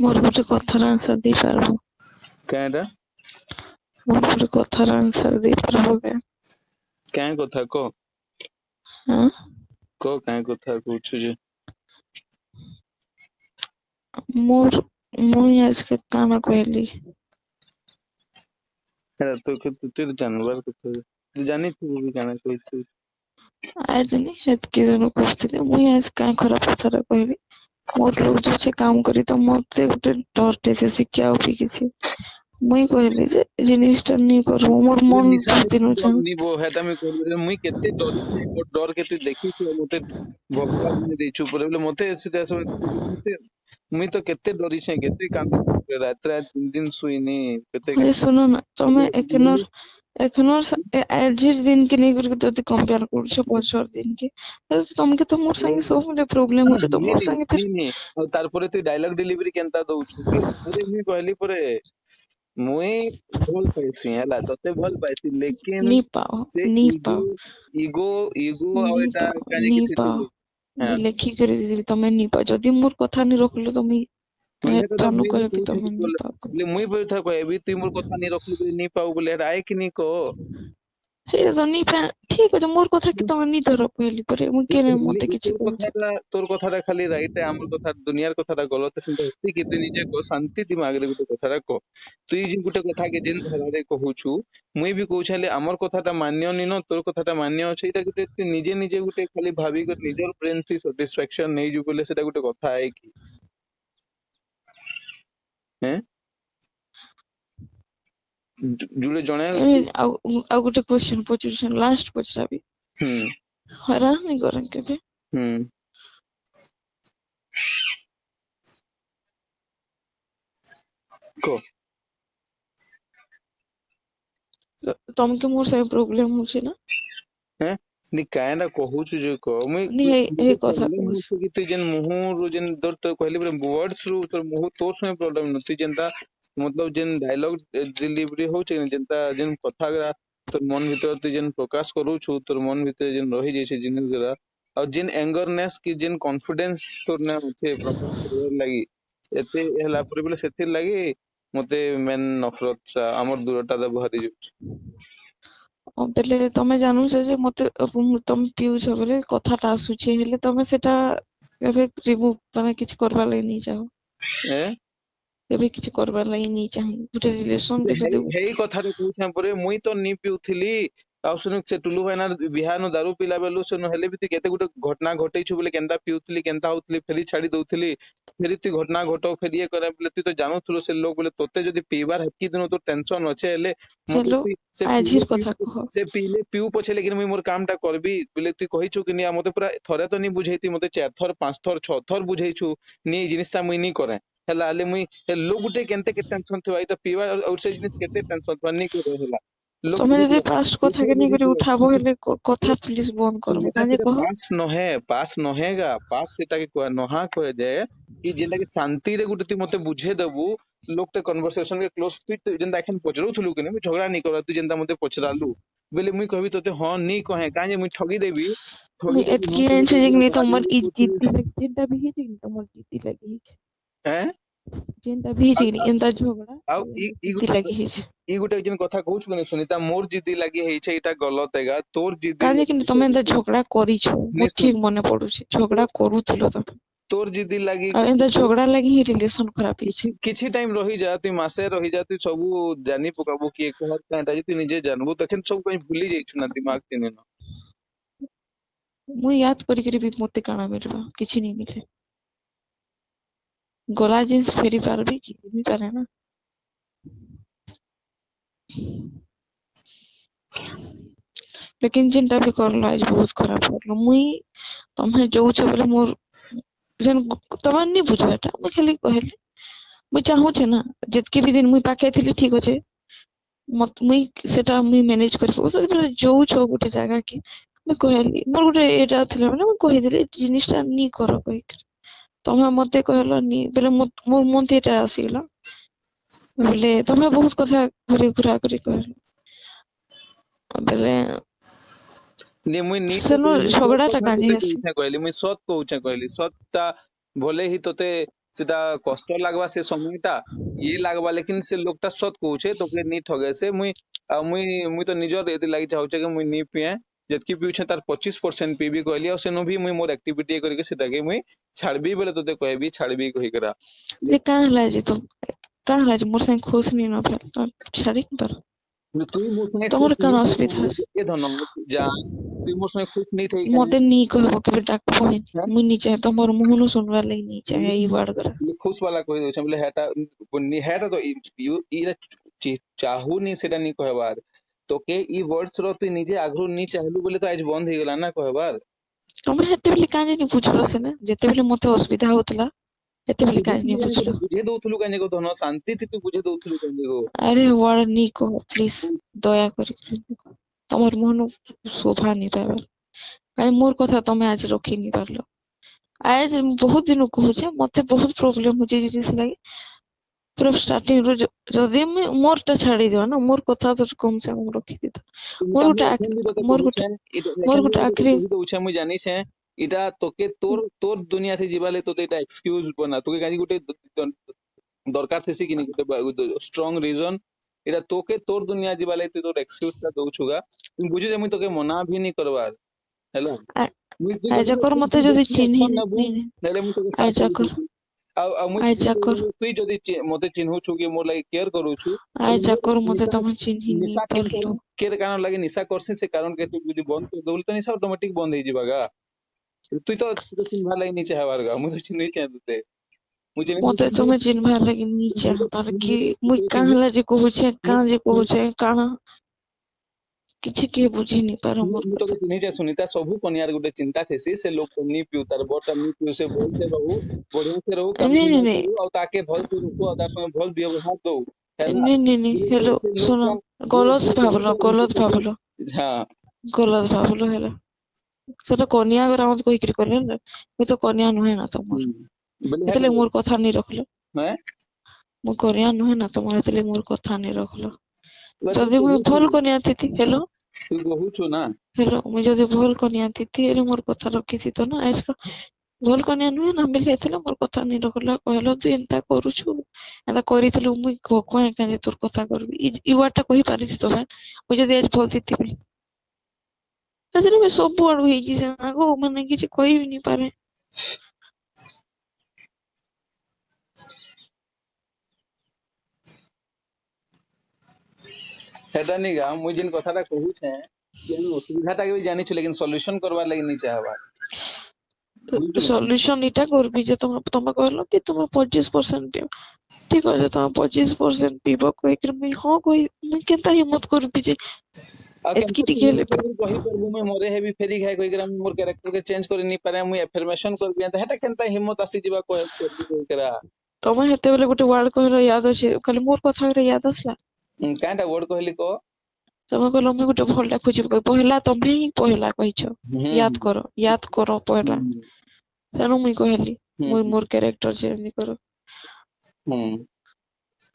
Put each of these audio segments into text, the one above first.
मोर गोटे कथार आंसर दे पारबो काएटा मोर गोटे कथार आंसर दे पारबो के काए कथा को हां काए कथा कहछु जे मोर मुई आज के काना कहली हेरा तो जानवर कथा तू जानी तू भी काना कहछु आज नहीं हेत के जन कहते मुई आज का खराब कथा कहली मोर लोग जो से काम करी तो मते गोटे डर देते से क्या होपी किसी मुई कहली जे जिनिसटा नहीं करबो मोर मन निशा बहुत दिन चाह नी वो हेता में कहली मुई केते डरी छै मोर डर केते देखी छै मते भगवान ने देछु पर बोले मते सीधा सब मते मुई तो केते डरी छै केते कांदी रात रात दिन सुईनी केते अरे सुनो ना तुम्हें एखनोर दिन के नहीं करके जति कंपेयर करछो बछर दिन के तुमके तो मोर संगे सब मुझे प्रॉब्लम होचे तो मोर संगे फिर नहीं और तारपरे तू डायलॉग डिलीवरी केनता दउछु के अरे मुई कहली परे मुई भल पाइसी हला तते भल पाइसी लेकिन से नहीं ईगो पाओ ईगो ईगो आ एटा काजे नहीं कि पाओ से हां लेखी कर देबी तमे नहीं पाओ जदि मोर कथा नहीं रखलो तुम मैंने कहा एठानु मुई भी कहबी कहू तमे नहीं बोले पाओ बोले मुई भी था कहबी तू मोर कथा नहीं रखलु बोले नहीं पाऊ बोले आए कि नहीं को हे तो नहीं पा ठीक है मोर कथा कि तमे नहीं धर कहली पर मु केने मते किछि कहू तोर कथाटा खाली राइट है हमर कथा दुनियार कथाटा गलत है सुनते होती कि तू निजे को शांति दिमाग रे गुटे कथाटा को तू जे गुटे कथा के जेन धरारे कहूछु मुई भी कहू छले हमर कथाटा मान्य नि न तोर कथाटा मान्य अछि एटा गुटे तू निजे निजे गुटे खाली भाबी कर निजर ब्रेन थी सैटिस्फैक्शन नहीं जु बोले सेटा गुटे कथा है कि हैं जुड़े जणे आ गोटे क्वेश्चन पचार लास्ट पचराबी हैरान नहीं करन केबे को तुमके मोर से प्रॉब्लम होचे ना हैं नी कायना कहूछु जे को मुई नहीं हे कथा प्रॉब्लम कहूछ होछु कि तू जेन मुहु रो जेन दर तो कहले वर्ड्स रो तोर मुहु तोर से प्रॉब्लम न तू जेनता मतलब जेन डायलॉग डिलीवरी होचे जेनता जेन कथा गरा तोर मन भीतर तू जेन प्रकाश करूछु तोर मन भीतर जेन रही जैसे जिनिस गरा और जेन एंगरनेस की जेन कॉन्फिडेंस तोर ना होचे प्रकाश करवार लागि एते हला पर बोले सेतिर लागि मते मेन नफरत हमर दूरटा द भरी जाउछ बेले तमे जानू जे मते तुम पिउछ बोले कथाटा आसुचे हेले तमे सेटा एबे रिमूव माने किछ करबा लागि नहीं चाहो ए एबे किछ करबा लागि नहीं चाहि गुटे रिलेशन के जदि हेई कथा रे कहूछे परे मुई तो नी पिउथिली आ सुनु से टुलु भाईना बिहान दारू पिला बेलु सुनु हेले भी केते गुटे घटना घटैछु बोले केनता पिउथिली केनता होतली फेरी छाड़ी दउथिली फेरी तू घटना घटो फेरी ये करे बोले तू तो जानुथुलो से लोग बोले तोते जदी पीबार हकी दिनो तो टेंशन अच्छे हेले हेलो मते से आजिर कथा कह से पीले पिउ पछे लेकिन मुई मोर कामटा करबी बोले तू कहिछु कि नि मते पूरा थरे तो नी बुझैती मते 4 थर 5 थर 6 थर बुझैछु नि जिनिसटा मुई नी करे हेला ले मुई लोग गुटे केनते के टेंशन थवा इता पीवा और से जिनिस केते टेंशन थवा नी करे हेला लोग तमे जदि पास्ट कथा के नहीं करी उठाबो हेले कथा प्लीज बंद करबो काजे कह पास नहेगा पास सेटा के कोआ नहा कहे जाए कि जेंदा के शांति रे गुटे तू मते बुझे देबू लोग ते कन्वर्सेशन के क्लोज फिट जेंदा एखन पचरौथुलु कि नै झगड़ा नी कर तू जेंदा मते पचरालु बेले मुई कहबी तते हां नी कहे काजे मुई ठगी देबी मुई एतकी एंसे जिंग तमर इज्जत जेंदा भी हिजिंग तमर इज्जत लगी हैं जेंदा भी हिजिंग एंदा झगड़ा आउ इज्जत लगी हिज ई गुटे जेन कथा कहूछ कने सुनीता मोर जिद्दी लागि हेइ छै एटा गलत हेगा तोर जिद्दी काजे कि तमे एंदा झगड़ा करी छो मो ठीक मने पडुछि झगड़ा करूथिलो तमे तोर जिद्दी लागि आ एंदा झगड़ा लगी ही रिलेशन खराब हिज किछि टाइम रही जा तू मासे रही जा तू सब जानी पकाबो कि कहत कांटा तू निजे जानबो तखन सब कहीं भूली जाइछु ना दिमाग तिने न मुई याद करी करी भी मोते काना मिलबा किछि नहीं मिले गला जींस फेरी पारबी कि नहीं पारे ना लेकिन जिनटा भी करलो आज बहुत खराब करलो मुई तमे जो छ बोले मोर जन तमे नहीं बुझबेटा मुई खाली कहले मुई चाहू छे ना जितके भी दिन मुई पाके थिली ठीक होचे मत मुई सेटा मुई मैनेज कर सको तो जो छ गुटे जगह के मुई कहली मोर गुटे एटा थिले माने मुई कहि देली जिनिसटा नी करो कहि तमे मते कहलो नी बेले मोर मन ते एटा आसीला बेले तमे बहुत कथा घुरी घुरा करी कहलो बेले ने मुई नी सेनो झगड़ा टा काजे कहली मुई सत कहूचे कहली सतटा भले ही तोते सेटा कष्ट लागबा से समयटा ये लागबा लेकिन से लोकटा सत कहूछे तोके नी ठगे से मुई तो निजर एति लागि चाहूछे कि मुई नी पिए जतकी पिउछे तार 25% पीबी कहली और सेनो भी मुई मोर एक्टिविटी करके सेटाके मुई छाड़बी बेले तोते कहबी छाड़बी कहि करा ले काहे होला जे तुम काहे होला जे मोर संग खुश नी न भेल तो छाड़ी न पर तुई मोर संगे तमर खुश काना नी असुविधा अछि ए धन जा तुई मोर संगे खुश नी थई मते नी कहबो के डाक पहिन हैं मुई नी चाहे तमर मुहनु सुनवा लई नी चाहे ई वर्ड करा बोले खुश वाला कहि दउछे बोले हेटा तो ई चाहू नी सेटा नी कहबार तोके ई वर्ड्स रो तू निजे आग्रह नी चाहलु बोले तो आज बंद हो गेला ना कहबार तमे हेते बेले काहे नी बुझलो से ना जेते बेले मते असुविधा होतला हेते बेले काहे नी बुझलो बुझे दउथलु काने को धन शांति थी तू बुझे दउथलु काने को अरे वर्ड नी कहो प्लीज दया करी तमर मुहनु शोभा नी पावे काहे मोर कथा तमे आज रखी नी पारलो आज बहुत दिन कहूछे मते बहुत प्रॉब्लम हो जे जिनिस लागि पूरा स्टार्टिंग रो जदी मैं मोरटा छाड़ी दियो ना मोर कथा तो कम से कम रखी दी मोर गोटे मोर गोटे आखिरी कहि दउछे मुई जानी से इटा तोके तोर दुनिया से जीवाले तोते इटा एक्सक्यूज बना तोके काजी गुटे दरकार थेसी कि नी गुटे स्ट्रांग रीजन इटा तोके तोर दुनिया जीवाले तू तोर एक्सक्यूज ता दउछुगा तुम बुझी जे मुई तोके मना भी नी करबार हेलो आज कर मते जदी चिन्ही नी नेले मुई तोके आज कर आ मुई आज कर तुई जदी मते चिन्हू छु कि मोर लागि केयर करू छु आज कर मते तमे चिन्ही नी निशा पारलो केर कारण लागि निशा करसे से कारण के तू जदी बंद कर दोल तो निशा ऑटोमेटिक बंद हो जिबागा तुई तो चिन्हवा लागि नी चाहबार गा मुई तो चिन्ही चाहे तुते मुझे मते तमे चिन्हवा लागि नी चाह पार कि मुई काहला जे कहूछे का जे कहूछे काना किछि के बुझी नी पारो मोर तो चिन्ही चाहे सुनीता सबु कन्यार गुटे चिंता थेसी से लोग नी पिउ तार बटा नी पिउ से बोल से रहू बढ़िया से रहू काम नहीं नहीं ना नहीं करू और ताके भल से रखू और तार संगे भल व्यवहार दो नहीं नहीं नहीं हेलो सुनो गलत भाबलो हां गलत भाबलो हेला सेटा कन्या ग्राउंड कहि कि करले ना मुई तो कन्या नहे ना तमर एतले मोर कथा नी रखलो हैं मु कन्या नहे ना तमर एतले मोर कथा नी रखलो जदी मुई भल कन्या थी हेलो तू कहू छु ना हेलो मुई जदी भल कन्या थी एले मोर कथा रखी थी तो ना आज भल कन्या नहे ना बेले एतले मोर कथा नी रखलो कहलो तू एंता करू छु एंता करितलु मुई कोए काजे तोर कथा करबी ई वाटा कहि पारि तो भाई मुई जदी आज भल थी बेले एतले मैं सब आडू हे जी से आगो माने किछि कहि भी नी पारे हेटा नी गा मुई जिन कथाटा कहू छे कि हम असुविधाटा के भी जानी छु लेकिन सॉल्यूशन करवार लागि नी चाहबा सॉल्यूशन इटा करबी जे तुम कहलो कि तुम 25% पियो ठीक है तुम 25% पीबो कोइ कर मैं हां कोई मैं केता हिम्मत करबी जे एतकी टिके ले कही परबो मैं मोरे हेवी फेरी खाय कोइ करा मोर कैरेक्टर के चेंज करि नी पारे मुई एफर्मेशन करबी त हेटा केनता हिम्मत आसी जिबा कोइ करा तुम हेते बेले गोटे वर्ड कहलो याद अछि खाली मोर कथा रे याद असला कांटा वर्ड कहली को तुम कहलो मैं गोटे भलटा खोजिब पहला तुम ही पहला कहिछो याद करो पहला तेनु मुई कहली मुई मोर कैरेक्टर चेंज करो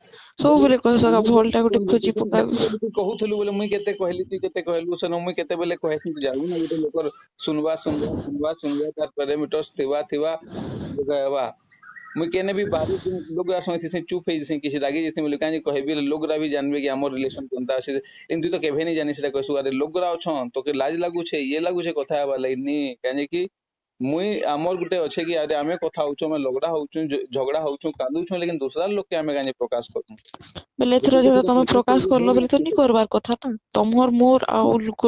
सब बेले कह सका भलटा गोटे खोजी पका कहूथलु बोले मुई केते कहली तू केते कहलु सनो मुई केते बेले कहसी तू जाऊ ना गोटे लोकर सुनवा तार पैरामीटर्स थिवा गयवा मुई केने भी बारी लोग रा समिति से चुप हे जसे किसी लागी जसे मुई कानी कहबी लोग रा भी जानबे कि हमर रिलेशन कोनता আছে কিন্তু तो केभे नहीं जानी सेटा कहसु अरे लोग रा अछन तो के लाज लागु छे ये लागु छे कथा हवा लाइन नी कानी कि मुई हमर गुटे अच्छे कि अरे आमे कथा होचो मैं लगड़ा होचो झगड़ा होचो कांदुचो लेकिन दूसरा लोग के आमे गाने प्रकाश करू बेले थरो जे तुम प्रकाश करलो बेले तो नी करबार कथा ना तमर मोर आ लोक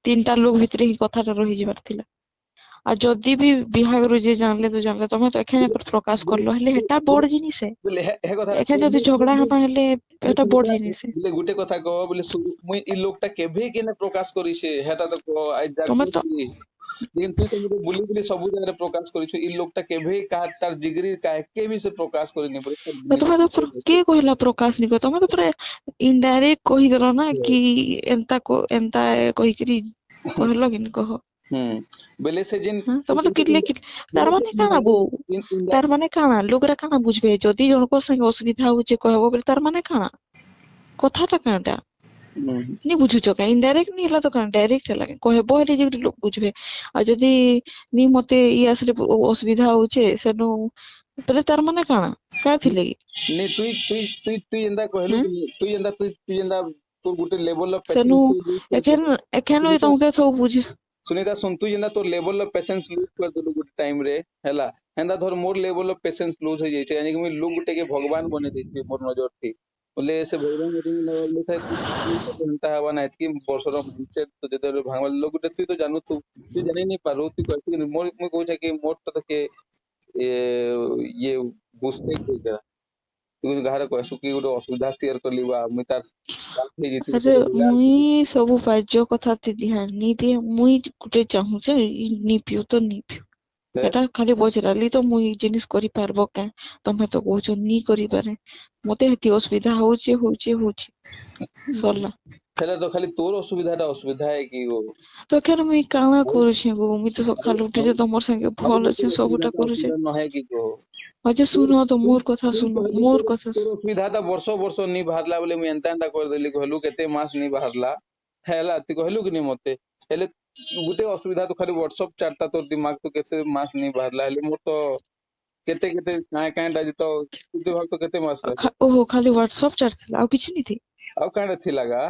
तीनटा लोग भितरे ही कथाटा रही जिबार थिला आ जदी भी बिहागरु जे जानले तमे तो एखने प्रकाश करलो हेले हेटा बड़ जिनिस है बोले हे कथा एखे जदी झगड़ा हमा हेले एटा बड़ जिनिस है बोले गुटे कथा कह बोले मुई इ लोकटा केभे केने प्रकाश करी छे हेटा तो को आज जाकी लेकिन तू तो मुझे बुली सब जगह प्रकाश करी छु इ लोकटा केभे का तार जिगरी का के भी से प्रकाश करी नै पड़े तमे तो के कहला प्रकाश नि तमे तो पूरा इनडायरेक्ट कहि दलो ना कि एंता कहि करी कहलो कि न कहो बेले से जिन तमे तो किले तार माने काना बो तार माने काना लोगरा काना बुझबे जदी जनको संग असुविधा होचे कहबो बेले तार माने काना कथाटा कांटा नी बुझुचो का इनडायरेक्ट नी हला तो कान डायरेक्ट हला कहबो हेले जे लोग बुझबे आ जदी नी मते ई आसले असुविधा होचे सेनो बोले तार माने काना का थिले कि नी तुई जेंदा कहलु हैं कि तुई जेंदा तोर गुटे level of Seenu patience lose कर एखन एखन ओइ देलु। तुमके सब बुझ सुनीता सुन तू जेंदा तोर लेवल ऑफ पेशेंस लूज कर देलु गुटे टाइम रे हैला हेंदा धर मोर लेवल ऑफ पेशेंस लूज हो जाइछे यानी कि मैं लोग गुटे के भगवान बने देछि मोर नजर थी बोले से भगवान रे लगले थाय तू हेंता हवा ना कि वर्षर माइंडसेट तो जेते भांगल लोग गुटे तू तो जानू तू जानि नहीं पारो तू कहती मोर मैं कहू के मोर तो के ये बुझते के तू गाहर कहसु कि गोटे असुविधा शेयर करली बा मुई तार बात हे जेती अरे तो मुई सब बाज्य कथा ते ध्यान नी दिए मुई गुटे चाहू जे नी पियो तो नी पियो एटा खाली बजराली तो मुई जिनिस करि पारबो का तमे तो कहछ नी करि पारे मते हेती असुविधा होची सरला हेला तो खाली तोर असुविधा है कि गो तो एखन मुई काना करूछे गो मुई तो सकाल उठे जे तमर संगे अरे भल तोर अछि सबटा करूछे असुविधा न है कि गो अजे तोर सुनो तो तुई मोर कथा तुई सुनो कहलु मोर तोर कथा तोर असुविधा ता वर्ष नी बाहरला बोले मुई एंता कर देली कहलु केते मास नी बाहरला हैला ती कहलु कि नी मते हेले गुटे असुविधा तो खाली व्हाट्सएप चाटता तोर दिमाग तो कैसे मास नी बाहरला हेले मोर तो केते केते काए डाजी तो तू भाग तो केते मास रहे ओहो खाली व्हाट्सएप चढ़थिला आ किछि नी थी अब काए थी लगा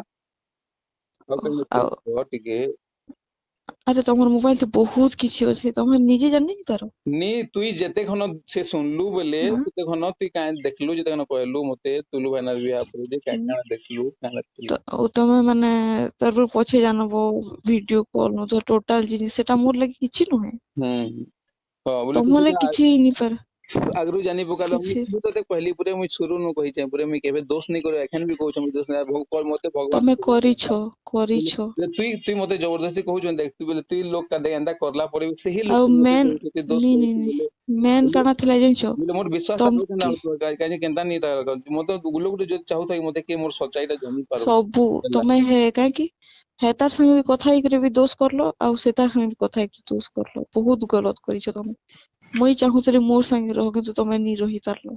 अब काए आ थी टिके अरे तमर मोबाइल तो बहुत किछि अछि तमे निजे जानि नी पारो नी तुई जेते खन से सुनलु बोले हाँ तुते खन तुई काए देखलु जेते खन कहलु मते तुलु भाइनार बिहा पर जे काए काए देखलु काए तो देखलु तमे माने तारपर पछे जानबो वीडियो कॉल न तो टोटल जिनिस सेटा मोर लागि किछि नुहे हम्म हां बोले तम तू लागि तो किछि नी पार आगरू जानी पकालो किछि मु तो पहली पूरे मु शुरू नु कहि छै पूरे मु केबे दोष नहीं करो एखन भी कहू छ दोष नहीं भोग पर मते भगवान तमे बोले करिछो तुई तुई मते जबरदस्ती कहू छ देख तू बोले तुई लोग का दे एंदा करला पड़े से ही आ लोग मते मेन कहू छै दोष नी करू नी नी बोले मेन बोले काना थिला जानछो बोले मोर विश्वास ता तम कहू ना के काहे केनता नहीं ता मते गुलो गुलो जो चाहू था मते के मोर सच्चाई ता जानी पारो सबु तमे हे काहे कि हे तार संगे भी कथा ही करे भी दोष करलो आ से तार संगे भी कथा ही दोष करलो बहुत गलत करिछो तमे मुई चाहूतले मोर संगे रहो किंतु तमे नी रही पारलो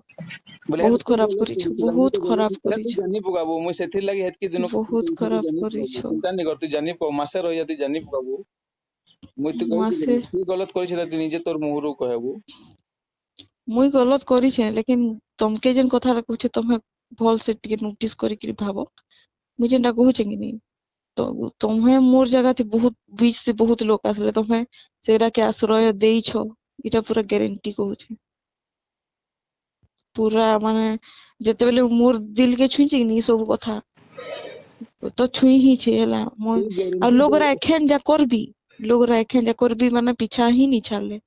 बोले यार बहुत तू खराब गलत करिछो करू ला मु बहुत तो खराब गलत यार तू करिछो जानी पकाबो मु सेथिर लागि हेतकी दिन बहुत तू खराब जानी पकाबो करिछो चिंता नहीं कर तू जानी प मासे रह जाती जानी पकाबो मुई तू मासे कहू तू गलत करिस तू निजे तोर मुहरु कहबो मुई गलत करिछे लेकिन तमके जेन कथा रखुछे तमे भल से टिके नोटिस करी कि भाबो मुई जेनटा कहूछे कि नहीं तो तुम्हें मोर जगह थी बहुत बीच से बहुत लोग आसले तुम्हें सेरा के आश्रय देइछो इटा पूरा गारंटी कहूछे पूरा माने जेते बेले मोर दिल के छुई कि नहीं सब कथा तो छुई ही छे हला तू मोय आ गारंटी लोग दे रा एखेन जा करबी लोग रा एखेन जा करबी माने पीछा ही नहीं छाड़ले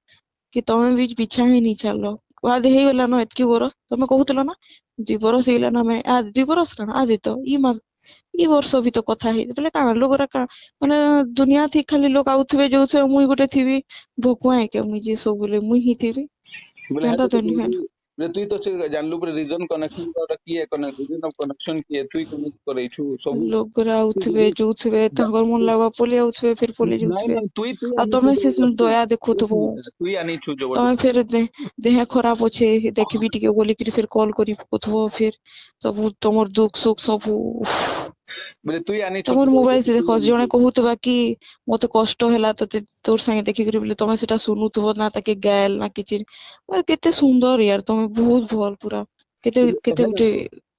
कि तमे भी पीछा ही नहीं छाड़लो बाद हे गला न एतकी बरस तमे कहूतलो ना 2 बरस हेला ना मैं आ 2 बरस काना आ दे तो ई वर्ष भी तो कथा है बोले काना लोग रा का माने दुनिया थी खाली लोग आउथबे जोउछे मुई गुटे थिबी भोकुआ के मुई जे सब बोले मुई ही थिबी बोले एंता हाथ तो तो नहीं है कहली बोले तुई तो से जानलु पर रीजन कनेक्शन का की है कनेक्ट रीजन ऑफ कनेक्शन की है तुई कनेक्ट करे छु सब लोग रा तू आउथबे जदी जोउथबे तांकर मन लागबा पले आउथबे फिर पले नहीं जोउथबे नहीं तुई आ आनी छु तमे से जबरदस्ती दया एक देखुथबो मिनट तुई आनी छु तमे जबरदस्ती फिर देह खराब अच्छे देखबी टिके बोली फिर कॉल करी पकुथबो फिर सब तमर दुख सुख सब बोले तुई आनी छु तमर मोबाइल से जबरदस्ती तुई देखो आनी जणे छु कहूतबा कि मते कष्ट होला तते तोर संगे देखि करी बोले तमे सेटा सुनुथबो ना ताके गायल ना किछि केते सुंदर यार तमे बहुत भल पूरा केते केते हेला उठे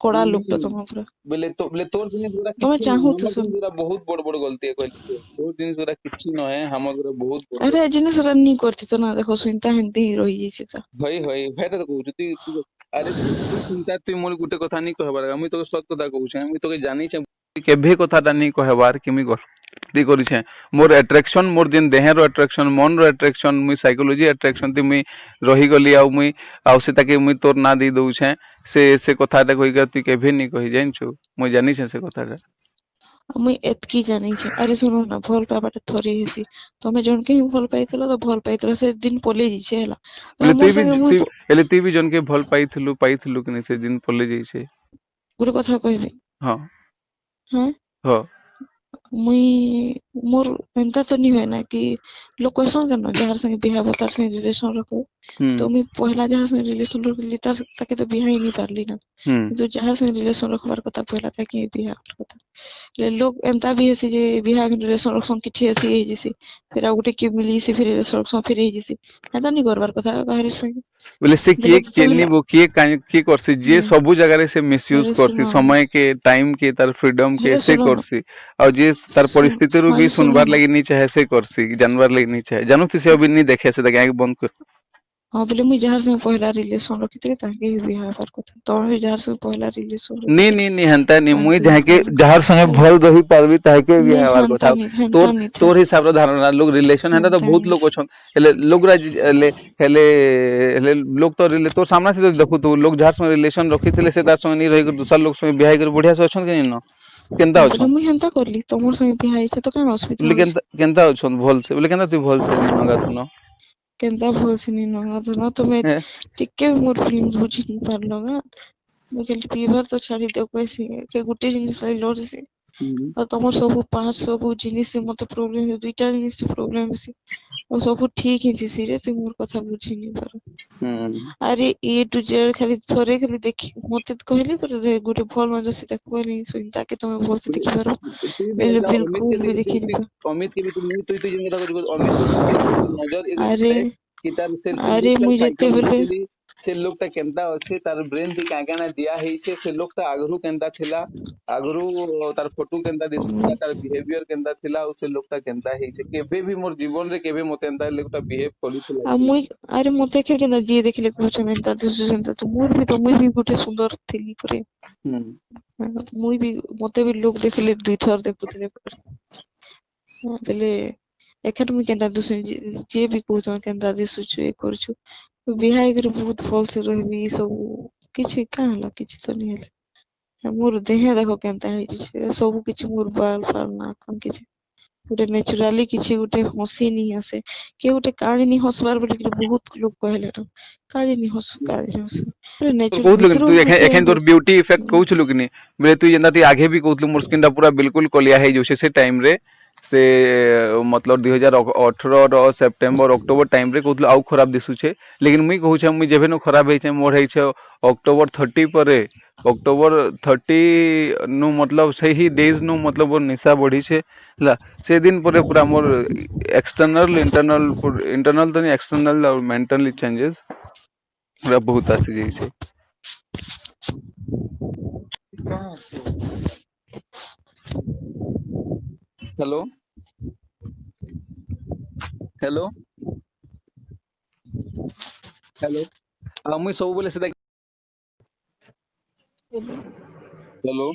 कड़ा लुकटा नहीं तमे पूरा बोले तोर जिनिस गुरा तमे किछि न चाहू तो हमर जिनिस सुन गुरा बहुत बड़ बड़ गलती है कहली तोर जिनिस गुरा किछि न है हमर गुरा बहुत बड़ बड़ अरे जिनिस रन्नी करछि तो ना देखो सुनता हिंदी ही रही जैसे ता भाई भाई भाई तो कहू तुई अरे तू चिंता तुई मोर गुटे कथा नहीं कहबार मुई तो सत कथा कहू छे मुई तो जानी छे केभे कथाटा नहीं कहबार कि मुई गलती करी छे मोर अट्रैक्शन मोर दिन देहर अट्रैक्शन मन रो अट्रैक्शन मुई साइकोलॉजी अट्रैक्शन ती मुई रही गली आ मुई आ से ताके मुई तोर ना दे दउ छे से कथाटा कहि के तू केभे नहीं कहि जानछु मुई जानी छे से कथाटा मुई एतकी जानी छे अरे सुनो ना भल पाबाटा थरी हेसी तमे जन के ही भल पाइतलो तो भल पाइतलो से दिन पले जिछे हला बोले तमे मोर संगे मुई तुई भी जन के भल पाइथिलु कि नहीं से दिन पल्ले जइसे गुटे कथा कहबी हाँ हां हाँ मुई मोर एंता तो नहीं है ना कि लोग कहसन करना जहार संगे बिहा तार संगे रिलेशन रखो तो मुई पहला जहार संगे रिलेशन रखली ताके तो बिहा ही नहीं पारली ना तो जहार संगे रिलेशन रखबार कथा पहला ताके बिहा कथा ले लोग एंता भी हेसी जे बिहा रिलेशन रखसन किछि हेसी हे जैसे फिर आ गुटे के मिली से फिर रिलेशन रखसन फिर हे जैसे एंता नहीं करबार कथा काहरे संगे बोले से किए बोले केलनी पहला वो किए करसी जे हम्म सब जगह से मिसयूज हेले करसी सुनो समय के टाइम के तार फ्रीडम के हेले से सुनो करसी और जे तार परिस्थिति रू हाँ भी जी सुनो सुनबार ना लगी नहीं चाहे से करसी जानवर लगी नहीं चाहे जानू तुसे अभी नहीं देखे से आगे बंद कर हाँ बोले मुई जहाँ से पहला रिलेशन रखी ताके ही बिहा हबार କଥା तमे भी जहाँ से पहला रिलेशन नहीं रखी नहीं नहीं हंता नहीं मुई ताके जहाँ के बिहा जहाँ संगे हेला भल रही पारबी ताहे के भी नहीं हवार हेंता কথা नहीं हेंता तोर नहीं था तोर हिसाब रे धारणा लोग रिलेशन है ना तो हेंता बहुत नहीं लोग था अछन हेले लोग हेले हेले हेले लोग तो तोर सामना से तो देखु तो लोग जहाँ संगे रिलेशन रखी से तार संगे नहीं रही दूसरा लोग संगे बिहा कर बढ़िया से अछन के न केनता हाँ बोले अछन मुई हेंता करली तमर संगे बिहा ହେଇছে तो कान असुविधा बोले होइছে केनता अछन भल से बोले केनता तू भल से नहीं नगा थुन केनता भलसे नहीं नगा तो तमे हे टिके भी मोर फीलिंग बुझी नहीं पारलो ना मुई कहली पीबार तो छाड़ी दे कैसे के गुटे जिनिस लड़सी ଆଉ ତମର ସବୁ ପାର୍ଟ ସବୁ ଜିନିଷ ମତେ ପ୍ରୋବ୍ଲେମ ଦୁଇଟା ଜିନିଷ ପ୍ରୋବ୍ଲେମ ଅଛି ଆଉ ସବୁ ଠିକ ହେଇଛି ସିରେ ତୁଇ ମୋର କଥା ବୁଝିନି ପାର ଆରେ ଏ ଟୁ ଜେଡ୍ ଖାଲି ଥରେ ଖାଲି ଦେଖି ମତେ ତ କହିଲି ପରେ ଗୋଟେ ଭଲ ମନ୍ଦ ସେ ଦେଖବନି ଶୁଣି ତାକେ ତମେ ଭଲସେ ଦେଖିପାର तू भी ହେଲେ हेला अमित ବିଲକୁଲ के ବି देख ଦେଖିନି ପାର अमित के भी तू जिन कथा कर अमित को भी नजर एगो ଆରେ पड़े कि तार से ଆରେ लोग तार ମୁଇଁ ଯେତେବେଳେ साइकोलॉजिकली से लोग ता केनता अच्छे तार ब्रेन थी काना काना दिया है से लोग ता आगरू केनता थिला आगरू तार फोटो केनता दिसुता तार बिहेवियर केनता थिला और से लोग ता केनता है केबे भी मोर जीवन रे केबे मते एंता लोग ता बिहेव करूथिला ଆଉ ମୁଇଁ ଆରେ ମତେ କେମିତି ଯିଏ ଦେଖିଲେ କହୁଛନ୍ତି ଏନ୍ତା ଦିଶୁଛୁ ସେନ୍ତା ତ ମୁଇଁ ବି ଗୋଟେ ସୁନ୍ଦର ଥିଲି ପରେ हम्म ମୁଇଁ ବି ମତେ ବି ଲୋକ ଦେଖିଲେ ଦୁଇଥର ଦେଖୁଥିଲେ ବେଲେ ଏଖାନେ ମୁଇଁ କେନ୍ତା ଦିଶୁଛି ଯିଏ ବି କହୁଛନ୍ କେନ୍ତା ଦିଶୁଛୁ ଏ କରୁଛୁ ବିହା ହେଇକରି ବହୁତ ଭଲସେ ରହିବି ଇ ସବୁ କିଛି କାଁ ହେଲା କିଛି ତ ନି ହେଲା ମୋର ଦେହ ଦେଖ କେନ୍ତା ହେଇଛି ସବୁ କିଛି ମୋର ବାଲ ଫାଲ ନାକ କିଛି ଗୋଟେ ନ୍ୟାଚୁରାଲି କିଛି ଗୋଟେ ହସି ନି ଆସେ କିଏ ଗୋଟେ କାଜି ନି ହସବାର ବୋଲିକିରି ବହୁତ ଲୋକ କହିଲେ କାଜି ନି हसु କାଜି ନି हसु कहूथलु तू ଭିତରୁ एखे ହସିବାର एखे तोर ब्यूटी इफेक्ट कहूथलु कि नहीं बोले तू जेंता ती आगे भी कहूथलु मोर स्किन टा पूरा बिल्कुल कलिया हे जोसे से टाइम रे से मतलब 2018 रो सेप्टेम्बर अक्टोबर टाइम रे कहूथलु आउ खराब दिसुछे लेकिन मुई कहू छ मुई जेबे न खराब हे छ मोर हे छ अक्टोबर 30 परे अक्टोबर 30 नु मतलब से ही डेज नु मतलब मोर निशा बढ़ी छे ला से दिन परे पूरा मोर एक्सटर्नल इंटरनल इंटरनल तो नहीं एक्सटर्नल और मेंटली चेंजेस पूरा बहुत आसी जाई छे हेलो हेलो हेलो मुई सब बोले से हेलो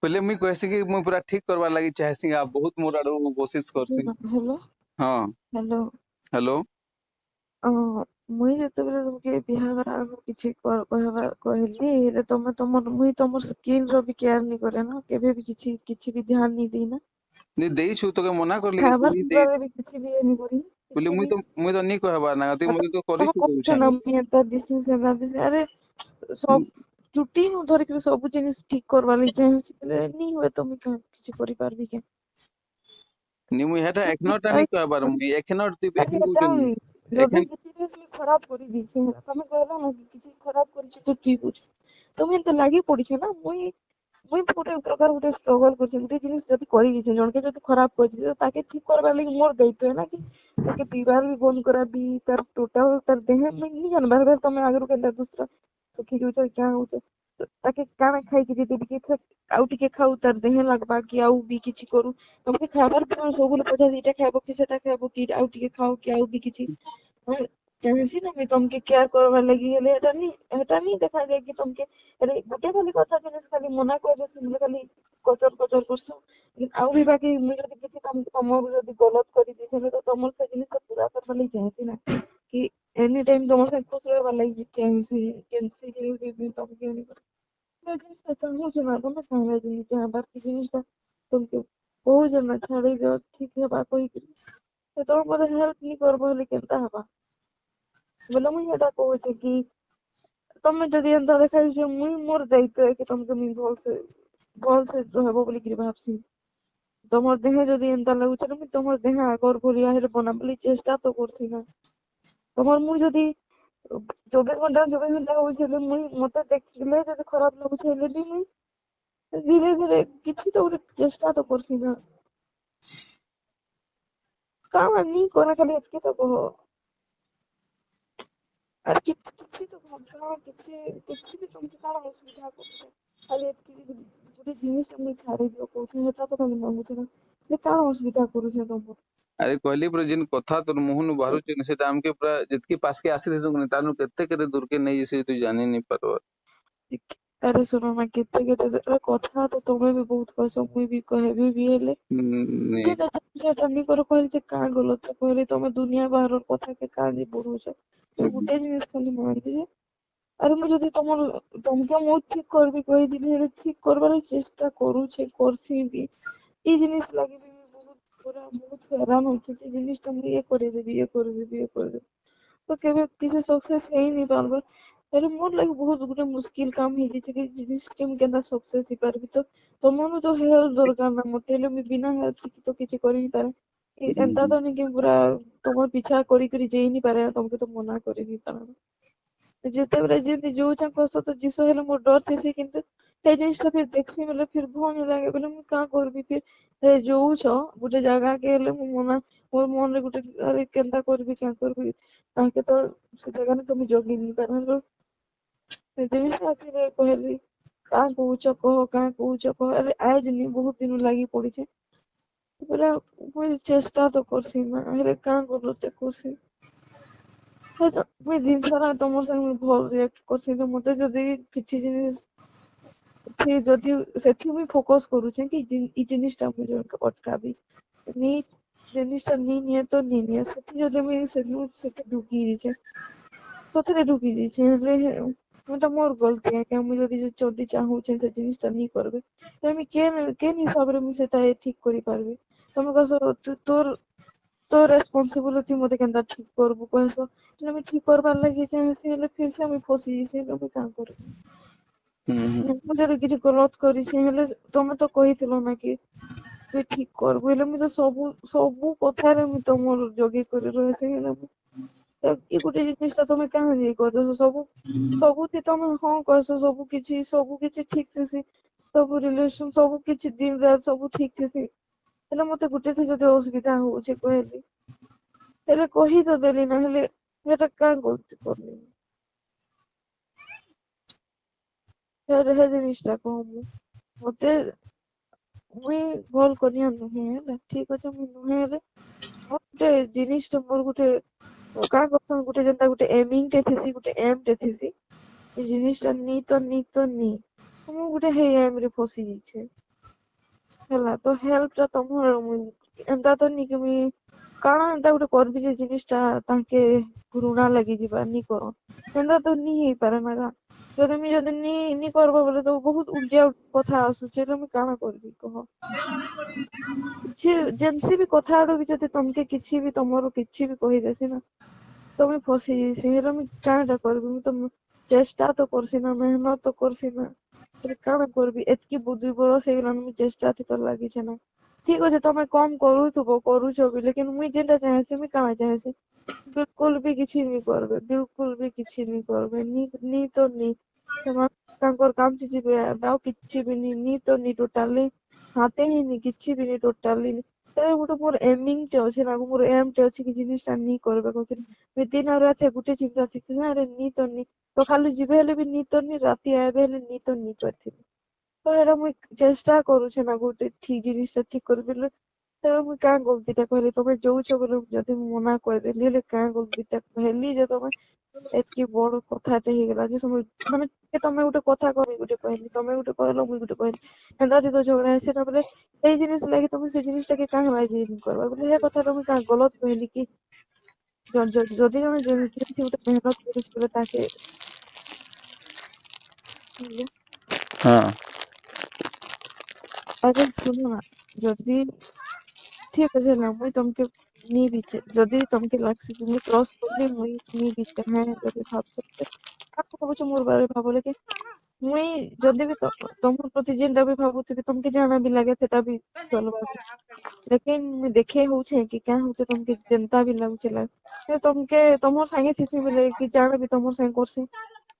पहले मुई कहसी कि मुई पूरा ठीक करवार लगी चाहसी आप बहुत मोर आडू कोशिश करसी हेलो हाँ हेलो हेलो ମୁଇଁ ଯେତେବେଳେ ତମକେ ବିହାଘର ଆଗରୁ କିଛି କହିଲି ହେଲେ ତମେ ମୁଇଁ ତମର ସ୍କିନ୍ ର ବି କେୟାର ନି କରେ ନା କେବେ ବି କିଛି ବି ଧ୍ୟାନ ନି ଦେଇ ନା नी देई छु तो के मना कर लगी तू ଖାଇବାର नी दे ପିଇବାରେ ବି କିଛି ବି ନି କରି बोले କିଛି ବି मुई तो नी कहबार ना तू मते तो करी ତମେ छु कहू କହୁଛ ନା छन ମୁଇଁ ଏନ୍ତା ଦିଶି ସେନ୍ତା ଦିଶି ଆରେ ସବୁ ଚୁଟି ନୁ ଧରିକିରି ସବୁ ଜିନିଷ ଠିକ କରବାର ଲାଗି ଚାହେଁସି ହେଲେ ନି ହୁଏ ତ ମୁଇଁ କିଛି କରିପାରିବି କେଁ नी मुई हेटा एकनटा नी कहबार मुई एकनट तू ଆରେ एकन ଏଟା कहू ଯଦି एखन କିଛି ବି ତୁଇ ଖରାପ କରିଦେଇଛି ହେଲା ତମେ କହିଲ ନା କି କିଛି ଖରାପ କରିଛି ତ ତୁଇ ବୁଝ ତମେ ଏନ୍ତା ଲାଗି ପଡିଛ ନା ମୁଇଁ ଗୋଟେ ପ୍ରକାର ଗୋଟେ ଷ୍ଟ୍ରଗଲ କରିଛି ଗୋଟେ ଜିନିଷ ଯଦି କରିଦେଇଛି ଜଣକେ ଯଦି ଖରାପ କରିଛି ତ ତାକେ ଠିକ କରବାର ଲାଗି ମୋର ଦାୟିତ୍ୱ ନା କି ତାକେ ପିଇବାର ବି ବନ୍ଦ କରାବି ତାର ଟୋଟାଲ ତାର ଦେହ ମୁଇଁ ନି ଜାଣବାର ବେଲେ ତମେ ଆଗରୁ କେନ୍ତା ଦୁସରା ସୁଖୀ ଯାଉଛ କାଁ ହଉଛ ତାକେ କାଣା ଖାଇକି ଯଦି ଟିକେ ଆଉ ଟିକେ ଖାଉ ତାର ଦେହ ଲାଗବା କି ଆଉ ବି କିଛି କରୁ ତମକେ ଖାଇବାର ପିଇବାର ସବୁବେଳେ ପଚାରିଛି ଏଇଟା ଖାଇବ କି ସେଟା ଖାଇବ କି ଆଉ ଟିକେ ଖାଅ କି ଆଉ ବି କିଛି ଚାହେଁସି ନା ମୁଇଁ ତମକେ କେୟାର କରବାର ଲାଗି ହେଲେ ହେଟା ନି ଦେଖା ଯାଏ କି ତମକେ ହେଲେ ଗୋଟେ ଖାଲି କଥା ଜିନିଷ ଖାଲି ମନା କରିଦେସି ବୋଲେ ଖାଲି କଚର କଚର କରସ ଆଉ ବି ବାକି ମୁଇଁ ଯଦି କିଛି ତମକୁ ଯଦି ଗଲତ କରିଦେଇଛି ହେଲେ ତ ତମର ସେ ଜିନିଷ ପୁରା କରବାର ଲାଗି ଚାହେଁସି ନା କି ଏନି ଟାଇମ ତମର ସାଙ୍ଗେ ଖୁଶ ରହିବାର ଲାଗି ଚାହେଁସି କେନସି ଜିନିଷ ବି ତମକେ ସେ ଜିନିଷଟା ଚାହୁଁଛ ନା ତମେ ଚାହିଁବା ଜିନିଷ ଚାହବାର କି ଜିନିଷଟା ତମକେ କହୁଛ ନା ଛାଡି ଦିଅ ଠିକ ହେବା କହିକିରି ସେତେବେଳେ ମତେ ହେଲ୍ପ ନି କରବ ହେଲେ କେନ୍ତା ହେବା ବୋଲେ ମୁଇଁ ହେଟା କହୁଛେ କି ତମେ ଯଦି ଏନ୍ତା ଦେଖାଯାଉଛ ମୁଇଁ ମୋର ଦାୟିତ୍ୱ କି ତମକେ ମୁଇଁ ଭଲସେ ରହିବ ବୋଲିକିରି ଭାବସି ତମର ଦେହ ଯଦି ଏନ୍ତା ଲାଗୁଛି ମୁଇଁ ତମର ଦେହ আগর ଭଳିଆ ହେଲେ ବନା ବୋଲି ଚେଷ୍ଟା ତ କରସି ନା ତମର ମୁଁ ଯଦି 24 ଘଣ୍ଟା ହଉଛି ହେଲେ ମୁଇଁ ମତେ ଦେଖିଲେ ଯଦି ଖରାପ ଲାଗୁଛି ହେଲେ ବି ମୁଇଁ ଧୀରେ ଧୀରେ କିଛି ତ ଗୋଟେ ଚେଷ୍ଟା ତ କରସି ନା କାଣା ନି କରା ଖାଲି ଏତକି ତ କହ ଆରେ କିଛି ତ ଘଟଣା କିଛି ବି ତମକୁ କାଣା ଅସୁବିଧା କରୁଛ ଖାଲି ଏତିକି ଗୋଟେ ଜିନିଷ ମୁଇଁ ଛାଡି ଦିଅ କହୁଛି ସେଟା ତ ତମେ ମାନୁଛ ନା ଯେ କାଣା ଅସୁବିଧା କରୁଛ ତମକୁ ଆରେ କହିଲି ପୁରା ଯେନ୍ କଥା ତୋର ମୁହଁରୁ ବାହାରୁଛି ସେଟା ଆମକେ ପୁରା ଯେତିକି ପାସକେ ଆସିଥିସୁ ତାନୁ କେତେ କେତେ ଦୂରକେ ନେଇଯିସି ତୁଇ ଜାନି ନି ପାରବ। ଆରେ ଶୁଣ ନା କେତେ କଥା ତ ତମେ ବି ବହୁତ କହିସ ମୁଇଁ ବି କହିବି ବି ହେଲେ ନି যেটা যেটা নি করে কইলে যে কাঁ গলত কইলে তুমি দুনিয়া বাহারর কথা কে কাঁ নি বুঝুছ তো গোটে জিনিস খালি মানবি যে আরে ମୁଁ ଯଦି ତମকে ମୁଁ ଠିକ କରିବି କହିଥିଲି ହେଲେ ଠିକ করবার চেষ্টা କରୁଛେ করছি ବି এই জিনিস লাগি ବି ବହୁତ ପୁରା ବହୁତ ହଇରାଣ ହଉଛି যে জিনিসটা ମୁଁ ଇଏ କରିଦେବି ତ କେବେ କିଛି ସକ୍ସେସ ହେଇନି ପାରବାର ହେଲେ ମୋର ଲାଗି ବହୁତ ଗୋଟେ ମୁସ୍କିଲ କାମ ହେଇଯାଇଛି କି ଜିନିଷ କେମିତି କେନ୍ତା ସକ୍ସେସ ହେଇପାରିବି ତ ତମର ତ ହେଲ୍ପ ଦରକାର ନା ମତେ ହେଲେ ମୁଁ ବିନା ହେଲ୍ପ ତ କିଛି କରି ନି ପାରେ ଏନ୍ତା ତ ନି କି ପୁରା ତମର ପିଛା କରି ଯେଇ ନି ପାରେ ତମକୁ ତ ମନା କରି ନି ପାରେ ଯେତେବେଳେ ଯେମିତି ଯୋଉ ଚାଙ୍କ ସହିତ ଜିସ ହେଲେ ମୋର ଡର ଥିସି କିନ୍ତୁ ସେ ଜିନିଷଟା ଫିର ଦେଖସି ବେଲେ ଫିର ଭଲ ନି ଲାଗେ ବେଲେ ମୁଁ କାଁ କରିବି ଫିର ଯୋଉଛ ଗୋଟେ ଜାଗା କେ ହେଲେ ମୁଁ ମନା ମୋର ମନରେ ଗୋଟେ ଆରେ କେନ୍ତା କରିବି କାଁ କରିବି ତାଙ୍କେ ତ ସେ ଜାଗାରେ ତ ମୁଁ ଜଗି ନି ପାରେ ସେ ଜିନିଷ ଆସିଲେ କହିଲି କାଁ କହୁଛ କହ ଆରେ ଆଜ ନି ବହୁତ ଦିନ ଲାଗି ପଡିছে ପୁରା ମୁଇଁ ଚେଷ୍ଟା ତ କରସି ନା ହେଲେ କାଁ ଗଲତେ କରସି ମୁଇଁ ଜିନିଷ ଟା ତମର ସାଙ୍ଗେ ଭଲ ରିଆକ୍ଟ କରସି ତ ମତେ ଯଦି କିଛି ଜିନିଷ ଯଦି ସେଠି ମୁଇଁ ଫୋକସ କରୁଛେ କି ଇ ଜିନିଷଟା ମୁଇଁ ଜଣକୁ ଅଟକାବି ନି ଜିନିଷଟା ନି ନିଏ ତ ନି ନିଏ ସେଠି ଯଦି ମୁଇଁ ସେଠି ଢୁକି ଯାଇଛେ ସତରେ ଢୁକି ଯାଇଛେ ହେଲେ ଏଟା ମୋର ଗଲତି ଆଜ୍ଞା ମୁଁ ଯଦି ଚାହୁଁଛେ ସେ ଜିନିଷଟା ନି କରିବେ আমি କେନ୍ ହିସାବରେ ମୁଁ ସେଟା ଠିକ କରିପାରିବି ତମେ କହ ତୋର ରେସପନସିବିଲିଟି ମତେ କେନ୍ତା ଠିକ କରବୁ କହସ ହେଲେ ମୁଇଁ ଠିକ କରବାର ଲାଗି ଚାହେଁସି ହେଲେ ଫିର ସେ ମୁଇଁ ଫସି ଯାଇସି ହେଲେ ମୁଇଁ କାଁ କରିବି ମୁଁ ଯଦି କିଛି ଗଲତ କରିଛି ହେଲେ ତମେ ତ କହିଥିଲ ନା କି ତୁଇ ଠିକ କରବୁ ହେଲେ ମୁଇଁ ତ ସବୁ କଥାରେ ମୁଇଁ ତମର ଜଗେଇ କରି ରହିସି ହେଲେ ଏ ଗୋଟେ ଜିନିଷଟା ତମେ କାଁ ଇଏ କରିଦେଉଛ ସବୁଥି ତମେ ହଁ କହିସ ସବୁ କିଛି ଠିକ ଥିସି ସବୁ ରିଲେସନ ସବୁ କିଛି ଦିନ ରାତ ସବୁ ଠିକ ଥିସି ହେଲେ ମତେ ଗୋଟେ ଥି ଯଦି ଅସୁବିଧା ହଉଛି କହିଲି ହେଲେ କହି ତ ଦେଲି ନା ହେଲେ ସେଟା କାଁ ଗଲତି କରଲି ହେ ଜିନିଷଟା କହ ମତେ ମୁଇଁ ଭଲ କରିଆ ନୁହେଁ ହେଲା ଠିକ ଅଛି ମୁଇଁ ନୁହେଁ ହେଲେ ମୋର ଗୋଟେ ଜିନିଷଟା ମୋର ଗୋଟେ କାଁ କଥା ଗୋଟେ ଯେନ୍ତା ଗୋଟେ ଏମିଙ୍ଗ ଟେ ଥିସି ଗୋଟେ ଏମ ଟେ ଥିସି ଏ ଜିନିଷଟା ନି ମୁଁ ଗୋଟେ ହେଇ ଏମ ରେ ଫସି ଯାଇଛେ ହେଲା ତ ହେଲ୍ପ ଟା ତମର ଏନ୍ତା ତ ନି କି ମୁଇଁ କାଣା ଏନ୍ତା ଗୋଟେ କରିବି ଯେ ଜିନିଷଟା ତାଙ୍କେ ଘୃଣା ଲାଗିଯିବା ନି କର ଏନ୍ତା ତ ନି ହେଇପାରେ ନା ଯଦି ମୁଇଁ ଯଦି ନି କରବ ବୋଲେ ତ ବହୁତ ଉଲଟିଆ କଥା ଆସୁଛି ହେଲେ ମୁଇଁ କାଣା କରିବି କହ କିଛି ଯେନ୍ସି ବି କଥା ଆଡୁ ବି ଯଦି ତମକେ କିଛି ବି ତମର କିଛି ବି କହିଦେସି ନା ତମେ ଫସି ଯାଇସି ହେଲେ ମୁଇଁ କାଁଟା କରିବି ମୁଁ ତ ଚେଷ୍ଟା ତ କରସି ନା ମେହନତ ତ କରସି ନା ହେଲେ କାଣା କରିବି ଏତକି 2 ବରଷ ହେଇଗଲାନ ମୁଇଁ ଚେଷ୍ଟା ଥି ତ ଲାଗିଛେ ନା ଠିକ ଅଛି ତମେ କମ କରୁଛ ବି ଲେକିନ ମୁଇଁ ଯେନ୍ଟା ଚାହେଁସି ମୁଇଁ କାଣା ଚାହେଁସି ବିଲକୁଲ ବି କିଛି ନି କରିବେ ବିଲକୁଲ ବି କିଛି ନି କରିବେ ନି ତ ନି ସେମାନେ ତାଙ୍କର କାମ ଯିବେ ଆଉ କିଛି ବି ନି ତ ନି ଟୋଟାଲି ହାତେ ହେଇନି କିଛି ବି ନି ଟୋଟାଲି ଏ ଗୋଟେ ମୋର ଏମିଙ୍ଗ ଟେ ଅଛି ନା ମୋର ଏମ ଟେ ଅଛି କି ଜିନିଷଟା ନି କରିବାକୁ ଦିନ ରାତି ଗୋଟେ ଚିନ୍ତା ଥିସି ନା ନି ତ ନି ସକାଳୁ ଯିବେ ହେଲେ ବି ନି ତ ନି ରାତି ଆଇବେ ହେଲେ ନି ତ ନି କରିଥିବି ତ ଏଇଟା ମୁଇଁ ଚେଷ୍ଟା କରୁଛେ ନା ଗୋଟେ ଠିକ ଜିନିଷଟା ଠିକ କରିବି ମୁଇଁ କାଁ ଗଲତିଟା କହିଲି ତମେ ଯୋଉଛ ବୋଲେ ଯଦି ମୁଁ ମନା କରିଦେଲି ହେଲେ କାଁ ଗଲତିଟା କହିଲି ଯେ ତମେ ଏତକି ବଡ କଥାଟେ ହେଇଗଲା ଯେ ମାନେ ତମେ ଗୋଟେ କଥା କହ ଗୋଟେ କହିଲି ତମେ ଗୋଟେ କହିଲ ମୁଇଁ ଗୋଟେ କହିଲି ହେନ୍ତା ତ ଝଗଡା ହେସି ତାପରେ ଏଇ ଜିନିଷ ଲାଗି ତମେ ସେ ଜିନିଷଟା କେ କାଁ ଲାଗି କରବା ବୋଲେ ହେ କଥାଟା ମୁଇଁ କାଁ ଗଲତ କହିଲି କି ଯଦି ଜଣେ କେମିତି ଗୋଟେ ମେହନତ କରୁଛି ବୋଲେ ତାକେ ହଁ ଆରେ ଶୁଣ ନା ଯଦି ଠିକ ଅଛି ହେଲା ମୁଇଁ ତମକେ ନି ବିଚେ ଯଦି ତମକେ ଲାଗସି କି ମୁଇଁ ଟ୍ରଷ୍ଟ କରଲି ମୁଇଁ ନି ବି ଚାହେଁ ଯଦି ଭାବୁଛ କାଣ ଭାବୁଛ ମୋର ବାରେ ଭାବ ଲେକି ମୁଇଁ ଯଦି ବି ତମର ପ୍ରତି ଯେନ୍ଟା ବି ଭାବୁଥିବି ତମକେ ଜାଣା ବି ଲାଗେ ସେଟା ବି ଚଲବା ବି ଲେକିନ ମୁଇଁ ଦେଖେଇ ହଉଛେ କି କାଁ ହଉଛେ ତମକେ ଯେନ୍ତା ବି ଲାଗୁଛେ ତମକେ ତମର ସାଙ୍ଗେ ଥିସି ବୋଲେ କି ଜାଣ ବି ତମର ସାଙ୍ଗେ କରସି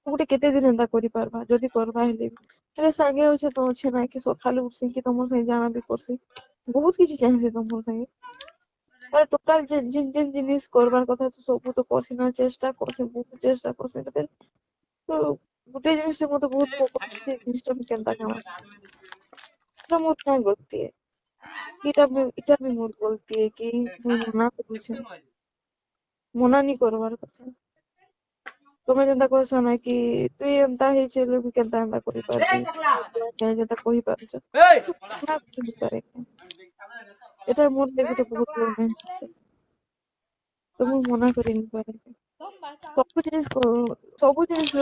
ଗୋଟେ କେତେ ଦିନ ଏନ୍ତା କରିପାରବା ଯଦି କରବା ହେଲେ ବି ହେଲେ ସାଙ୍ଗେ ଅଛେ ତ ଅଛେ ନାଇଁ କି ସକାଳୁ ଉଠସିକି ତମର ସାଙ୍ଗେ ଜାଣା ବି କରସି ବହୁତ କିଛି ଚାହେଁସି ତମର ସାଙ୍ଗେ अरे टोटाल जिन जिन जिनिस करबार कथा तो सब तो करसी ना चेष्टा करसी बहुत चेष्टा करसी फिर तो गुटे जिनिस से मते बहुत फोकस जे जिनिसटा में केनता काना तो मोर काय गलती है इटा भी मोर गलती है कि मुई मना करूछे मना नहीं करबार कथा तमे जेंता कहस ना कि तू एंता हे चले भी केनता एंता करि पारबी जेंता कहि पारुछ मना करि पारे এটা মোর লাগি ଗୋଟେ ବହୁତ ବଡ ମେହନତ ତ ମୁଁ ମନା କରି ନି ପାରେ ସବୁ ଜିନିଷ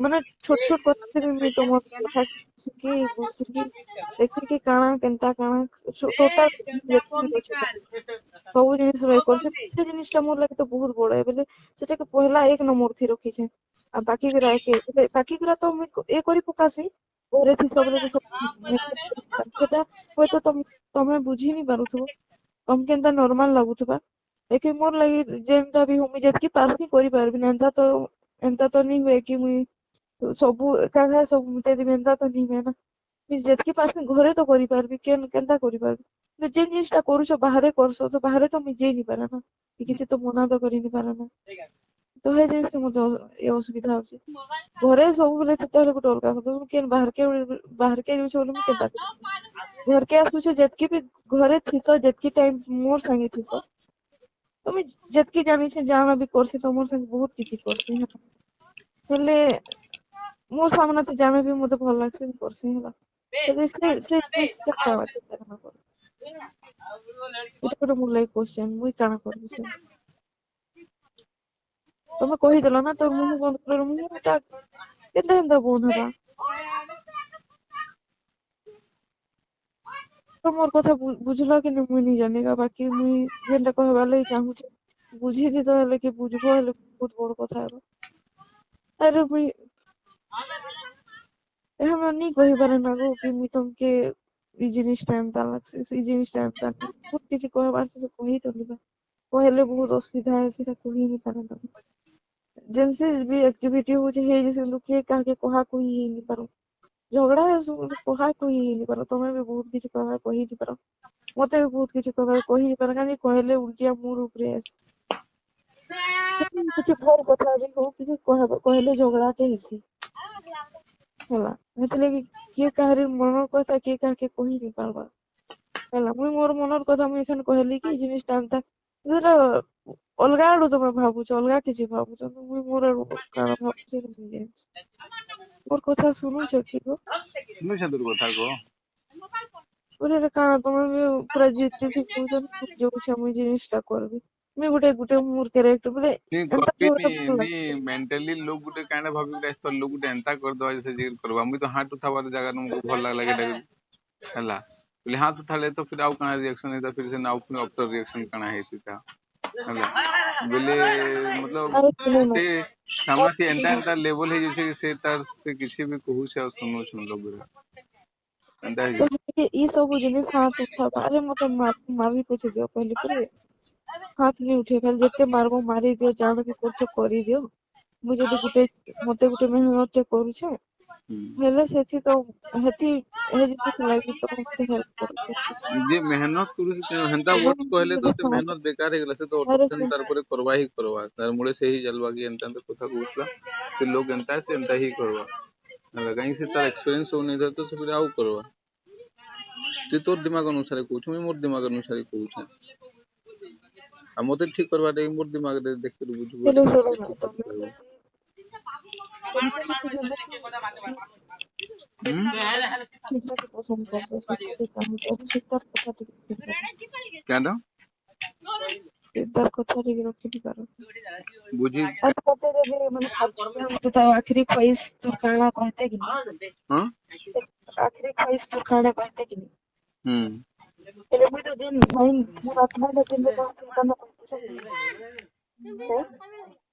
ମାନେ ଛୋଟ ଛୋଟ କଥା ବି ମୁଇଁ ତମର କଥା ଶିଖି ବୁଝିକି ଦେଖିକି କାଣା କେନ୍ତା କାଣା ଟୋଟାଲ ଯେତିକି ବି ଅଛି ସବୁ ଜିନିଷ ରହି କରছে ସେ ଜିନିଷଟା ମୋର ଲାଗି ତ ବହୁତ ବଡ ଏ ବେଲେ ସେଟାକେ ପହଲା ଏକ ନମ୍ବର ଥି ରଖିଛେ ଆଉ ବାକି ଗୁରା ତ ମୁଇଁ ଏ କରି ପକାସି ଘରେ ଥି ସବୁବେଳେ ସେଟା ହୁଏତ ତମେ ବୁଝି ନି ପାରୁଥିବ ତମକେ କେନ୍ତା ନର୍ମାଲ ଲାଗୁଥିବା लेकिन मोर लगी जेनटा भी हूँ मुझे जेतकी पार्सी करि पारबी एंता तो नहीं हुए कि मुई सबू काहा सब मुते दिबे एंता तो नहीं हुए ना मुझे जेतकी पार्सी घरे तो करि पारबी केनता करि पारबी जे जिनिसटा करूछ बाहरे करसो तो बाहरे तो मुझे नहीं पारे ना कि किछि तो मना तो करि नहीं पारे ना तो हे जिनिस मते ए असुविधा होछि घरे सब बेले तो गोटे अलगा କଥା केन बाहर के यूज बोले मु केनता घर के आसुछ जेतकी भी घरे थिसो जेतकी टाइम मोर संगे थिसो তুমি যেতকি জানিছে জানা भी করছি তোমার संगे बहुत किछि करছি हेले मोर सामने तो जामे भी मते भल लागছে करছি ହେଲା तो से जिनिसटा कावा करना पड़े এটা मोर लाइक क्वेश्चन मुई काना करबी से তুমি কহি দেলা না তোর মুহ বন্ধ করে মুহটা কেনতা কেনতা বন্ধ হবা तो मोर কথা বুঝলো कि मुई नहीं जानेगा बाकी मुई जेनटा कहबा लई चाहू बुझी दी तो हेले कि बुझबो हेले बहुत बड़ কথা है अरे मुई এখন नहीं कहि पारे ना गो कि मुई तुमके ई जिनिसटा एंता लागছে ई जिनिसटा एंता बहुत किछि कहबार से कहि तो लिबा कहले बहुत असुविधा है सेटा कहि नहीं पारे ना जिनसे भी एक्टिविटी हो हे जैसे लोग काहे कहा कोई नहीं पारो झगड़ा है कहा कोई नहीं पारो तुम्हें भी बहुत किछि कहा कहि नहीं पारो मते भी बहुत किछि कहा कहि नहीं पारो कानी कहले उल्टिया मोर ऊपर आस किछि घर कथा भी हो किछि कहले झगड़ाटे हेसी ହେଲା ହେଥିଲାଗି କିଏ କାହାରି ମନର କଥା କିଏ କାହାକେ କହି नहीं पारबा ହେଲା ମୁଇଁ ମୋର ମନର କଥା ମୁଇଁ ଏখানে କହିଲି କି ଜିନିସଟା ଏନ୍ତା ସେଟା ଅଲଗା ଆଡୁ ତମେ ଭାବୁଛ ଅଲଗା କିଛି ଭାବୁଛ ମୁଇଁ ମୋର କାଣା ଭାବୁଛି ମୁଇଁ ଜାଣିଛି ମୋର କଥା ଶୁଣୁଛ କି ଗो ଶୁଣୁଛ ତୋର କଥା କହ ପୁରା କାଣା ତମେ ବି ପୁରା ଜିଦ୍ଦି କହୁଛ ଯୋଉଛା ମୁଇଁ ଜିନିସଟା କରବି ମୁଇଁ ଗୋଟେ ମୋର କ୍ୟାରେକ୍ଟର ବୋଲେ ଏନ୍ତା ଝଗଡ଼ା ଭଲ नी मेंटली लोग गुटे कांडे भाबी गुटे तो लोग गुटे एंता कर दवा जैसे जिगर करबा मुई तो हाथ उठाबार जगह तुमको भल लागला के हला बोले हाथ उठाले तो फिर आउ काना रिएक्शन है फिर से नाउ फिर आफ्टर रिएक्शन काना है था हला बोले मतलब ଆରେ ଶୁଣ ते सामना से एंता एंता लेवल है जैसे से तार से किसी भी कहू से सुनो सुन लोग एंता है ତ ଇ ସବୁ ଜିନିଷ ହାତ ଉଠାବା ଆରେ ମତେ ମାରି ପଛେ ଦିଅ କହିଲି ପରେ हाथ नहीं उठे खाली जिते मारबो मारी दियो जान भी करछो करी दियो मु जदी गुटे मते गुटे मेहनत टे करूछे हेले सेथि तो हेथि हे जिनिस लागि तो मते हेल्प करू जे मेहनत करू से हेंता वर्ड्स कहले तो ते मेहनत बेकार है गला से तो अरे ऑटोमेशन तार पर करवा ही करवा तार मुळे से ही जलवा की एंता तो कथा कहउतला ते लोग एंता से एंता ही करवा हला कहीं से तार एक्सपीरियंस हो नहीं तो से फिर आउ करवा ते तोर दिमाग अनुसार कहू मैं मोर दिमाग अनुसार कहू आ मते ठीक करवा दे मोर दिमाग रे देख के बुझबो हेलो ठीक सुनो ठीक तो करबो कितना के पसंद करछो से काम कर सितार कथा क्या दो सितार कथा रे रखि पारो बुझी अरे पते जदी मन हम तो आखिरी ख्वाहिश तो काना कहते कि हां आखिरी ख्वाहिश तो खाना कहते कि हम्म तेरे मुझे तो दिन माइंड मोर आत्मा में दिन में चिंता कहते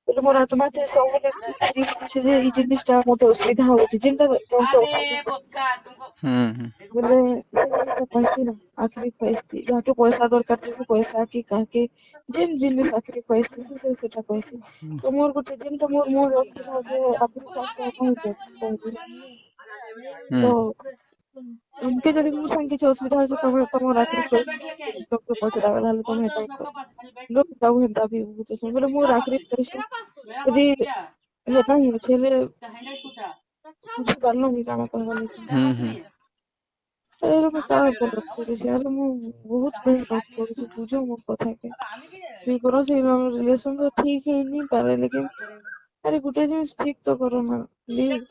तेरे मोर आत्मा से सबले फ्री कुछ जे ई जिनिसटा मते असुविधा होछि जिनटा बोले कहती ना आखिरी ख्वाहिश थी जाके पैसा दरकार थी पैसा की काके जिन जिनिस आखिरी ख्वाहिश थी से सेटा कहती तो मोर गुटे जिनटा मोर असुविधा जे आखिरी ख्वाहिश नहीं कहती तो तुमके जदि मोर संग किछि असुविधा होছে तमर आखिर तुमके पचरा वाला हले तुम हेता कर लोग जाऊ हेता भी बुझे बोले मोर आखिर यदि हेता ही छेले बुझी पारलो नि काना कहबा नहीं अरे मैं का बोल रही यार मैं बहुत मेहनत करूँ बुझो मोर कथा के दुई बरस रिलेशन तो ठीक है नहीं पारे लेकिन अरे गुटे जिनिस ठीक तो करो ना प्लीज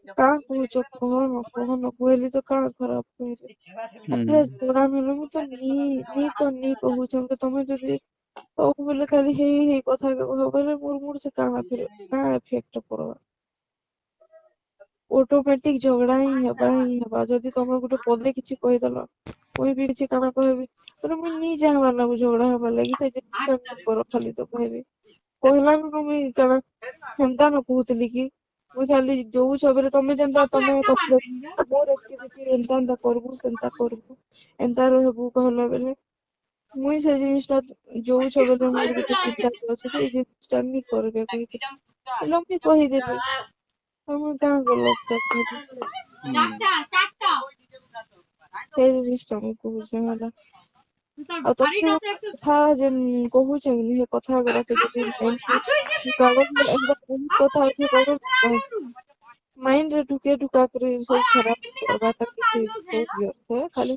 का कहुच कह न कहली तो का खराब कहली अपने जोड़ा मिले मु तो नी कहूछ तमे जदि कहू बोले खाली हे कथा के कह बोले मोर मुड से का इफेक्ट पड़वा ऑटोमेटिक झगड़ा ही हेबा जदि तमे गुटे पदे किछि कहि देलो कोई भी किछि काना कहबी पर मुई नी चाहबा ना झगड़ा हेबा लागि से जिनिस नी करो खाली तो कहबी कहला न मुई काना हेंता न कहतली कि मुई खाली जोउ सबरे तमे जेंता तमे कहले मोर एक्टिविटी एंता करबू सेंता करबू एंता रहबू कहला बेले मुई से जिनिसटा जोउ सबरे मोर गुटे चिंता अछि जे जिनिसटा नी करबे कहि हेलो मुई कहि देली हम गाँ गलत तो कहली से जिनिसटा मुई कहूछ होला ଆଉ ତମେ କଥା ଯେନ୍ କହୁଛ ହେ କଥା ଗୁଡାକ ଯଦି କାଗଜ କଥା ହଉଛି କାଗଜ ମାଇଣ୍ଡ ରେ ଢୁକେ ଢୁକା କରି ସବୁ ଖରାପ କରବାଟା କିଛି ବହୁତ ବ୍ୟସ୍ତ ଖାଲି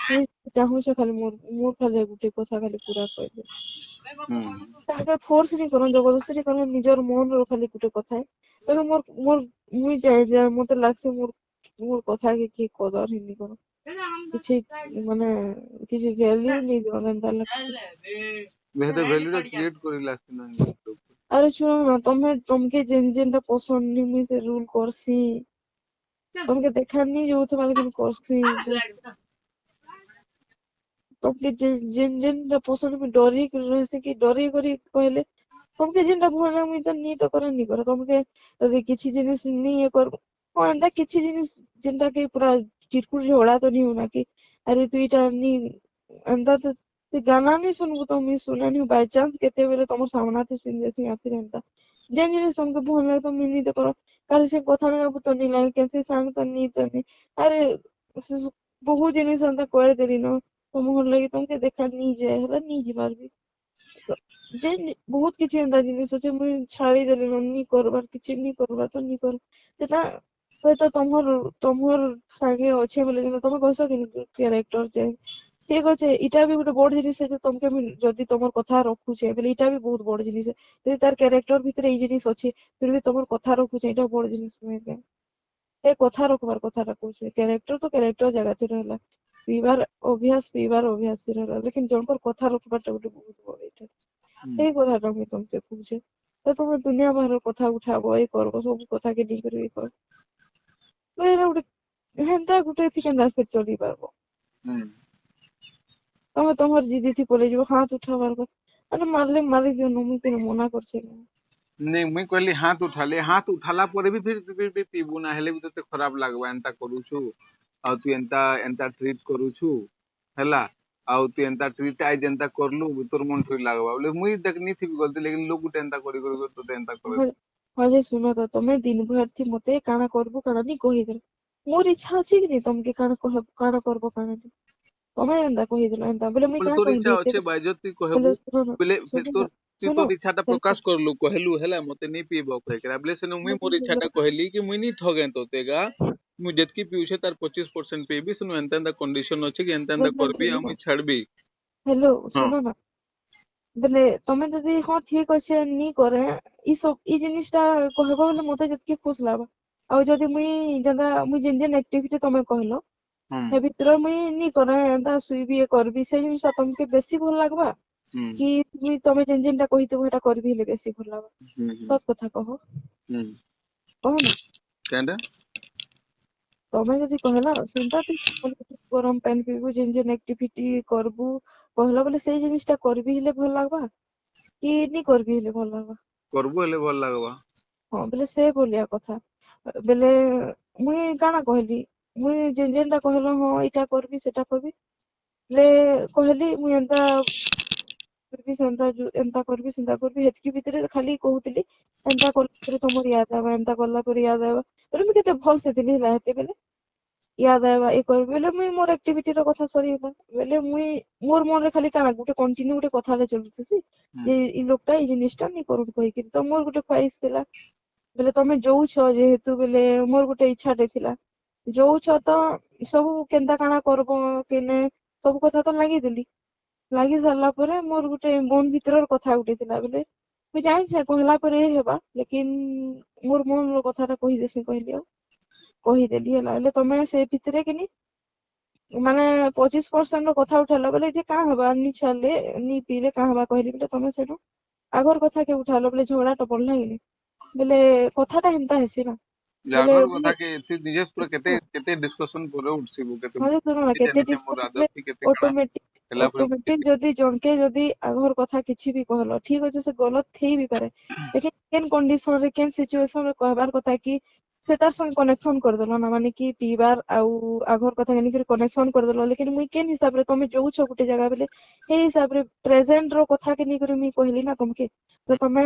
ମୁଇଁ ଚାହୁଁଛେ ଖାଲି ମୋର ଖାଲି ଗୋଟେ କଥା ଖାଲି ପୁରା କହିଦେ ତାହାକେ ଫୋର୍ସ ନି କରନ୍ ଜବରଦସ୍ତି ନି କରନ୍ ନିଜର ମନର ଖାଲି ଗୋଟେ କଥା ବାକି ମୋର ମୁଇଁ ଯାଏ ମତେ ଲାଗছে ମୋର କଥା के କିଏ କଦର ହିଁ ନି କର କିଛି ମାନେ କିଛି ଭ୍ୟାଲ୍ୟू नहीं दिवन एंता लगছে बेहतर वैल्यू टा क्रिएट करी लागती ना अरे सुनो ना तुमके जेन जेनटा पसंद नहीं मुई से रूल करसी तुमके देखा नहीं जो तो लेकिन करसी तुमके जेन जेनटा पसंद में डरी कर रहसे कि डरी करी कहले तुमके जेनटा भला मुई तो नी तो करे नी करे तुमके यदि किछि जिनिस नी ये कर ओ एंता किछि जिनिस जेनटा के पूरा चिटकुट झोड़ा तो नहीं होना कि अरे तू इटा नी एंता तो ते गाना नहीं सुनबो तो मुई सुना नहीं बाय चांस केते बेले तुम सामना ते सुन देसी या फिर एंता जेन जिनिस तुमके भल लागे तो नी तो करो काल से कथा ना तो नी लागे कैसे सांग तो नी अरे बहुत जिनिस एंता कर देली न तुम हर लगे तुमके देखा नी जाए हला नी जिबार भी जे बहुत किछि एंता जिनिस अछि मुई छाड़ी देली नी करबार किछि नी करबा तो नी कर सेटा হয়তো তোমার সাগে আছে বলে যেন তুমি কইছো कि ক্যারেক্টার চেঞ্জ ঠিক আছে এটা भी ଗୋଟେ বড় জিনিস আছে তোমাকে যদি তোমার কথা রখুছে বলে এটা भी बहुत বড় জিনিস যদি তার ক্যারেক্টার ভিতরে এই জিনিস আছে फिर भी তোমার কথা রখুছে এটা বড় জিনিস নয় কে এই কথা রখবার কথাটা কইছে ক্যারেক্টার তো ক্যারেক্টার জায়গাতে রহলা পিবার অভ্যাস রহলা लेकिन জনকর কথা রখবারটা ଗୋଟେ বহুত বড় এটা এই কথাটা আমি তোমাকে কইছে তো তুমি দুনিয়া ভরের কথা উঠাবো এই করবো সব কথাকে নি করে এই করবো ଏଇଟା ଗୋଟେ ହେନ୍ତା ଗୋଟେ ଏଥି କେନ୍ତା ଫେର ଚଲି ପାରବ ତମେ ତମର ଜିଦି ଥି ପଳେଇ ଯିବ ହାତ ଉଠାବାର କଥା ଆରେ ମାରଲେ ମାରି ଦିଅ ମୁଇଁ କେନ ମନା करছে नहीं मुई कहली हाथ उठाला पर भी पीबू ना हेले भी तते खराब लागबा एंता करूछु आ तू एंता एंता ट्रीट करूछु हैला आ तू एंता ट्रीट आई जेंता करलु तोर मन ठीक लागबा बोले मुई देखनी थी गलती लेकिन लोग गुटे एंता करी तते एंता करे हजे सुनो तो तमे दिन भर थी मते काना करबो काना नी कहि दे मोर इच्छा अछि कि नहीं तुमके काना कह काना करबो काना नी तमे एंता कहि देला एंता बोले मुई का तोर इच्छा कहली अच्छे बाइजत तू कहबू बोले सुनो बोले सुनो तू तोर इच्छाटा प्रकाश करलु कहलु हैला मते नहीं पीबो कहकरा बोले से मुई मोर इच्छाटा कहली कि मुई नहीं ठगे तोतेगा मुई जतकी पिउछे तार 25% पीबी सुनो एंता कंडीशन अछि कि एंता करबी आ मुई छाड़बी हेलो हां सुनो ना बोले तमे जदि हाँ ठीक अच्छे नी करे ई सब ई जिनिसटा कहबो बोले मते जतकी खुश लागबा आ जदि मुई जदा मुई जेन एक्टिविटी तमे कहलो हे भितर मुई नी करे एंता सुईबी करबी से जिनिसटा तमके बेसी भल लागबा कि मुई तमे जेनटा कहितबो हेटा करबी ले बेसी भल लागबा सत कथा कहो ना केंडा तमे जदि कहला सेंता तू गरम पानी पीबू जेन एक्टिविटी करबू कहला बोले से जिनिसटा करबी हेले भल लागबा कि नी करबी हेले भल लागबा करबो हेले भल लागबा हाँ बोले से बोलिया कथा बोले मुई काना कहली मुई जेनटा कहलो हाँ इटा करबी सेटा करबी ले कहली मुई एंता करबी सेंता एंता करबी सेंता करबी हेतकी भितरे खाली कहूतली एंता कला पर तुमर याद आवा एंता कला पर याद आवा बोले मुझे केते भल से दिली ହେଲା ହେତେ ବେଲେ याद आवा ए कर बेले मुई मोर एक्टिविटी रो कथा सरी गला बेले मुई मोर मन रे खाली काना गुटे कंटिन्यू गुटे कथा ले चलुछि सी जे ई लोकटा ई जिनिसटा नी करू कहि कि तो मोर गुटे ख्वाहिश थिला बेले तमे जोउछ जेहेतु बेले मोर गुटे इच्छाटे थिला जोउछ तो सब केंता काना करबो केने सब कथा तो लागि देली लागि सारला परे मोर गुटे मन भितरर कथा गुटे थिला बेले मुई जानि कहला परे हेबा लेकिन मोर मन रो कथाटा कहि देसी कहली आ କହିଦେଲି ହେଲା ହେଲେ ତମେ ସେ ଭିତରେ କିନି ମାନେ 25% ର କଥା ଉଠାଇଲ ବେଲେ ଯେ କାଁ ହବା ନି ଛାଡଲେ ନି ପିଇଲେ କାଁ ହବା କହିଲି ବେଲେ ତମେ ସେଠୁ ଆଗର କଥା କେ ଉଠାଇଲ ବେଲେ ଝଗଡା ଟା ବଢଲା କିନି ବେଲେ କଥାଟା ହେନ୍ତା ହେସି ନା ବେଲେ ଜାଗର କଥା କି ଏତେ ନିଜେ ପୁରା କେତେ କେତେ ଡିସ୍କସନ ପରେ ଉଠସିବୁ କେତେ ହଁ ଶୁଣ ନା କି କେତେ ଜାନିଛେ ମୋର ଡିସ୍କସନ ଆଦତ କି କେତେ କାଣା ହେଲା ପରେ ଅଟୋମେଟିକ ଯଦି ଜଣକେ ଯଦି ଆଗର କଥା କିଛି ବି କହିଲ ଠିକ ଅଛି ସେ ଗଲତ ହେଇ ବି ପାରେ ଲେକିନ କେନ୍ କଣ୍ଡିସନ ରେ କେନ୍ ସିଚୁଏସନ ରେ କହିବାର କଥା କି ସେ ତାର संग कनेक्शन करदेलो ना माने कि पीबार आउ आघर कथा केनिकरी कनेक्शन करदेलो लेकिन मुई केन हिसाब रे तमे जोउछ गुटे जगह बेले हे हिसाब रे प्रेजेंट रो कथा केनिकरी मुई कहली ना तुमके तो तमे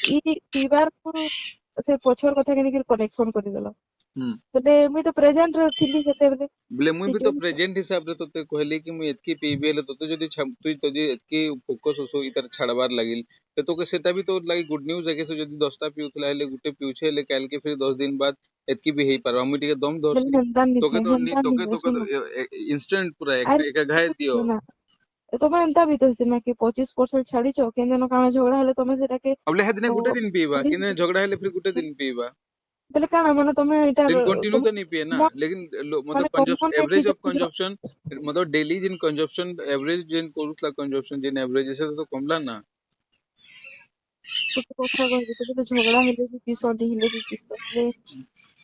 ई पीबार को से पछर कथा केनिकरी कनेक्शन करदेलो हम्म बेले मुई तो प्रेजेंट रे थिली केते बेले बोले मुई भी तो जोउछ प्रेजेंट हिसाब रे तोते कहली कि मुई एतकी पीबी हेले तोते जदी तुई तोजे एतकी फोकस होसो इतार छाड़बार लागिल ते तोके सेटा भी तो लागी गुड न्यूज है कि से जदी 10टा पिउथला हेले गुटे पिउछे हेले काल के फिर 10 दिन बाद एतकी भी हेई पारबा मुई टिके दम बेले धरसी हेंता नि है तोके सुनो तो इंस्टेंट पूरा अरे एक घाय दियो ना तमे एंता भी तो ना कि 25% छाड़ीछ केन दिन काना झगड़ा हेले तमे सेटा के अबले हेदिने गुटे दिन पीबा किने झगड़ा हेले फिर गुटे दिन पीबा बेले काना माने तमे इटार दिन कंटिन्यू तुम तो नहीं पिए ना लेकिन माने मतलब कॉमन कंजप्शन है कि एवरेज जो ऑफ कंजप्शन मतलब डेली जिन कंजप्शन एवरेज जिन कोरुतला कंजप्शन जिन एवरेज ऐसे तो कमला ना ଗୋଟେ କଥା କହିବି ତମେ ତ ଝଗଡା ହେଲେ ବି କିସ ନି हेले भी किस हेले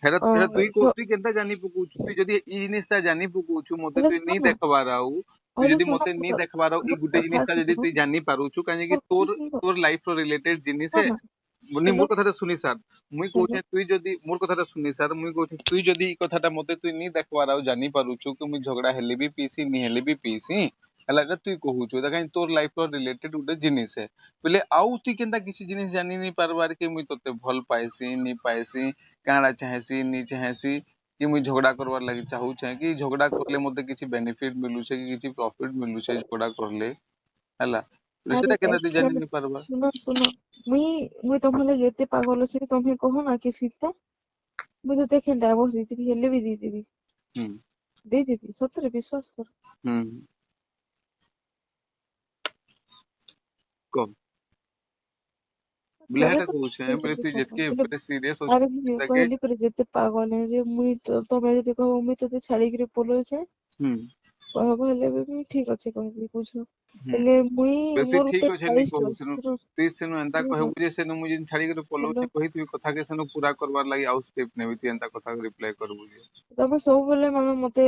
हेरा हेरा ଝ- तुई केनता जानी पकुछु तुई जदी ई जिनिसटा जानी पकुछु मते ହେଲେ तुई ଶୁଣ नी ନା देखबार आउ तुई ହେଲେ जदी ଶୁଣ मते नी ମୋର देखबार आउ ई ମୋର गुटे କଥା जिनिसटा जदी ଶୁଣ तुई जानी पारुछु काजे कि ମୋର तोर ଶୁଣ तोर लाइफ रो रिलेटेड जिनिस है ଶୁଣ नी ହ୍ୟାଲୋ मोर कथाटा सुनी सार मुई ହ୍ୟାଲୋ कहूचे तुई जदी मोर कथाटा सुनी सार मुई कहूचे तुई जदी ई कथाटा मते तुई नी देखबार आउ जानी पारुछु कि मुई झगड़ा हेले भी पीसी नी हेले भी पीसी हला जे तुई कहूछु दा काई तोर लाइफ रो रिलेटेड गुटे जिनिस है बोले आउ तुई केनता किसी जिनिस जानी नी पारबार कि मुई तोते भल पाइसी नी पाइसी काणा चाहेसी नी चाहेसी कि मुई झगड़ा करवार लागि चाहू छे कि झगड़ा करले मते किछि बेनिफिट मिलु छे कि किछि प्रॉफिट मिलु छे झगड़ा करले हला तो ଆରେ सेटा केना ती जानि actually नी पारबा ଶୁଣ ମୁଇଁ ମୁଇଁ ତମ ଲାଗି ଏତେ ପାଗଲ ଅଛି କି ତମେ କହ ନା କି ସୀତା ମୁଇଁ ତତେ ଦେଖେ ଡାଇଭର୍ସ ଦେଇଦେବି ହେଲେ ବି ଦେଇଦେବି हम्म ଦେଇଦେବି ସତରେ ବିଶ୍ୱାସ କର हम्म को बोले ଥରେ हेटा ତ कहू छे बोले ଦେଇଦେବି तू କହ जेतके ହେଲେ बोले सीरियस हो ଆରେ ମୁଁ ताके କହିଲି ପରେ ଯେତେ ପାଗଲ ହେ ଯେ ମୁଇଁ ତମେ ଯଦି କହିବ ମୁଇଁ ତତେ ଛାଡିକିରି ପଳଉଛେ हम्म କହିବ ହେଲେ ବି ମୁଇଁ ଠିକ ଅଛି କହିବି ବୁଝ हम्म ହେଲେ मुई बोले तू मोर ठीक गुटे हो छे नी ख्वाहिश कहू ଅଛି छनु ଶୁଣ तू सेनु एंता ଶୁଣ कहू जे सेनु मुझे छाड़ी के पलो हेलो छे कहितबी कथा के सेनु पूरा करवार लागि आउ स्टेप नेबी ती एंता कथा रिप्लाई करबु जे ତମେ ସବୁବେଳେ ମାନେ ମତେ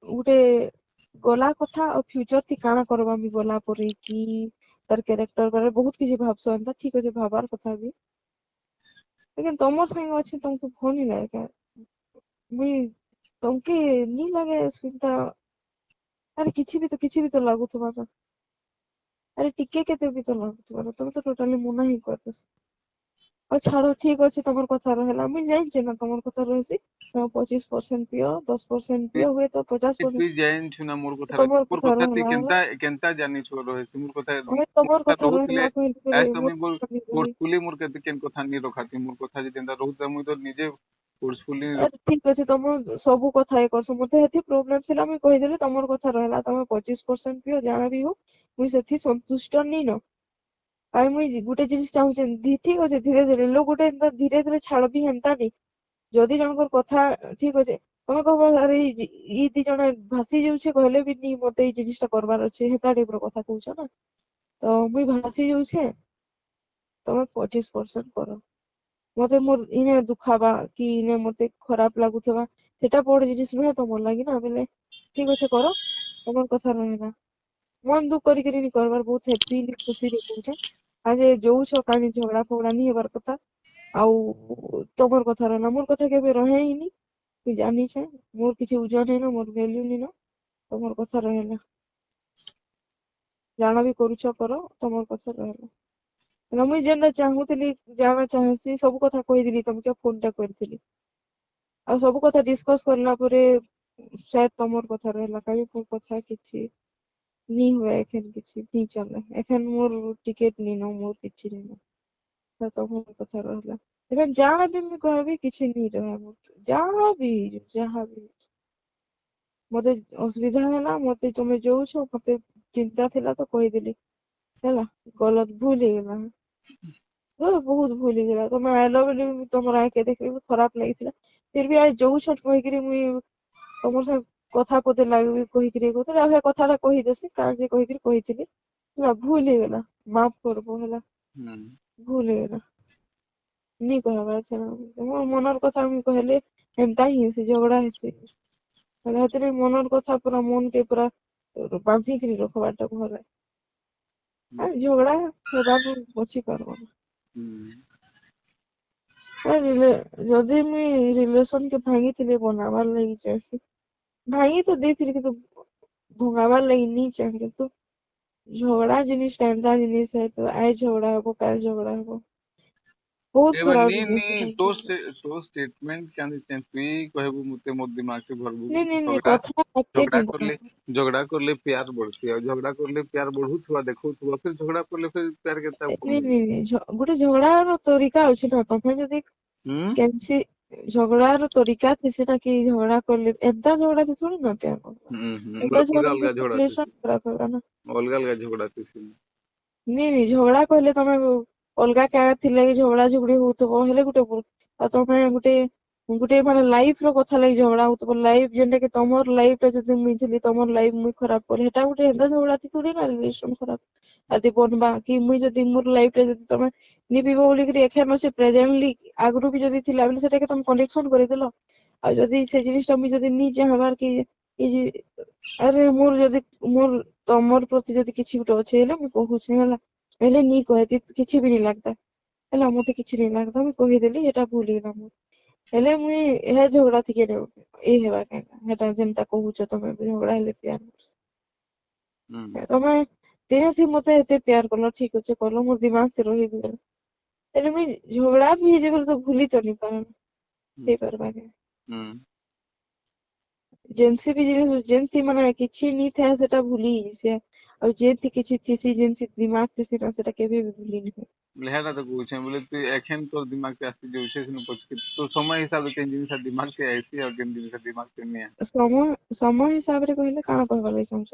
ଗୋଟେ ଗଲା କଥା ଆଉ ଫ୍ୟୁଚର ଥି କାଣା କରବା मी ଗଲା ପରେ କି ତାର କ୍ୟାରେକ୍ଟର ବାରେ ବହୁତ କିଛି ଭାବସ ଏନ୍ତା ଠିକ ଅଛି ଭାବାର କଥା ବି लेकिन ତମର ସାଙ୍ଗେ ଅଛି ତମକୁ ଭଲ ନି ଲାଗେ କାଁ ମୁଇଁ ତମକେ ନି ଲାଗେ ସୁନତା ଆରେ କିଛି ବି ତ ଲାଗୁଥିବା ନା ଆରେ ଟିକେ କେତେ ବି ତ ଲାଗୁଥିବା ନା ତମେ ତ ଟୋଟାଲି ମନା ହିଁ କରିଦେସ ଆଉ ଛାଡ ଠିକ ଅଛି ତମର କଥା ରହିଲା ମୁଇଁ ଜାଣିଛେ ନା ତମର କଥା ରହିସି 25% ପିଅ 10% ପିଅ ହୁଏ ତ तुई 50% जाइन छु ना ତମର मोर କଥା कथा ती ରହିଲା ହେଲା केनता केनता जानि छु रहे मोर कथा ଆମେ मोर ତମର कथा କଥା रहुतले ରହିଲା କହିଲି ପରେ आज तो मुई बोल ମୋର फोर्सफुली मोर केते केन कथा नी रखाती मोर कथा जे केनता रहुत मुई तो निजे फोर्सफुली ଆରେ ଠିକ ଅଛି ତମ ସବୁ କଥା ଏ କରସ ମତେ ହେତି ପ୍ରୋବ୍ଲେମ ଥିଲା ମୁଇଁ କହିଦେଲି ତମର କଥା ରହିଲା ତମେ 25% ପିଅ ଜାଣା ବି ହଉ ମୁଇଁ ସେଠି ସନ୍ତୁଷ୍ଟ ନି ନ ଆଉ ମୁଇଁ ଗୋଟେ ଜିନିଷ ଚାହୁଁଛେ ଠିକ ଅଛି ଧୀରେ ଧୀରେ ଲୋକ ଗୋଟେ ଏନ୍ତା ଧୀରେ ଧୀରେ ଛାଡ ବି ହେନ୍ତା ନି ଯଦି ଜଣଙ୍କର କଥା ଠିକ ଅଛି ତମେ କହିବ ଆରେ ଇ ଦି ଜଣ ଭାସି ଯାଉଛେ କହିଲେ ବି ନି ମତେ ଏଇ ଜିନିଷଟା କରବାର ଅଛି ହେତା ଟାଇପ ର କଥା କହୁଛ ନା ତ ମୁଇଁ ଭାସି ଯାଉଛେ ତମେ 25% କର ମତେ ମୋର ଇନେ ଦୁଖାବା କି ଇନେ ମତେ ଖରାପ ଲାଗୁଥିବା ସେଟା ବଡ ଜିନିଷ ନୁହେଁ ତମର ଲାଗି ନା ବେଲେ ଠିକ ଅଛି କର ତମର କଥା ରହିଲା ମନ ଦୁଃଖ କରିକିରି ନି କରବାର ବହୁତ ହେପିଲି ଖୁସିରେ କହୁଛେ ଆଜି ଯୋଉଛ କାଜି ଝଗଡା ଫଗଡା ନି ହେବାର କଥା ଆଉ ତମର କଥା ରହିଲା ମୋର କଥା କେବେ ରହେ ହିଁ ନି ତୁଇ ଜାନିଛେ ମୋର କିଛି ଓଜନ ହେଇନ ମୋର ଭ୍ୟାଲ୍ୟୁ ନି ନ ତମର କଥା ରହିଲା ଜାଣା ବି କରୁଛ କର ତମର କଥା ରହିଲା ହେଲା ମୁଇଁ ଯେନ୍ଟା ଚାହୁଁଥିଲି ଜାଣା ଚାହେଁସି ସବୁ କଥା କହିଦେଲି ତମକେ ଫୋନ୍ ଟା କରିଥିଲି ଆଉ ସବୁ କଥା डिस्कस करला ପରେ शायद तमर କଥା रहला काहे मोर କଥା କିଛି नी हुए एखन କିଛି नी चले एखन मोर टिकट नी न मोर କିଛି नी न ତ ତମର କଥା रहला एखन जाना भी मैं कहबी କିଛି नी रहे मोर ଯାହା ବି मते असुविधा ହେଲା मते तमे जोउछ मते चिंता थिला तो କହିଦେଲି ହେଲା गलत भूल ହେଇଗଲା बहुत भूल ହେଇଗଲା ତମେ ଆଇଲ ବୋଲି ତମର ଆକେ ଦେଖିବି ଖରାପ ଲାଗିଥିଲା फिर भी आज ଯୋଉ ଛଟ କହିକିରି ମୁଇଁ ତମର ସାଙ୍ଗେ କଥା ପଦେ ଲାଗିବି କହିକିରି କହୁଥିଲି ଆଉ ହେ କଥାଟା କହିଦେସି କାଁ ଯେ କହିକିରି କହିଥିଲି ହେଲା ଭୁଲ ହେଇଗଲା ମାଫ କରବ ହେଲା ହୁଁ ଭୁଲ ହେଇଗଲା ନି कहବାର ଅଛି ନା ମୋ ମନର କଥା ମୁଇଁ କହିଲେ ଏନ୍ତା ହିଁ ହେସି ଝଗଡା ହେସି ହେଲେ ହେଥିରେ ମନର କଥା ପୁରା ମନକେ ପୁରା ବାନ୍ଧିକିରି ରଖବାରଟା ଭଲ ଝଗଡା ହେବାକୁ ବଞ୍ଚି ପାରବ ନା ହୁଁ ଯଦି ମୁଇଁ ରିଲେସନ କେ ଭାଙ୍ଗିଥିଲି ବନାବାର ଲାଗି ଚାହେସି ଭାଙ୍ଗି ତ ଦେଇଥିଲି କିନ୍ତୁ ଭଙ୍ଗାବାର ଲାଗି ନି ଚାହେଁ କିନ୍ତୁ ଝଗଡା ଜିନିଷଟା ଏନ୍ତା ଜିନିଷ है तो ଆଜି ଝଗଡା ହବ କାଲି ଝଗଡା ହବ ବହୁତ एबे ଖରାପ नी नी ଜିନିଷ ସେଟା तो ଝଗଡା तो स्टेटमेंट क्या तुई कहबू मुते मोर दिमाग से भरबू ନି झगड़ा କଥା ଏତେ झगड़ा ନି झगड़ा करले प्यार बढ़ती है झगड़ा करले प्यार बढ़ुथुआ देखुथुआ फिर झगड़ा करले फिर प्यार केता कमी ଗୋଟେ ଝଗଡାର ତରିକା ଅଛି ନା ତମେ ଯଦି हम्म କେନସି ଝଗଡାର ତରିକା ଥିସି ନା କି ଝଗଡା କରଲେ ଏନ୍ତା ଝଗଡା ଥି थोड़ी ना प्यार करबो बोले ଏନ୍ତା अलगा ଝଗଡା अलगा झगड़ा रिलेशन थी खराब होगा ना अलगा अलगा झगड़ा थी ନି ଝଗଡା କହିଲେ ତମେ ଅଲଗା କାହା ଥିଲେ କି ଝଗଡା ଝଗଡି ହଉଥିବ ହେଲେ ଗୋଟେ ଆଉ ତମେ ଗୋଟେ ମାନେ ଲାଇଫ ର କଥା ଲାଗି ଝଗଡା ହଉଥିବ ଲାଇଫ ଯେନ୍ଟା କି ତମର ଲାଇଫ ଟା ଯଦି ମୁଇଁ ଥିଲି ତମର ଲାଇଫ ମୁଇଁ ଖରାପ କଲି ହେଟା ଗୋଟେ ଏନ୍ତା ଝଗଡା ଥି ଥୋड़ी ନା ରିଲେସନ ଖରାପ ଆଦି ବନବା କି ମୁଇଁ ଯଦି ମୋର ଲାଇଫ ରେ ଯଦି ତମେ ନିବିବ ବୋଲିକିରି ଏଖାନ ଅଛି ପ୍ରେଜେଣ୍ଟଲି ଆଗରୁ ବି ଯଦି ଥିଲା ବୋଲି ସେଟାକେ ତମେ କନେକ୍ସନ କରିଦେଲ ଆଉ ଯଦି ସେ ଜିନିଷଟା ମୁଇଁ ଯଦି ନି ଚାହବାର କି ଏଇ ଯେ ଆରେ ମୋର ତମର ପ୍ରତି ଯଦି କିଛି ଗୋଟେ ଅଛି ହେଲେ ମୁଁ କହୁଛି ହେଲା ହେଲେ ନି କହେ କିଛି ବି ନି ଲାଗତା ହେଲା ମତେ କିଛି ନି ଲାଗତା ମୁଇଁ କହିଦେଲି ଏଟା ଭୁଲ ହେଇଗଲା ମୋର ହେଲେ ମୁଇଁ ଏହା ଝଗଡା ଟିକେ ଏଇ ହେବା କେନ୍ତା ହେଟା ଯେନ୍ତା କହୁଛ ତମେ ଝଗଡା ହେଲେ ପ୍ୟାର ତମେ ଦିନେ ମତେ ଏତେ ପ୍ୟାର କଲ ଠିକ ଅଛେ କଲ ମୋର ଦିମାଗ ସେ ରହିବି ଗଲା ହେଲେ ମୁଇଁ ଝଗଡା ବି ହେଇଯିବ ବୋଲି ତ ଭୁଲି ତ ନି ପାରନ ହେଇପାରବା के ଯେନସି ବି ଜିନିଷ ଯେମତି ମାନେ କିଛି ନି ଥାଏ ସେଟା ଭୁଲି ଯାଇସି ଆଉ ଯେମତି କିଛି ଥିସି ଯେମତି ଦିମାଗ ଥିସି ନା ସେଟା କେବେ ବି ଭୁଲି ନି हुए लेहरा तो पूछे बोले तू एखन तो दिमाग के आसी जो से पछ तो समय हिसाब से केन जिनिस दिमाग के आइसी और केन जिनिस दिमाग के नहीं ସମୟ ହିସାବରେ କହିଲେ କାଣା କହିବାର ଲାଗି ଚାହୁଁଛ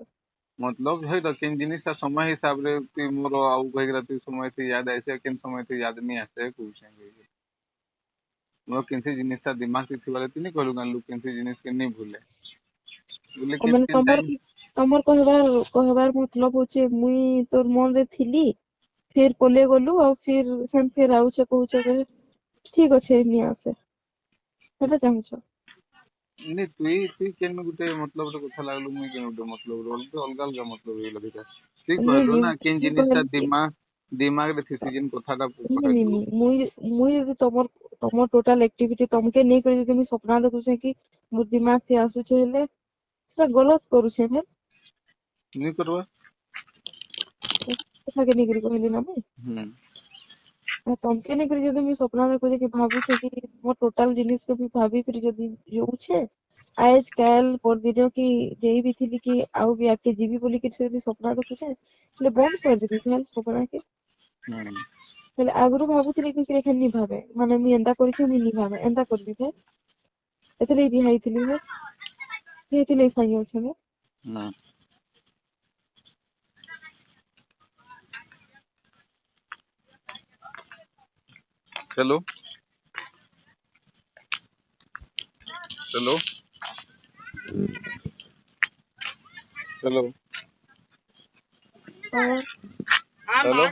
मतलब है तो केन जिनिस समय हिसाब रे तू मोर आउ कहिरा तू समय से याद आइसे केन समय से याद नहीं आसे पूछे मोर केनसी जिनिस दिमाग से थिबाले तू नहीं कहलु गान लु केनसी जिनिस के नहीं भूले बोले के ମାନେ तीन टाइम ତମର କହିବାର ମତଲବ ହଉଛି ମୁଇଁ ତୋର ମନରେ ଥିଲି ଫିର ପଲେଇ ଗଲୁ ଆଉ ଫିର ଆଉଛେ କହୁଛେ ବୋଲେ ଠିକ ଅଛେ ନି ଆସେ ସେଟା ଚାହୁଁଛ नहीं तुई केन गुटे मतलब रो कथा लागलु मुई केन गुटे मतलब रो अलगा अलगा मतलब हे लबिता तुई ନି कहलु ନି ना केन ମୁଇଁ जिनिस କହିଲି दिमाग रे थिसी जिन कथाटा ନି कहलु ମୁଇଁ ଯଦି ତମର ଟୋଟାଲ ଆକ୍ଟିଭିଟି ତମକେ ନେଇକରି ଯଦି ମୁଇଁ ସ୍ୱପ୍ନ ଦେଖୁଛେ କି ମୋର ଦିମାଗ ଥି ଆସୁଛେ ହେଲେ ସେଟା ଗଲତ କରୁଛେ ଭାଇ नहीं करवा କଥାକେ ନେଇକରି କହିଲି ନା ମୁଇଁ हम्म ତମକେ ନେଇକରି ଯଦି ମୁଇଁ ସ୍ୱପ୍ନ ଦେଖୁଛେ କି ଭାବୁଛେ କି ମୋ ଟୋଟାଲ ଜିନିଷ କେ ଭାବିକିରି ଯଦି ଯଉଛେ ଆଜ କାଲ ପରଦିନ କି ଯେଇ ବି ଥିଲି କି ଆଉ ବି ଆଗକେ ଯିବି ବୋଲିକି ସେ ଯଦି ସ୍ୱପ୍ନ ଦେଖୁଛେ ହେଲେ ବନ୍ଦ କରିଦେବି ଭାଇ ସ୍ୱପ୍ନ କେ हम्म ହେଲେ ଆଗରୁ ଭାବୁଥିଲି କି ଲେଖା ନି ଭାବେ ମାନେ ମୁଇଁ ଏନ୍ତା କରିଛି ମୁଇଁ ନି ଭାବେ ଏନ୍ତା କରିବି ଭାଇ ଏଥିଲାଗି ବିହା ହେଇଥିଲି ଭାଇ ହେଇଥିଲେ ସାଙ୍ଗେ ଅଛେ ଭାଇ हम्म चलो चलो चलो କହ चलो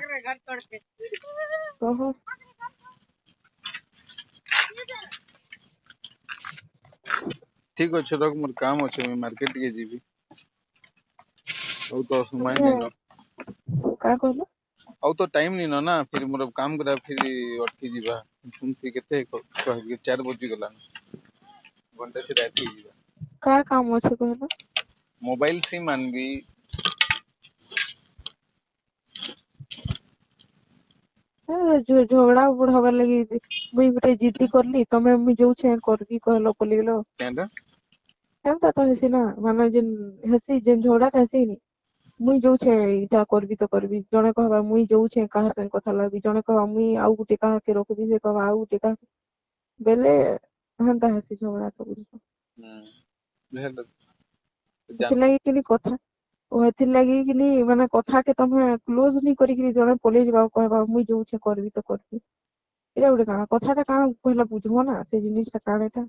କହ ठीक अच्छे रख मोर काम अच्छे मैं मार्केट के जीवी और तो समय नहीं न କାଁ କହିଲ ଆଉ ତ ଟାଇମ ନି ନା फिर मोर काम करा फिर अटकी जीवा सुनती केते कहबी 4 बजी गलान घंटा से रात जीवा କାଁ କାମ ଅଛି କହିଲ मोबाइल सिम आनबी झगड़ा बढ़ाবার लगी मुई गुटे जिद्दी करली तमे मुई जोछे करबी कहलो बोलिगलो केनता एंता तो हेसी ना माने जेन हेसी जेन झगड़ा हेसी नी मुई जोछे इटा करबी तो करबी जणे कहबा मुई जोछे काहा संग कथा लागबी जणे कहबा मुई आउ गुटे काहा के रखबी से कहबा आउ गुटे काहा बेले हेंता हेसी झगड़ा तो बुझो भेल ସେଥିଲାଗି କିନି କଥା ଓ ହେଥିଲାଗି କିନି ମାନେ କଥା के तमे क्लोज नी करी कि जणे पले ଯିବା कहबा मुई जोछे करबी तो करबी एटा गुटे काना कथाटा काना कहला बुझबो ना से जिनिसटा कानाटा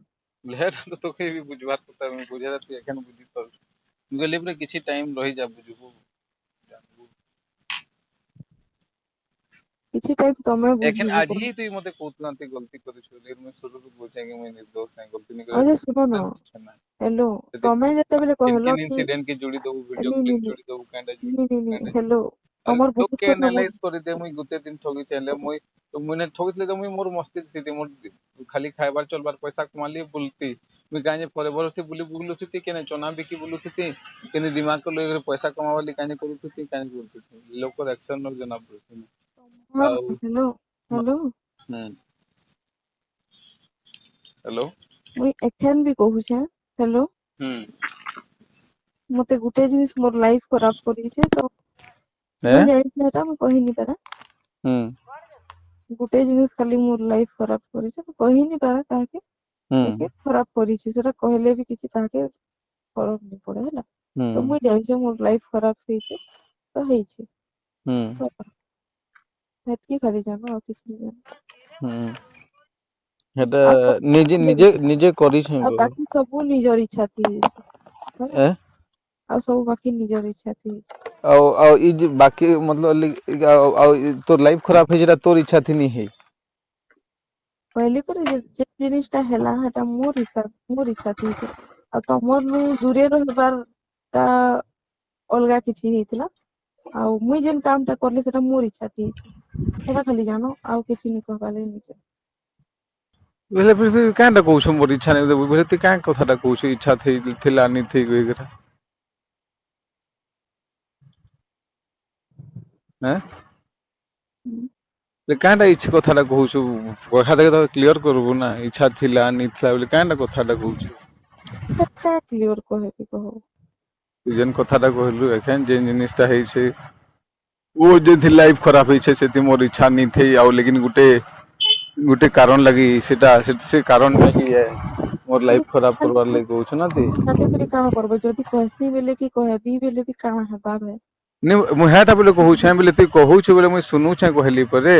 भेल तो कोई भी बुझवार କଥା मैं बुझा तू एखन बुझी पाउ गले पर किछि टाइम रहि जा बुझबो जानबो କିଛି टाइम तमे एखन बुझिबो आज ही तू मते कहतला ती गलती करिस लेर मैं शुरू रू बुझे कि मैं निर्दोष है गलती नहीं अरे करे सुनो न कुछ ना हेलो यदि तमे जेतेबेले किन कहलो किन कि इंसिडेंट के जोड़ी दो वीडियो नी नी क्लिप नी जोड़ी दो कांडा जोड़ी नी नी दो नी कांडा हेलो अरे तमर लोग बहुत के କଥା एनालाइज कर दे मुई गुते दिन ठगी चले मुई तो मुने ठगितले तो मुई मोर मस्ती थी मोर खाली खाइबार चलबार पैसा कमाली बुलती मुई गाने परे बरती बुली बुलु थी केने चना बिकी बुलु थी केने दिमाग को लेकर पैसा कमावाली काने करू थी काने बोलती थी लोग को एक्शन न जना पड़ती तमर आउ हेलो हेलो हम्म हेलो मुई एखन भी कहूछे हेलो हम्म मते गुटे जिनिस मोर लाइफ खराब करिसे तो ए मुई जाइछे हेटा मुई कहिनी पारा हम्म गुटे जिनिस खाली मोर लाइफ खराब करिसे तो कहिनी पारा काहे लेकिन हम्म खराब करिছে সেটা कहले भी किसी काहे फरक नहीं पड़े है तो हम्म मुई जाइछे मोर लाइफ खराब ହେଇছে तो ହେଇছে हम्म तो ହେତକି ଖାଲି ଜାনো ଆଉ କିଛି नहीं जानो हम्म हेटा ଆଉ ସବୁ निजे ନିଜର निजे ଇଚ୍ଛା निजे करिस ଆଉ ବାକି ସବୁ ନିଜର ଇଚ୍ଛା थी ହେଇଛି ହେଲା ए ଆଉ ସବୁ ବାକି ନିଜର ଇଚ୍ଛା थी ହେଇଛି ଆଉ ଇ जे बाकी मतलब तोर लाइफ खराब है जेटा तोर इच्छा थी नहीं है କହିଲି ପରେ ଯେ ଜିନିସଟା ହେଲା ହେଟା ମୋର ଇଚ୍ଛା थी ହେଇଛି ଆଉ ତମର ନୁ ଦୂରେ ରହିବାର ଟା ଅଲଗା କିଛି ହେଇଥିଲା ଆଉ ମୁଇ ଯେନ୍ କାମଟା କଲି ସେଟା ମୋର ଇଚ୍ଛା थी ହେଇଛି ସେଟା ଖାଲି ଜାନ ଆଉ କିଛି ନି କହିବାର ଲାଗି ନିଜେ बेले फिर कांटा कहूछ मोर इच्छा नहीं देबो बेले तू कां कथाटा कहूछ इच्छा थिला नहीं थी करा हैं ହୁଁ। ले कांटा इच्छा कथाटा कहूछ कथा देख तो क्लियर करबो ना इच्छा थिला नहीं थिला बोले कांटा कथाटा कहूछ ସେଟା କ୍ଲିୟର କହିବି କହ तू जेन कथाटा कहलु एखन जेन जिनिसटा है छै वो जे थी लाइफ खराब है छै सेति मोर इच्छा नहीं थी आउ लेकिन गुटे गुटे कारण लगी से कारण नहीं है मोर ଆରେ लाइफ खराब ଖାଲି करवार लागि कहूछ ना ती ଖାଲି କରି କାଣା କରବ ଯଦି କହିସି ବେଲେ କି कहबी ବେଲେ ବି କାଣା ହେବା ବେ नहीं मुझे बोले कहूछे बोले तू कहूछ बोले मुझे सुनुछे कहली परे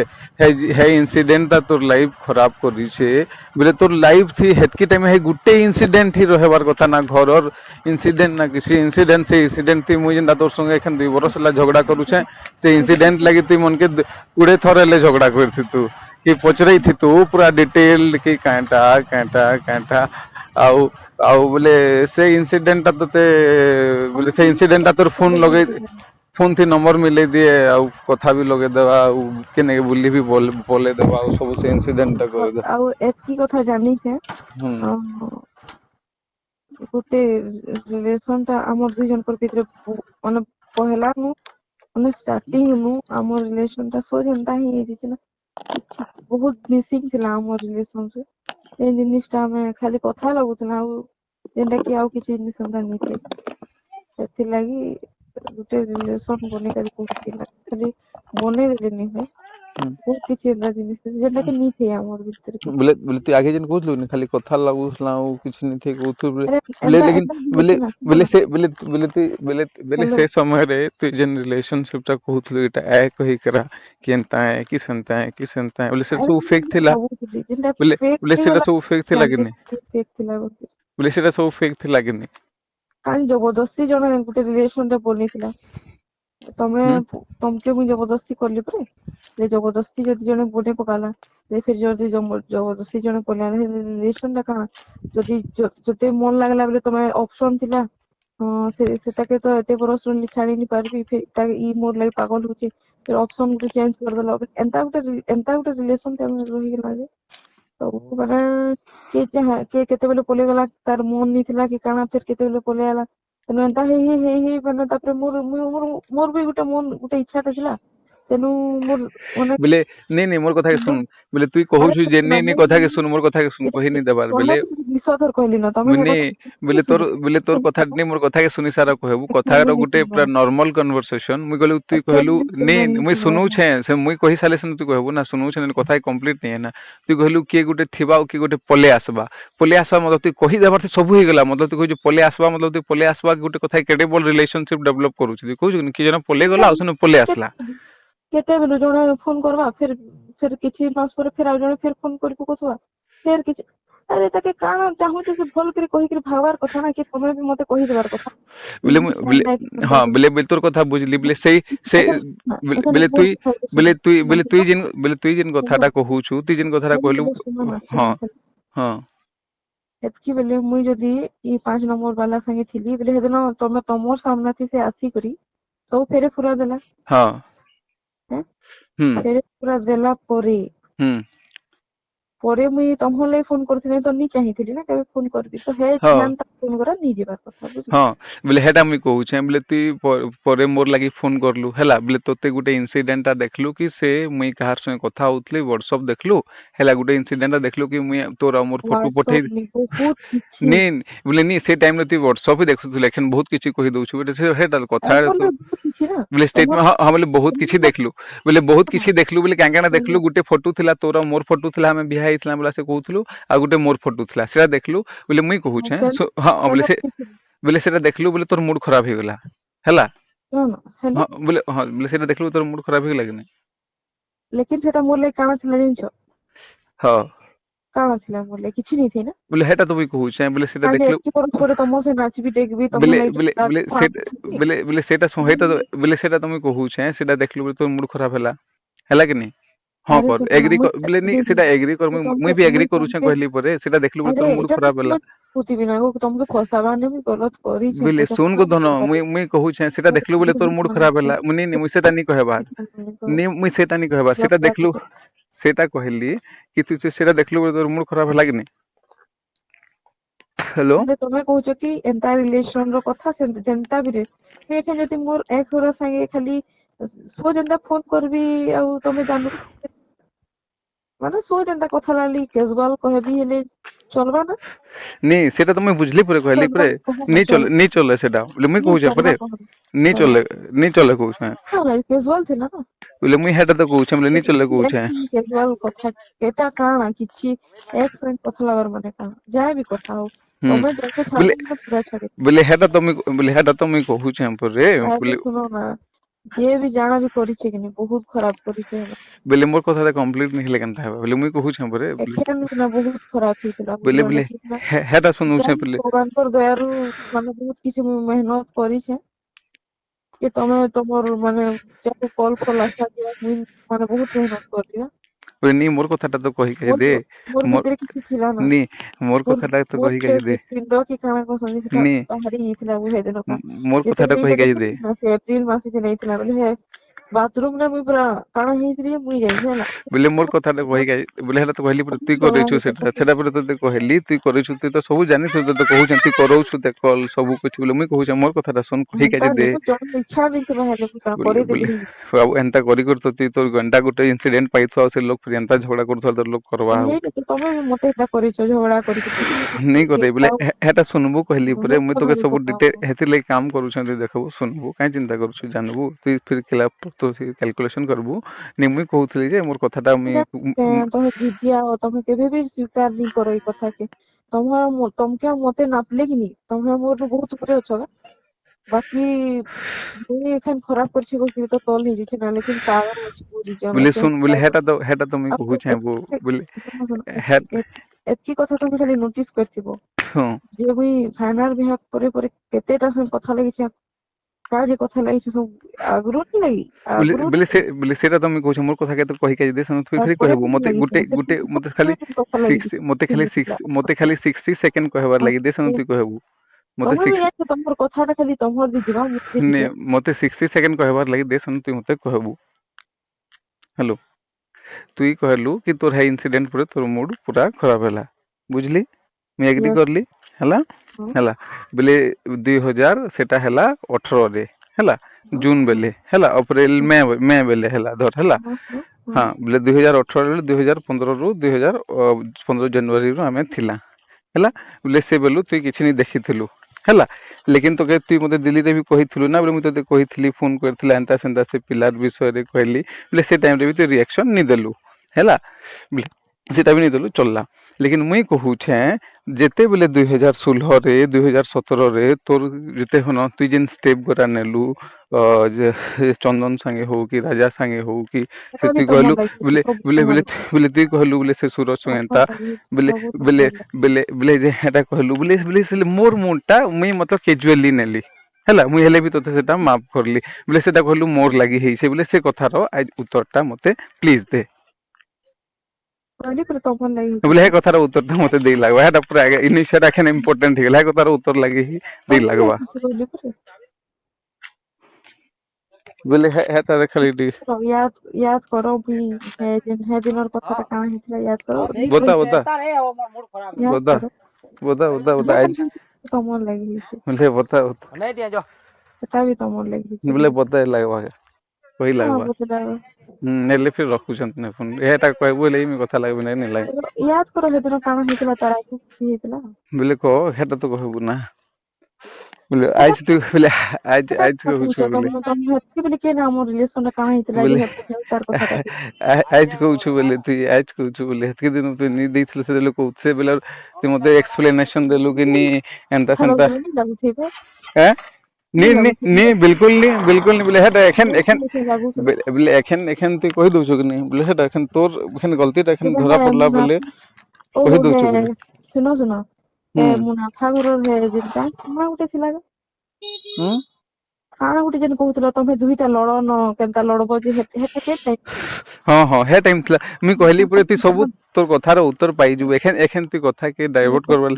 है इंसिडेंट ता तोर लाइफ खराब करी छे बोले तोर लाइफ थी हेतकी टाइम है गुटे इंसिडेंट ही रहबार कथा ना घर और इंसिडेंट ना किसी इंसिडेंट से इंसिडेंट थी मुझे जेंता तोर संगे एखन 2 बरस ला झगड़ा करूछे से इंसिडेंट लगी तू मन के कुड़े थरे ले झगड़ा करथि तू कि पचरई थी तू पूरा डिटेल कि कांटा कांटा कांटा आउ आउ बोले से इंसिडेंट ता तते बोले से इंसिडेंट ता तोर फोन लगे फोन थी नंबर मिले दिए आउ कथा भी लगे देवा आउ केने बुली भी बोले देवा आउ सब से इंसिडेंट करे दे ଆଉ ଏତକି କଥା ଜାନିଛେ हम ଗୋଟେ ରିଲେସନ ଟା ଆମର ଦୁଇ ଜଣଙ୍କର ଭିତରେ ମାନେ ପହଲା ନୁ ମାନେ ଷ୍ଟାର୍ଟିଂ ନୁ ଆମ ରିଲେସନ ଟା ସୋ ଯେନ୍ତା ହିଁ ହେଇଯାଇଛି ନା କିଛି ବହୁତ ମିସିଂ ଥିଲା ଆମ ରିଲେସନ ରେ ଏ ଜିନିଷଟା ଆମେ ଖାଲି କଥା ଲାଗୁଥିଲା ଆଉ ଯେନ୍ଟା କି ଆଉ କିଛି ଜିନିଷ ସେନ୍ତା ନିଥାଏ ସେଥିଲାଗି ଗୋଟେ ରିଲେସନ ବନେଇବାରେ ବହୁତ ଦିନ ଲାଗେ ଖାଲି ବନେଇଦେଲେ ନି ହୁଏ ବହୁତ କିଛି ଏନ୍ତା ଜିନିଷ ଯେନ୍ଟା କି ନି ଥାଏ ଆମର ଭିତରେ କିଛି बोले तू आगे जन कहलु खाली कथा लागुला किछ नहीं थे कहतु ଆରେ बोले ଏନ୍ତା लेकिन ଏନ୍ତା बोले ହେଇଛି ନା बोले ଶୁଣ से बोले बोले तू बोले बोले हेलो से समय रे तू जेन रिलेशनशिप ता कहतु एटा ए कहि करा केनता है कि संता है बोले से ଆରେ सब फेक ମୁଁ थिला ଭାବୁଥିଲି ଯେନ୍ଟା बोले ଫେକ୍ बोले सेटा ହେଇଗଲା सब फेक थिला कि नहीं ଜାଣିଦେଲି ଫେକ୍ ଥିଲା ବୋଲି बोले सेटा सब फेक थिला कि नहीं କାହିଁ ଜବରଦସ୍ତି ଜଣେ ଗୋଟେ ରିଲେସନ ଟେ ବନେଇଥିଲା ତମେ हम्म ତମକେ ମୁଇଁ ଜବରଦସ୍ତି କଲି ପରା ଯେ ଜବରଦସ୍ତି ଯଦି ଜଣେ ବନେଇ ପକାଲା ଯେ ଫିର ଯଦି ଜବରଦସ୍ତି ଜଣେ ପଲେଇଲା ରିଲେସନ ଟା କାଣା ଯଦି ଯଦି ମନ ଲାଗିଲା ବୋଲେ ତମେ ଅପସନ ଥିଲା ହଁ ସେଟାକେ ତ ଏତେ ବରଷ ରହିଲି ଛାଡି ନି ପାରିବି ଇ ମୋର ଲାଗି ପାଗଲ ହଉଛି ଅପସନ ଗୋଟେ ଚେଞ୍ଜ କରିଦେଲ ଏନ୍ତା ଗୋଟେ ରିଲେସନ ରହିଗଲା ଯେ ସବୁ ମାନେ କିଏ କେତେବେଳେ ପଲେଇଗଲା ତାର ମନ ନେଇଥିଲା କି କାଣା ଫେର କେତେବେଳେ ପଲେଇ ଆଇଲା ଏନ୍ତା ହେଇ ମାନେ ତାପରେ ମୋର ବି ଗୋଟେ ମନ ଗୋଟେ ଇଚ୍ଛାଟା ଥିଲା ତେଣୁ ମୋର ମାନେ ବୋଲେ ନେଇ ମୋर କଥା के सुन बोले तुई कहू ଆରେ छु जे ନା नेई ମୁଁ କଥା के सुन मोर କଥା के सुन ଏଇଟା कहि नहीं देबार ତମେ बोले ତ 20 ଥର କହିଲି ନା ତମେ ମୋ मुने କଥା बोले ଶୁଣ तोर कथा नहीं मोर कथा के सुनी सारा कहबू कथा रो ଶୁଣୁନି गुटे पूरा नॉर्मल कन्वर्सेशन मुई कहलु तुई कहलु नहीं मुई सुनू छे से मुई कहि साले सुन तू कहबू ना सुनू छे कथा कंप्लीट नहीं है ना तू कहलु किए गुटे थिबा कि गुटे पले आसबा मतलब तू कहि देबार सब हो गेला मतलब तू कहू पले आसबा मतलब तू पले आसबा गुटे कथा केडे बोल रिलेशनशिप डेवलप करू छु कहू छु कि जना पले गला आउसन पले आसला କେତେବେଲେ ଜଣେ ଫୋନ କରବା ଫେର କିଛି ମାସ ପରେ ଫେର ଆଉ ଜଣେ ଫେର ଫୋନ କରି ପକଉଥିବା ଫେର କିଛି ଆରେ ତାକେ କାଣା ଚାହୁଁଛ ସେ ଭଲ କରି କହିକିରି ଭାବାର କଥା ନା କି ତମେ भी मते କହିଦେବାର କଥା बोले understand बोले that हाँ बोले तोर कथा बुझली बोले से बोले तुई जिन कथाटा कहू छु तुई जिन कथाटा कहलु हाँ हाँ ଏତକି ବେଲେ ମୁଇଁ ଯଦି ଇ 5 ନମ୍ବର ବାଲା ସାଙ୍ଗେ ଥିଲି ବେଲେ ହେଦିନ ତମେ ତମର ସାମ୍ନା ଥି ସେ ଆସି କରି ସବୁ ଫେରେ ପୁରା ଦେଲା हाँ हैं हम्म ଫେରେ ପୁରା ଦେଲା हम्म ପରେ ମୁଇଁ ତମର ଲାଗି ଫୋନ କରିଥିଲି ତ ନି ଚାହିଁଥିଲି ନା କେବେ ଫୋନ କରିବି ତ ହେ हाँ ଧ୍ୟାନ ତା ଫୋନ କରା ନି ଯିବାର କଥା ବୁଝିଲ हाँ बोले हेटा मुई कहू छे बोले तुई परे मोर लागी फोन करलु हैला बोले तोते गुटे इंसिडेंट ता देखलु कि से मुई कहार संगे कथा होतली व्हाट्सएप देखलु हैला गुटे इंसिडेंट ता देखलु कि मुई तोर मोर फोटो पठेई WhatsApp नी बहुत କିଛି नी बोले नी से टाइम रे तुई व्हाट्सएप ही देखुथले लेकिन बहुत किछि कहि दउछु बेटे से हेटा कथा ତମର तो ବହୁତ କିଛି ନା बोले स्टेटमेंट ତମର हाँ हाँ बोले बहुत किछि देखलु बोले बहुत ହଁ किछि देखलु बोले कां काना देखलु गुटे फोटो थिला तोरा मोर फोटो थिला हमें बिहा हितला बोला से कहउथलु आ गुटे मोर फोटो थिला सेरा देखलु बोले मुई कहू छे हाँ बोले से बोले सेटा देखलु बोले तोर मूड खराब हो गला हैला हेलो हाँ बोले सेटा देखलु तोर मूड खराब हो गला कि नहीं लेकिन सेଟା मोर ଲାଗି କାଣା ଥିଲା ଜାଣିଛ हाँ କାଣା ଥିଲା मोर ଲାଗି କିଛି नहीं थी ना बोले हेटा तो मुई कहू छे बोले सेटा କାହିଁକି देखलु ଏତକି ବର୍ଷ ପରେ ତମ ସେ ନାଚିବି ଡେଗବି ତମ बोले ଲାଗି बोले बोले से बोले सेटा हेटा तो बोले सेटा तो मुई कहू छे सेटा देखलु बोले तोर मूड खराब हैला कि नहीं हाँ ଆରେ कर ଶୁଣ एग्री ମୁଇଁ कर बोले नहीं सेटा एग्री कर मुई भी एग्री करू छे कहली परे सेटा देखलु बोले ଆରେ तोर मूड ଏଇଟା खराब हैला ବୁଝିବି ନା ତମକୁ ଫସାବାନେ ବି ଗଲତ କରିଛେ बोले ସେଇଟା सुन को धन मुई कहू छे सेटा देखलु बोले तोर मूड खराब हैला मुई नहीं मुई सेटा नहीं कहबार नहीं मुई सेटा नहीं कहबार सेटा देखलु सेटा कहली कि तू सेटा देखलु बोले तोर मूड खराब हैला कि नहीं हेलो ହେଲେ ତମେ କହୁଛ କି ଏନ୍ତା ରିଲେସନ ର କଥା ଯେନ୍ତା ବି ରେ ଏଖେ ଯଦି ମୋର ଏକ୍ସ ର ସାଙ୍ଗେ ଖାଲି ସୋ ଯେନ୍ତା ଫୋନ करबी ଆଉ ତମେ ଜାନୁ ମାନେ ସୋ ଯେନ୍ତା କଥା ଲାଲି କ୍ୟାଜୁଆଲ कहबी ହେଲେ चलबा ना नहीं सेटा तो मैं बुझली पूरे कहली पूरे नहीं चले सेटा बोले मुई कहू छे पूरे नहीं चले कहू छे କ୍ୟାଜୁଆଲ ଥିଲା ନା बोले मुई हेटा तो कहू छे बोले नहीं चले कहू छे କ୍ୟାଜୁଆଲ କଥା ଏଟା କାଣା କିଛି ଏକ୍ସ ସାଙ୍ଗେ କଥା ଲାଗାର ମାନେ କାଣା ଯାହା ବି କଥା ହଉ ତମେ ଯାକେ बोले ଛାଡି ପୁରା ଛାଡି बोले हेटा तो मुई कहू छे पूरे ଆରେ बोले ଶୁଣ ନା ଯିଏ ବି ଜାଣା ବି କରିছে କି नहीं बहुत खराब କରିছে ହେଲା बोले मोर कथा कंप्लीट नहीं हेले केनता बोले मुई कहू छे पूरे एक्सीडेंट ना बहुत खराब ହେଇଥିଲା बोले ବୁଝିଲ बोले लेकिन ना हेटा सुनू छे बोले ଭଗବାନଙ୍କର ଦୟାରୁ ମାନେ ବହୁତ କିଛି ମୁଁ ମେହନତ କରିଛେ कि ତମେ ତମର ମାନେ ଯାକୁ କଲ୍ ଫଲ୍ ଆସିଲା ଯେ ମୁଇଁ ମାନେ ବହୁତ ମେହନତ କରିଛି बोले नहीं मोर कथाटा तो कहि कहि दे ମୋର मोर ଭିତରେ କିଛି ଥିଲା ନା नहीं मोर ମୋର कथाटा तो ମୋର कहि ସେ कहि दे ପିଣ୍ଡ କି କାଣା କହୁଛନ୍ତି ସେଟା नहीं ବାହାରି ଯାଇଥିଲା ବୁଝେଇ ଦିନ मोर कथाटा ଯେତେବେଳେ कहि ଏଇଟା कहि दे ଦେଖିଲି ନା ସେ ଏପ୍ରିଲ ମାସରେ ନେଇଥିଲା ବୋଲେ ହେ ବାଥରୁମ ରେ ମୁଇଁ ପୁରା କାଣା ହେଇଥିଲି ମୁଇଁ ଯାଇଛି ହେଲା बोले मोर कथाटा कहि कहि बोले हेला तो कहली पर तुई करैछु सेटा सेटा पर तो कहली तुई करैछु तुई तो सब जानि तू तो कहू छन तुई करौछु ते कॉल सब कुछ बोले मुई कहू छ मोर कथाटा सुन कहि कहि दे ଜଣେ ଇଚ୍ଛା ବି ଥିବା ହେଲେ ମୁଁ କାଣା बोले बोले କରିଦେବି अब एंता करी कर तो तुई तोर घंटा गुटे इंसिडेंट पाइथो से लोग फिर एंता झगड़ा करथो तो लोग करवा हो ହେଇଟା ତ ତମେ ବି मते ଏଟା କରିଛ ଝଗଡା କରିକି नहीं करे बोले हेटा सुनबू कहली ମନେ पूरे मुई तो के ପଡୁନି सब କଥା डिटेल हेति ले काम करू छन देखबू सुनबू काई चिंता करू छु जानबू तुई फिर केला तो कैलकुलेशन करबू नहीं मुई कहउथली जे मोर कथाटा मुई ତମେ ଝିଝିଆ हो ତମେ କେବେ ବି ସ୍वीकार नहीं करो ଏଇ କଥା के ତମକେ ମତେ ନାପଲେ କି ନି ତମେ ମୋର ବହୁତ ଉପରେ ଅଛ ବାକି ମୁଇଁ ଏଖାନ ଖରାପ କରିଛି ବସିବି ତ ତଲ ହେଇଯାଉଛି ନା लेकिन ପାଗଳ ଅଛି ମୁଁ ରିଜନ बोले ଅଛି सुन बोले हेटा तो मुई कहू छे बोले हेट ଏତକି କଥା ତମେ ଖାଲି ନୋଟିସ କରିଥିବ हाँ ଯେ ମୁଇଁ ଫାଇନାଲ ବିହା ପରେ ପରେ କେତେଟା ସାଙ୍ଗେ କଥା ଲାଗିଛି କାହା ଯେ କଥା ଲାଗିଛି ସବୁ ଆଗରୁ ନି ଲାଗି ଆଗରୁ बोले सेटा तो मुई कहू छे मोर कथा के तो कहि कहि दे सन फिर ତାପରେ कहबू ବି मते ଲାଗିଥିଲା गुटे मते खाली କଥା 6 मते खाली 60 सेकंड कहबार लागि दे सन तुई कहबू मते ତମେ ବି 6 ଜାଣିଛ ତମର କଥାଟା ଖାଲି ତମର ବି ଯିବା ମୋର ବି ने ଯିବା मते 60 सेकंड कहबार लागि दे सन तुई मते कहबू हेलो तुई कहलू कि तोर है इंसिडेंट पर तोर मूड पूरा खराब हैला बुझली मैं एग्री Yes. करली हैला हाँ। हैला बोले 2000 सेटा हैला 18 रे हैला जून बेले हैला अप्रैल मे बेले हैला धर हैला हाँ बोले 2018 रे 2015 रु 2015 जनवरी रु आमे थिला हैला बोले से बेलु तुई किछि नहीं देखिथिलु हैला लेकिन तो तुई मते दिल्ली रे भी कहिथिलु ना बोले मुते कहिथिली फोन करथिला एंता सेंता से पिलार विषय रे कहली बोले से टाइम रे भी तू रिएक्शन नहीं देलु हैला बोले सेटा भी नहीं देलु चलला लेकिन मुई कहूछे जेते बेले 2016 रे 2017 रे तोर जेते हन तुई जेन स्टेप गोरा नेलु जे चंदन संगे हो कि राजा संगे हो कि से ସେଟା ବି तुई ତମର कहलु ଲାଗି बोले ସବୁ बोले ତମର बोले ଲାଗି बोले तुई कहलु बोले से सूरज संगे ତମର एंता ଲାଗି बोले ସବୁ बोले ତମର ଲାଗି बोले बोले जे हेटा कहलु बोले बोले से मोर मुंडा मुई मतलब कैजुअली नेली हैला मुई हेले भी तोते सेटा माफ करली बोले सेटा कहलु मोर लागि हेई से बोले से कथार आज उत्तरटा मते प्लीज दे କହିଲି ପୁରା ତମର ଲାଗି ହେଇଛି बोले हे ସବୁ कथार उत्तरटा मते देई लागबा हेटा पूरा इनिशियल एखन इंपोर्टेंट हे गेला हे कथार उत्तर लागि ही देई ତମର लागबा ଲାଗି ହେଇଛି କହିଲି ପୁରା बोले हे तारे खाली डी याद करो भी है दिनर कथाटा काଣା ହେଇଥିଲା याद करो बता बता याद बता करो बता ସେଟା आज ବି ତମର ଲାଗି ହେଇଛି बोले बता ସେଟା ବି ତମର ଲାଗି ହେଇଛି बोले କହିଲି बता लागबा कही ହଁ लागबा ବୁଝିଲା नेले फिर रखुछंत ने फोन हेटा कहबो ले मी कथा लागबे नहीं लाग याद करो ସେଦିନ କାଣା ହେଇଥିଲା ତାର ଆगे କିଛି ହେଇଥିଲା बोले को हेटा तो कहबो ना बोले ସେଟା आज तू बोले ସେଟା आज କଥା कहू କହୁଛ छु बोले ତମେ ହେତ୍କି ବୋଲି କେନ ଆମ ରିଲେସନରେ କାଣା ହେଇଥିଲା ଯେ बोले ହେତ୍କି ତାର କଥାଟା आज कहू छु बोले तू आज कहू छु बोले हेतके दिन तू नी देथिल से लोग से बोले तू मते एक्सप्लेनेशन देलु कि नी एंता କଥା सेंता ଲାଗୁଥିବ ନି ଲାଗୁଥିବ हैं नी ନି नी नी ଲାଗୁଥିବ बिल्कुल नहीं बोले हेटा एखन एखन ଲାଗୁଥିବ बोले एखन तू कहि दउ छु कि नहीं बोले हेटा एखन तोर एखन गलती ता एखन କେବେ धरा ହେ पड़ला ମୁନା बोले ଓହୋ कहि दउ ହେ छु बोले ଶୁଣ ଏ हम्म ମୁନାଫା ଘରର ହେ ଯେନ୍ତା କାଣା ଗୋଟେ ଥିଲା ଯେ हम्म କାଣା ଗୋଟେ ଯେନ୍ କହୁଥିଲ ତମେ ଦୁଇଟା ଲড়ନ କେନ୍ତା ଲড়ବ ଯେ ହେଟା କେ ଟାଇପ हाँ हाँ हे टाइम थला मी कहली पुरे तू सब तोर कथार उत्तर पाई जु एखन एखन तू कथा के डाइवर्ट करबल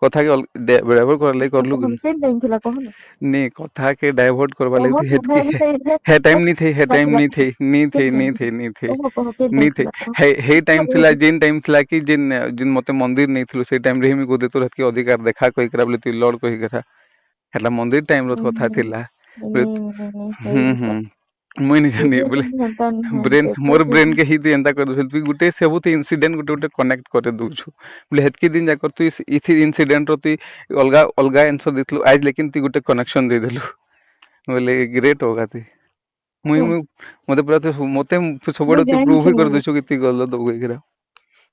कथा के डाइवर्ट कर ले करलु कि କେନ୍ ଟାଇम ଥିଲା କହ ନା नी कथा के डाइवर्ट करबा କହ ले तू हेत ହେ के ହେ हे टाइम नी थे हे टाइम ଥିଲା नी थे नी थे କେନ୍ नी ଟାଇମ थे नी थे କହ କେନ୍ नी ଟାଇମ थे ଥିଲା କହ हे टाइम थला जिन टाइम थला कि जिन जिन मते मंदिर नहीं थलु से टाइम रे मी गोदे तोर के अधिकार देखा कहि करा बोले तू लॉर्ड कहि करा हेला मंदिर टाइम रो कथा थिला मुई नहीं जानी बोले ब्रेन मोर ब्रेन के ही एंता कर दउ तू गुटे सबुत इंसिडेंट गुटे गुटे कनेक्ट कर दउ छु बोले हेतकी दिन जाकर तू इथि इंसिडेंट रो तू अलगा अलगा आंसर देथलु आज लेकिन तू गुटे कनेक्शन दे देलु बोले ग्रेट होगा ती मुई मुई मते पूरा तो मते मुई सबडे तू प्रूव ଜାଣିଛି ही कर ମୁନା दछु कि ती गल दउ गइरा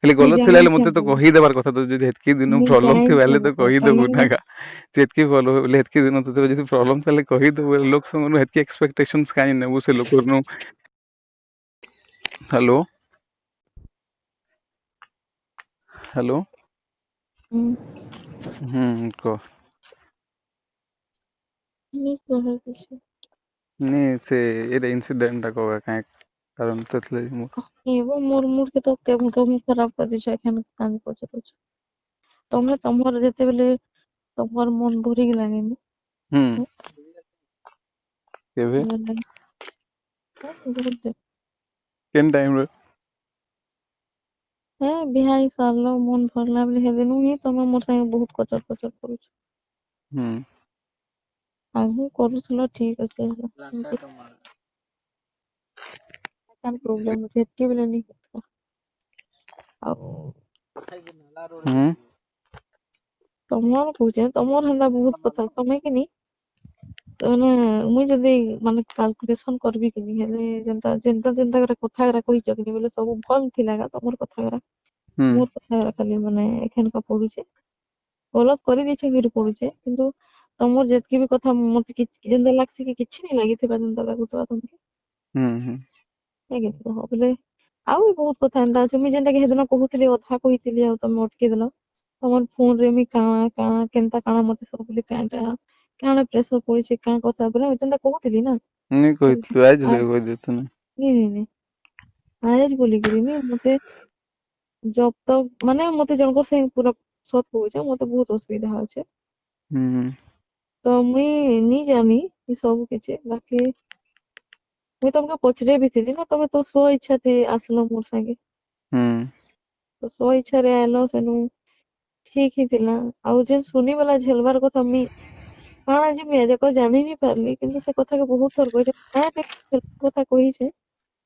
हेले मुई गलत थिला हेले ଜାଣିଛି मते तो ମୁନା कहि देबार କଥା तो जे हेतकी दिन मुई प्रॉब्लम थि ଜାଣିଛି वाले तो ମୁନା कहि ତମେ देबु ना का हेतकी बोलो बोले हेतकी दिन तो जे प्रॉब्लम थाले कहि देबु लोक संग हेतकी एक्सपेक्टेशंस काई नेबु से लोक नु हेलो हेलो को ନି କହ କିଛି नी से एरे इंसिडेंट को काई कारण तो थले मु ଏବ ମୋର ମୁଡ୍ କେ ତ ତମେ ଖରାପ କରିଦେଇଛ ଏখানে କାମ କରୁଛ ତମେ ତମର ଯେତେବେଳେ ତମର ମନ ଭରି ଗଲାନି हम केबे केन टाइम रे ବିହା ହେଇ ସାରଲ ମନ ଭରଲା ବୋଲି ହେଦିନୁ ହିଁ ତମେ ମୋର ସାଙ୍ଗେ ବହୁତ କଚର କଚର କରୁଛ हम ଆଗକୁ କରୁଥିଲ ଠିକ ଅଛି କାନ ପ୍ରୋବ୍ଲେମ ଅଛି ଏତକି ବେଲେ ନି ଆଉ हम ତମର କହୁଛେ ତମର ହେନ୍ତା ବହୁତ କଥା ତମେ କି ନି ମାନେ ମୁଇଁ ଯଦି ମାନେ କାଲକୁଲେସନ କରିବି କି ନି ହେଲେ ଯେନ୍ତା ଯେନ୍ତା ଯେନ୍ତା ଗୋଟେ କଥା ଗୁରା କହିଛ କି ନି ବୋଲେ ସବୁ ଭଲ ଥିଲା ଗା ତମର କଥା ଗୁରା हम ମୋର କଥା ଗୁରା ଖାଲି ମାନେ ଏଖାନକା ପଡୁଛେ ଗଲତ କରିଦେଇଛେ ଫିର ପଡୁଛେ କିନ୍ତୁ ତମର ଯେତକି ବି କଥା ମତେ ଯେନ୍ତା ଲାଗସି କି କିଛି ନାଇଁ ଲାଗିଥିବା ଯେନ୍ତା ଲାଗୁଥିବା ତମକେ हम ନାଇଁ କି ବୋଲେ ଆଉ ବି ବହୁତ କଥା ଏନ୍ତା ଅଛି ମୁଇଁ ଯେନ୍ତା କି ସେଦିନ କହୁଥିଲି ଅଧା କହିଥିଲି ଆଉ ତମେ ଅଟକେଇ ଦେଲ ତମର ଫୋନ ରେ ମୁଇଁ କାଣା କାଣା କେନ୍ତା କାଣା ମତେ ସବୁ ବୋଲି କାଣା ପ୍ରେସର ପଡିଛି କାଣା କଥା ବୋଲେ ମୁଇଁ ଯେନ୍ତା କହୁଥିଲି ନା नी कहथलु आज ले ଆ- कहि देतने ନି ଆଏଜ ବୋଲିକିରି ନି ମତେ ଜब ତक ମାନେ ମତେ ଜଣଙ୍କର ସାଙ୍ଗେ ପୁରା ସତ କହୁଛେ ମତେ ବହୁତ ଅସୁବିଧା ହଉଛେ हम ତ ମୁଇଁ ନି ଜାନି ଏ ସବୁ କିଛି ବାକି ମୁଇଁ ତମକେ ପଚରେଇ ବି ଥିଲି ନା ତମେ ତ ସ୍ୱ ଇଚ୍ଛା ଥି ଆସିଲ ମୋର ସାଙ୍ଗେ हम ତ ସ୍ୱ ଇଚ୍ଛାରେ ଆଇଲ ସେନୁ ଠିକ ହିଁ ଥିଲା ଆଉ ଯେନ୍ ଶୁନି ବାଲା ଝେଲବାର କଥା କାଣା ଯେ ମୁଇଁ ଏଯାକ ଜାଣି ନି ପାରିଲି କିନ୍ତୁ ସେ କଥା के बहुत थर कहिचे काहे ने କଥା कहिचे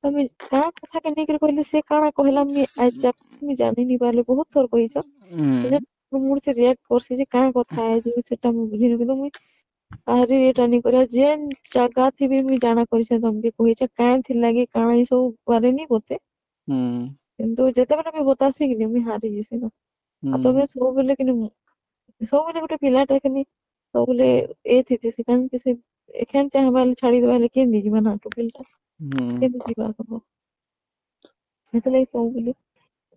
तमे कां କଥା के नेकर कहले से काଣା कहला मुई आज जाक मुई जानि नी ପାରିली बहुत थर कहिଛ हम्म मुझे से रिएक्ट करसी जे कां କଥା है जे सेटा मुई बुझिनी କିନ୍ତୁ मुई आरे एटा नी करिया जेन जागा थी भी मुई जाना करिसे तमके कहिचे कां थी लागी काଣା ई सब बारे नी बते हम्म କିନ୍ତୁ ଯେତେବେଳେ ବି ବତାସି କି ମୁଇ ହାରି ଯିସି ନା ଆଉ ତମେ ସବୁବେଳେ କି ସବୁବେଳେ ଗୋଟେ ପିଲାଟା କି ସବୁବେଳେ ଏ ଥିତିସି କାହିଁକି ସେ ଏଖାନ ଚାହିଁବା ହେଲେ ଛାଡିଦବା ହେଲେ କେମିତି ଯିବା ନା ଟୋକିଲଟା କେମିତି ଯିବା କହ ସେଥିଲାଗି ସବୁବେଳେ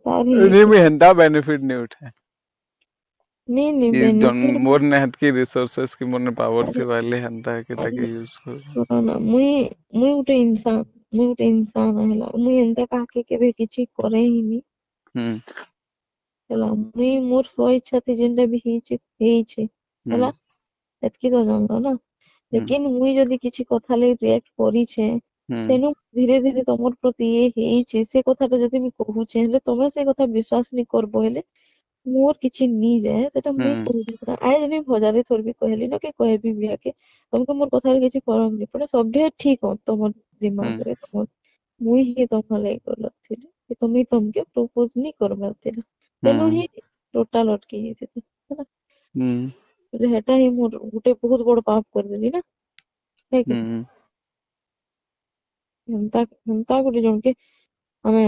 ତାର ହିଁ नहीं मैं हंता बेनिफिट नहीं उठे नी नी कि जन बेनिफिट मोर ने हत की रिसोर्सेस की मोर ने पावर थी वाले हंता है कि ताके यूज कर ना मुई मुई ଗୋଟେ ଇନସାନ ହେଲା ମୁଇ ଏନ୍ତା କାହାକେ କେବେ କିଛି करे ହିଁ ନି हम्म ହେଲା ମୁଇ ମୋର ସ୍ୱ ଇଚ୍ଛା ଥି ଯେନ୍ଟା ବି ହେଇଛି ହେଲା ଏତକି ତ ଜାଣିଲ ନା ଲେକିନ ମୁଇ ଯଦି କିଛି କଥା ଲାଗି ରିଆକ୍ଟ କରିଛେ ସେନୁ ଧୀରେ ଧୀରେ ତମର ପ୍ରତି ଇଏ ହେଇଛି ସେ କଥାଟା ଯଦି ମୁଁ କହୁଛେ ହେଲେ ତମେ ସେ କଥା ବିଶ୍ୱାସ ନି କରବ ହେଲେ मोर किछि नी जाए सेटा मुई कहूची ना आए जने हजारे थोर भी कहली ना कि कहबी बिया के तुमको मोर कथा रे किछि फरक नी पड़े सभे ठीक हो तमर दिमाग रे तमर मुई ही तम लाई गलत थिले कि तुमी तमके प्रपोज नी करबा थिला तेनु ही टोटल अटकी जेते है ना हेटा ही मोर गुटे बहुत बड़ पाप कर देली ना है कि हंता गुटे जणके माने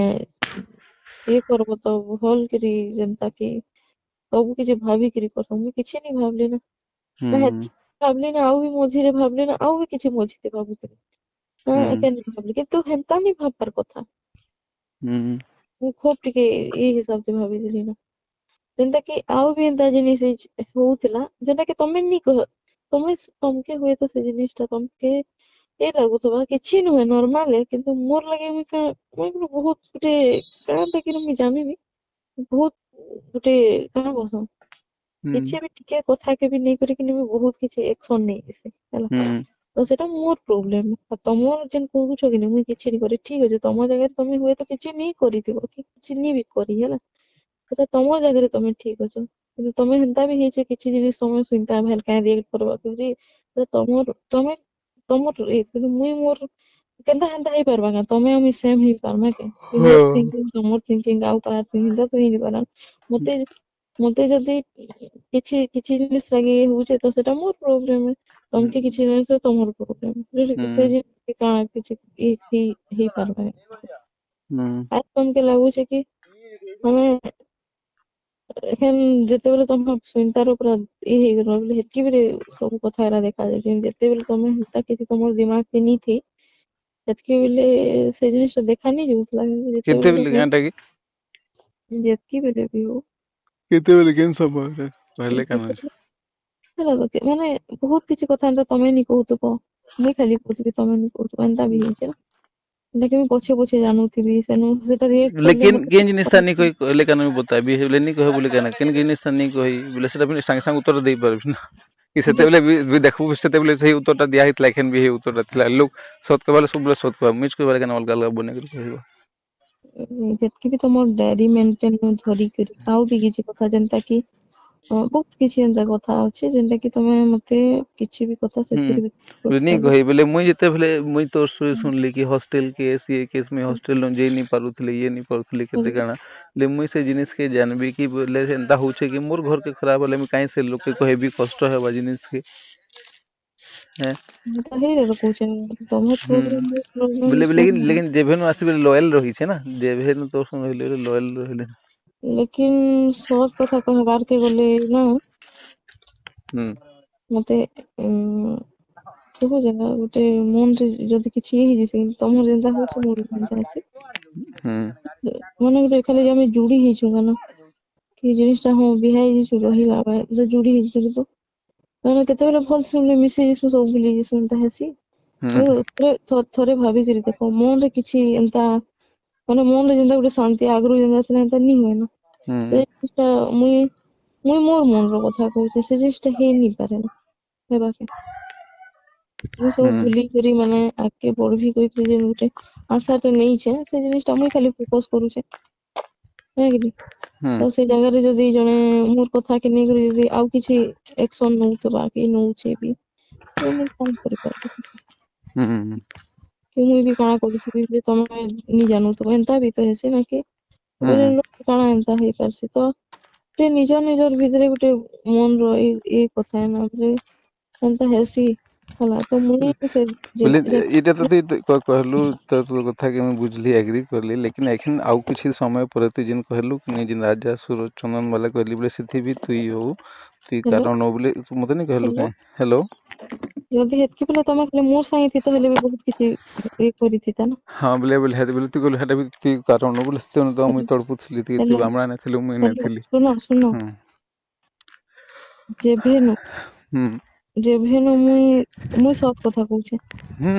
ये करबो तो भल करी जनता की ସବୁ କିଛି ଭାବିକିରି କରସନ୍ ମୁଇଁ କିଛି ନି ଭାବଲି ନା ନା ହେତକି ଭାବଲି ନା ଆଉ ବି ମଝିରେ ଭାବଲି ନା ଆଉ ବି କିଛି ମଝିରେ ଭାବୁଥିଲି ଏକା ନି ଭାବଲି କିନ୍ତୁ ହେନ୍ତା ନି ଭାବବାର କଥା ମୁଁ ଖୁବ ଟିକେ ଏ ହିସାବରେ ଭାବିଥିଲି ନା ଯେନ୍ତା କି ଆଉ ବି ଏନ୍ତା ଜିନିଷ ହଉଥିଲା ଯେନ୍ଟା କି ତମେ ନି କହ ତମେ ତମକେ ହୁଏତ ସେ ଜିନିଷଟା ତମକେ ଏ ଲାଗୁଥିବା କିଛି ନୁହେଁ ନର୍ମାଲ କିନ୍ତୁ ମୋର ଲାଗି ମୁଇଁ ବହୁତ ଗୋଟେ କାଁ ଲାଗି ମୁଇଁ ଜାଣିନି ବହୁତ ଗୋଟେ କାଣା କହୁସନ୍ କିଛି ବି ଟିକେ କଥା କେ ବି ନେଇ କରିକି ବି ବହୁତ କିଛି ଏକ୍ସନ ନେଇଯିସି ହେଲା ତ ସେଟା ମୋର ପ୍ରୋବ୍ଲେମ ତମର ଯେନ୍ କହୁଛ କି ମୁଇଁ କିଛି ନି କରି ଠିକ ଅଛି ତମ ଜାଗାରେ ତମେ ହୁଏତ କିଛି ନି କରିଥିବ କି କିଛି ନି ବି କରି ହେଲା ସେଟା ତମ ଜାଗାରେ ତମେ ଠିକ ଅଛ କିନ୍ତୁ ତମେ ହେନ୍ତା ବି ହେଇଛେ କିଛି ଜିନିଷ ତମେ ସୁନତା ଭାଲ କାଁ ରିଏକ୍ଟ କରବା କି ତମର ତମର କିନ୍ତୁ ମୁଇଁ ମୋର କେନ୍ତା ହେନ୍ତା ହେଇପାରବା ନା ତମେ ଆଉ ମୁଇଁ ସେମ ହେଇପାରମା କେ ମୋର ଥିଙ୍କିଂ ତମର ଥିଙ୍କିଂ ଆଉ କାହାର ଥିଙ୍କିଂ ତ ହେଇ ନି ପାରନ ମତେ ମତେ ଯଦି କିଛି କିଛି ଜିନିଷ ଲାଗି ହଉଛେ ତ ସେଟା ମୋର ପ୍ରୋବ୍ଲେମ ତମକେ କିଛି ଜିନିଷ ତମର ପ୍ରୋବ୍ଲେମ ସେ ଜିନିଷ କାଣା କିଛି ହେଇପାରବା ଆଜ ତମକେ ଲାଗୁଛେ କି ମାନେ ଏଖେନ୍ ଯେତେବେଳେ ତମ ଚିନ୍ତାର ପୁରା ହେଇଗଲ ବୋଲେ ହେତକି ବେଳେ ସବୁ କଥା ଏରା ଦେଖାଯାଉଛି ଯେତେବେଳେ ତମେ ହେନ୍ତା କିଛି ତମର ଦିମାଗ କେ ନି ଥି ସେତକି ବେଳେ ସେ ଜିନିଷଟା ଦେଖା ନି ଯାଉଥିଲା କେତେ ଯେତେବେଳେ बेले ତମେ गांटा की ଯେତକି ବେଳେ ବି ହଉ କେତେ बेले केन समय रे पहले कान ହେଲା ମାନେ ବହୁତ କିଛି କଥା ଏନ୍ତା ତମେ ନି କହୁଥିବ ମୁଇଁ ଖାଲି କହୁଥିବି ତମେ ନି କହୁଥିବ ଏନ୍ତା ବି ହେଇଛେ ନା ଏନ୍ତା କି ମୁଁ ପଛେ ପଛେ ଜାନୁଥିବି ସେନୁ ସେଟା ରିଏକ୍ଟ କଲେ लेकिन ମତେ केन जिनिस ता नहीं कोई कहले कान में बता भी हेले नहीं कहे बोले कान केन जिनिस ता नहीं कही बोले सेटा भी संग संग उत्तर दे परबी ना कि सेते बेले भी देखबो सेते बेले सही उत्तरटा दिया हितला एखन भी हे उत्तरटा थिला लोग सत कहले सब बेले सत कह मिछ कहले कान अलग अलग बने कर कहबो ଯେତକି ବି ତମର ଡାଏରୀ ମେଣ୍ଟେନ ଧରିକରି ଆଉ ବି କିଛି କଥା ଯେନ୍ତା କି ବହୁତ କିଛି ଏନ୍ତା କଥା ଅଛି ଯେନ୍ଟା କି ତମେ ମତେ କିଛି ବି କଥା ସେଥିରେ ବି नहीं कही बोले मुई जते बेले मुई तोर से सुनली कि हॉस्टल केस ये केस में हॉस्टल न जे नहीं पारुथले ये नहीं पारुथले केते काना ले मुई से जिनिस के जानबी कि बोले एंता होचे कि मोर घर के खराब होले मैं काई से लोग के कहबी कष्ट हेबा जिनिस के हैं ତ ହେଇଟା ତ କହୁଛେ ତମର ପ୍ରୋବ୍ଲେମ ମୋ बोले ପ୍ରୋବ୍ଲେମ लेकिन ସେମ୍ लेकिन जेभेनु आसीबे लॉयल रही छे ना जेभेनु तोर संग रहले लॉयल रहले लेकिन ସତ କଥା कहबार के गले ना ମତେ ଦେଖୁଛ ନା ଗୋଟେ ମନରେ ଯଦି କିଛି ହେଇଯିସି ତମର ଯେନ୍ତା ହଉଛି ମୋର ଯେନ୍ତା ହେସି ମାନେ ଗୋଟେ ଖାଲି ଆମେ ଯୁଡି ହେଇଛୁ ନା କି ଜିନିଷଟା ହଁ ବିହା ହେଇଯାଇଛୁ ରହିଲା ଯୁଡି ହେଇଛୁ ତ ମାନେ କେତେବେଳେ ଭଲ ସେ ମିଶି ଯିସୁ ସବୁ ଭୁଲି ଯିସୁ ଏନ୍ତା ହେସି ଥରେ ଭାବିକିରି ଦେଖ ମନରେ କିଛି ଏନ୍ତା ମାନେ ମନରେ ଯେନ୍ତା ଗୋଟେ ଶାନ୍ତି ଆଗରୁ ଯେନ୍ତା ଥିଲା ଏନ୍ତା ନି ହୁଏ ନା ସେ ଜିନିଷଟା ମୁଇଁ ମୋର ମନର କଥା କହୁଛେ ସେ ଜିନିଷଟା ହେଇନି ପାରେ ନା ହେବାକେ ମୁଇଁ ସବୁ ଭୁଲିକରି ମାନେ ଆଗକେ ବଢବି କହିକରି ଯେନ୍ ଗୋଟେ ଆଶାଟେ ନେଇଛେ ସେ ଜିନିଷଟା ମୁଇଁ ଖାଲି ଫୋକସ କରୁଛେ ବୁଝିଲି ହୁଁ ତ ସେ ଜାଗାରେ ଯଦି ଜଣେ ମୋର କଥା କି ନେଇକରି ଯଦି ଆଉ କିଛି action ନଉଥିବା କି ନଉଛି ବି ତ ମୁଁ କଣ କରିପାରିବି ହୁଁ ହୁଁ कि मुई भी काଣା କରୁଥିବି ଯେ ତମେ ନି ଜାଣୁଥିବ ଏନ୍ତା ବି ତ ହେସି ନା କି ହୁଁ ଗୋଟେ ଲୋକ କାଣା ଏନ୍ତା ହେଇପାରସି ତ ଗୋଟେ ନିଜର ଭିତରେ ଗୋଟେ ମନର ଏଇ କଥା ନା ଯେ ଏନ୍ତା ହେସି ହେଲା ତ ମୁଇଁ ସେ ବୋଲେ ଏଇଟା ତ ଯେତେବେଳେ ତୁଇ କହିଲୁ ତୋର କଥା କି ମୁଁ ବୁଝଲି ଏଗ୍ରି କଲି ଲେକିन ଏଖିन ଆଉ କିଛି ସମୟ ପରେ ତୁଇ ଯେନ୍ କହିଲୁ କି ଯେନ୍ ରାଜା ସୁରଜ ଚନ୍ଦନ ବାଲା କହିଲି ବୋଲେ ସେଥି ବି ତୁଇ ହଉ ତୁଇ ହ୍ୟାଲୋ କାରଣ ବୋଲେ ତୁ ମତେ ନି କହିଲୁ ହ୍ୟାଲୋ କାଇଁ ହ୍ୟାଲୋ ଯଦି ହେତକି ବେଲେ ତମେ ଖାଲି ମୋର ସାଙ୍ଗେ ଥିତ ହେଲେ ବି ବହୁତ କିଛି ଇଏ କରିଥିତା ନା ହଁ ବୋଲେ ହେତେ ବୋଲେ ତୁଇ କହିଲୁ ହେଟା ବି ତୁଇ କାରଣ ବୋଲେ ସେତେବେଳେ ତ ମୁଇଁ ତଡ଼ପୁଥିଲି ହେଲୋ ତୁଇ ବାମଣା ନାଇଁଥିଲୁ ମୁଇଁ ହେଲୋ ନାଇଁଥିଲି ଶୁଣ ହୁଁ ଯେଭେନୁ ହୁଁ ଯେଭେନୁ ମୁଇଁ ସତ କଥା କହୁଛେ ହୁଁ